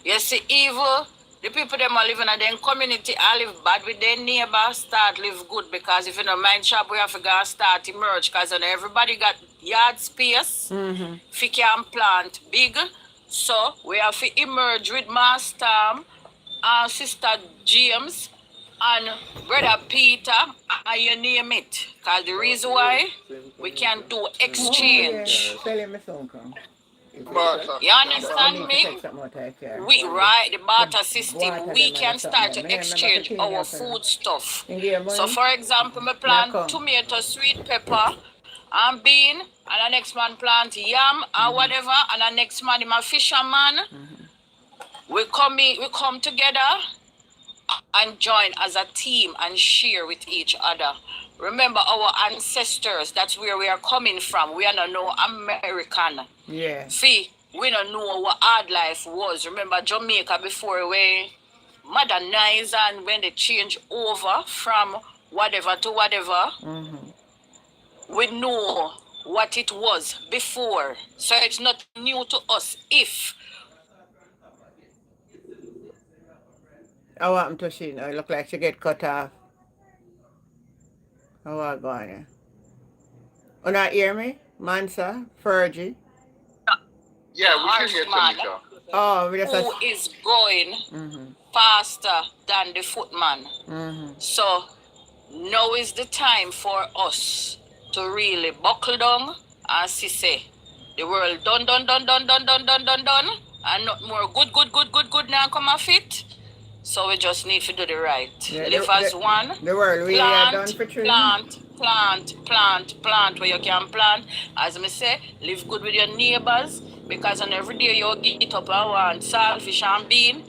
Speaker 11: You see evil, the people them are living in their community and live bad with their neighbor start live good because if you don't mind shop we have to go and start emerge because everybody got yard space. If you can plant big. So we have to emerge with Master and Sister James and Brother Peter and you name it. Because the reason why we can do exchange. You understand me? We right the barter system. We can start to exchange our food stuff. So for example, me plant tomato, sweet pepper, and bean, and the next man plant yam and whatever, and the next man is a fisherman. We come together and join as a team and share with each other. Remember our ancestors, that's where we are coming from. We are not no American.
Speaker 2: Yeah.
Speaker 11: See, we don't know what hard life was. Remember Jamaica before we modernized and when they change over from whatever to whatever, we know what it was before. So it's not new to us if
Speaker 2: I want to see now. It look like she get cut off. How are going? You not hear me? Mansa? Fergie?
Speaker 10: Yeah, we can hear Tamika.
Speaker 2: Oh, we just
Speaker 11: who is going faster than the footman. So now is the time for us to really buckle down and say the world done, and not more good now come off it. So we just need to do the right.
Speaker 2: Yeah,
Speaker 11: Live as one.
Speaker 2: The world really are done for true.
Speaker 11: Plant where you can plant. As I say, live good with your neighbors because on every day you get up and want saltfish and bean.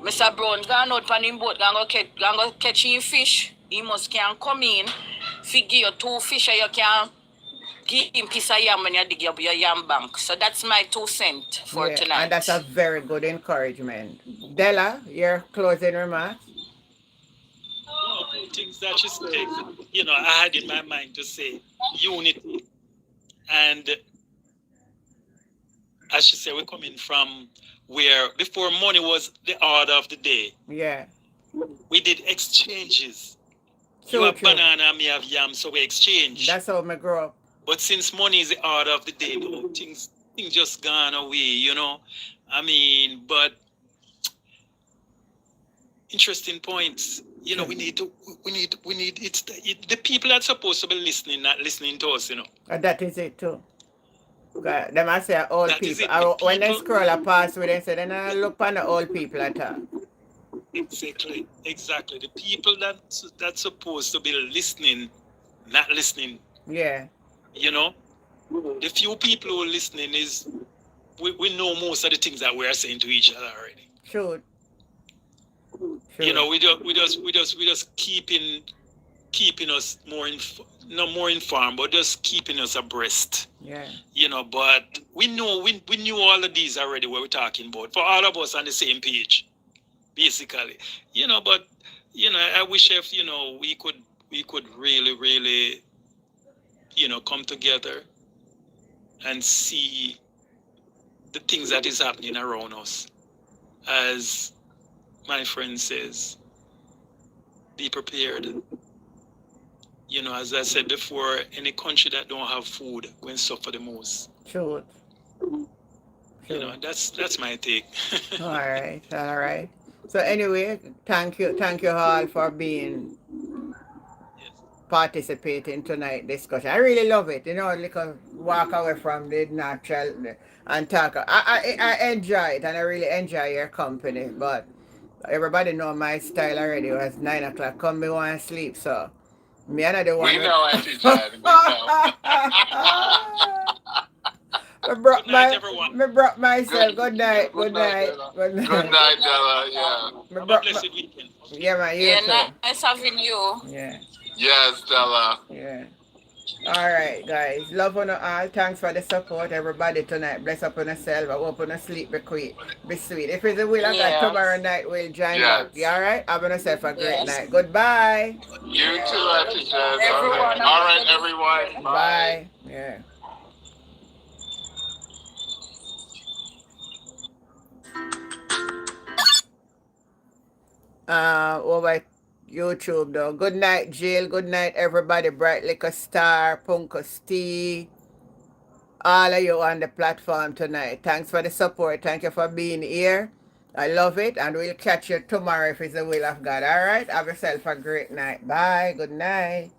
Speaker 11: Mr. Brown gone out on him boat, go catch him fish. He must can come in, figure you 2 fish and you can give him piece of yam when you dig up your yam bank. So that's my 2 cents for tonight.
Speaker 2: And that's a very good encouragement. Della, your closing remarks?
Speaker 12: Things that she said, you know, I had in my mind to say unity. And as she said, we're coming from where before money was the order of the day.
Speaker 2: Yeah.
Speaker 12: We did exchanges.
Speaker 2: True,
Speaker 12: you have
Speaker 2: true.
Speaker 12: banana, me have yam, so we exchange.
Speaker 2: That's how I grew up.
Speaker 12: But since money is the order of the day, you know, things just gone away, you know. I mean, but interesting points. You know, we need the people that's supposed to be listening, not listening to us, you know.
Speaker 2: That is it too. Them I say old
Speaker 12: That is
Speaker 2: people.
Speaker 12: it, the
Speaker 2: When they
Speaker 12: people-
Speaker 2: scroll a past with them say then I look on the old people at all.
Speaker 12: Exactly. The people that's supposed to be listening, not listening.
Speaker 2: Yeah.
Speaker 12: You know, the few people who are listening is we know most of the things that we are saying to each other already.
Speaker 2: True.
Speaker 12: You know,
Speaker 2: True.
Speaker 12: we just keeping us not more informed, but just keeping us abreast.
Speaker 2: Yeah.
Speaker 12: You know, but we knew all of these already. What we're talking about for all of us on the same page, basically. You know, but I wish if we could really come together and see the things that is happening around us. As my friend says, be prepared. You know, as I said before, any country that don't have food will suffer the most.
Speaker 2: True.
Speaker 12: You know, that's my take.
Speaker 2: All right. All right. So anyway, thank you all for being participating tonight discussion. I really love it. You know, like a walk away from the natural and talk. I enjoy it, and I really enjoy your company. But everybody know my style already. It was 9 o'clock. Come, me want to sleep. So me another one.
Speaker 10: We know, Auntie Jen. We know.
Speaker 2: I brought myself. Good night. Good night.
Speaker 10: Good night, Della. Yeah.
Speaker 12: Have a blessed weekend.
Speaker 2: Yeah, man. You
Speaker 11: Yeah,
Speaker 2: too.
Speaker 11: nice having you.
Speaker 2: Yeah.
Speaker 10: Yes, Della.
Speaker 2: Yeah. All right, guys. Love on all. Thanks for the support, everybody tonight. Bless up on yourself. I hope on sleep be sweet. If it's a will of God, tomorrow night we'll join up. You all right? Have yourself a great night. Goodbye.
Speaker 10: You too, Auntie Jen. All right, everyone.
Speaker 2: Bye. Yeah. Over YouTube though. Good night, Jill. Good night, everybody. Bright Liquor Star, Punkus T, all of you on the platform tonight. Thanks for the support. Thank you for being here. I love it, and we'll catch you tomorrow if it's the will of God. All right. Have yourself a great night. Bye. Good night.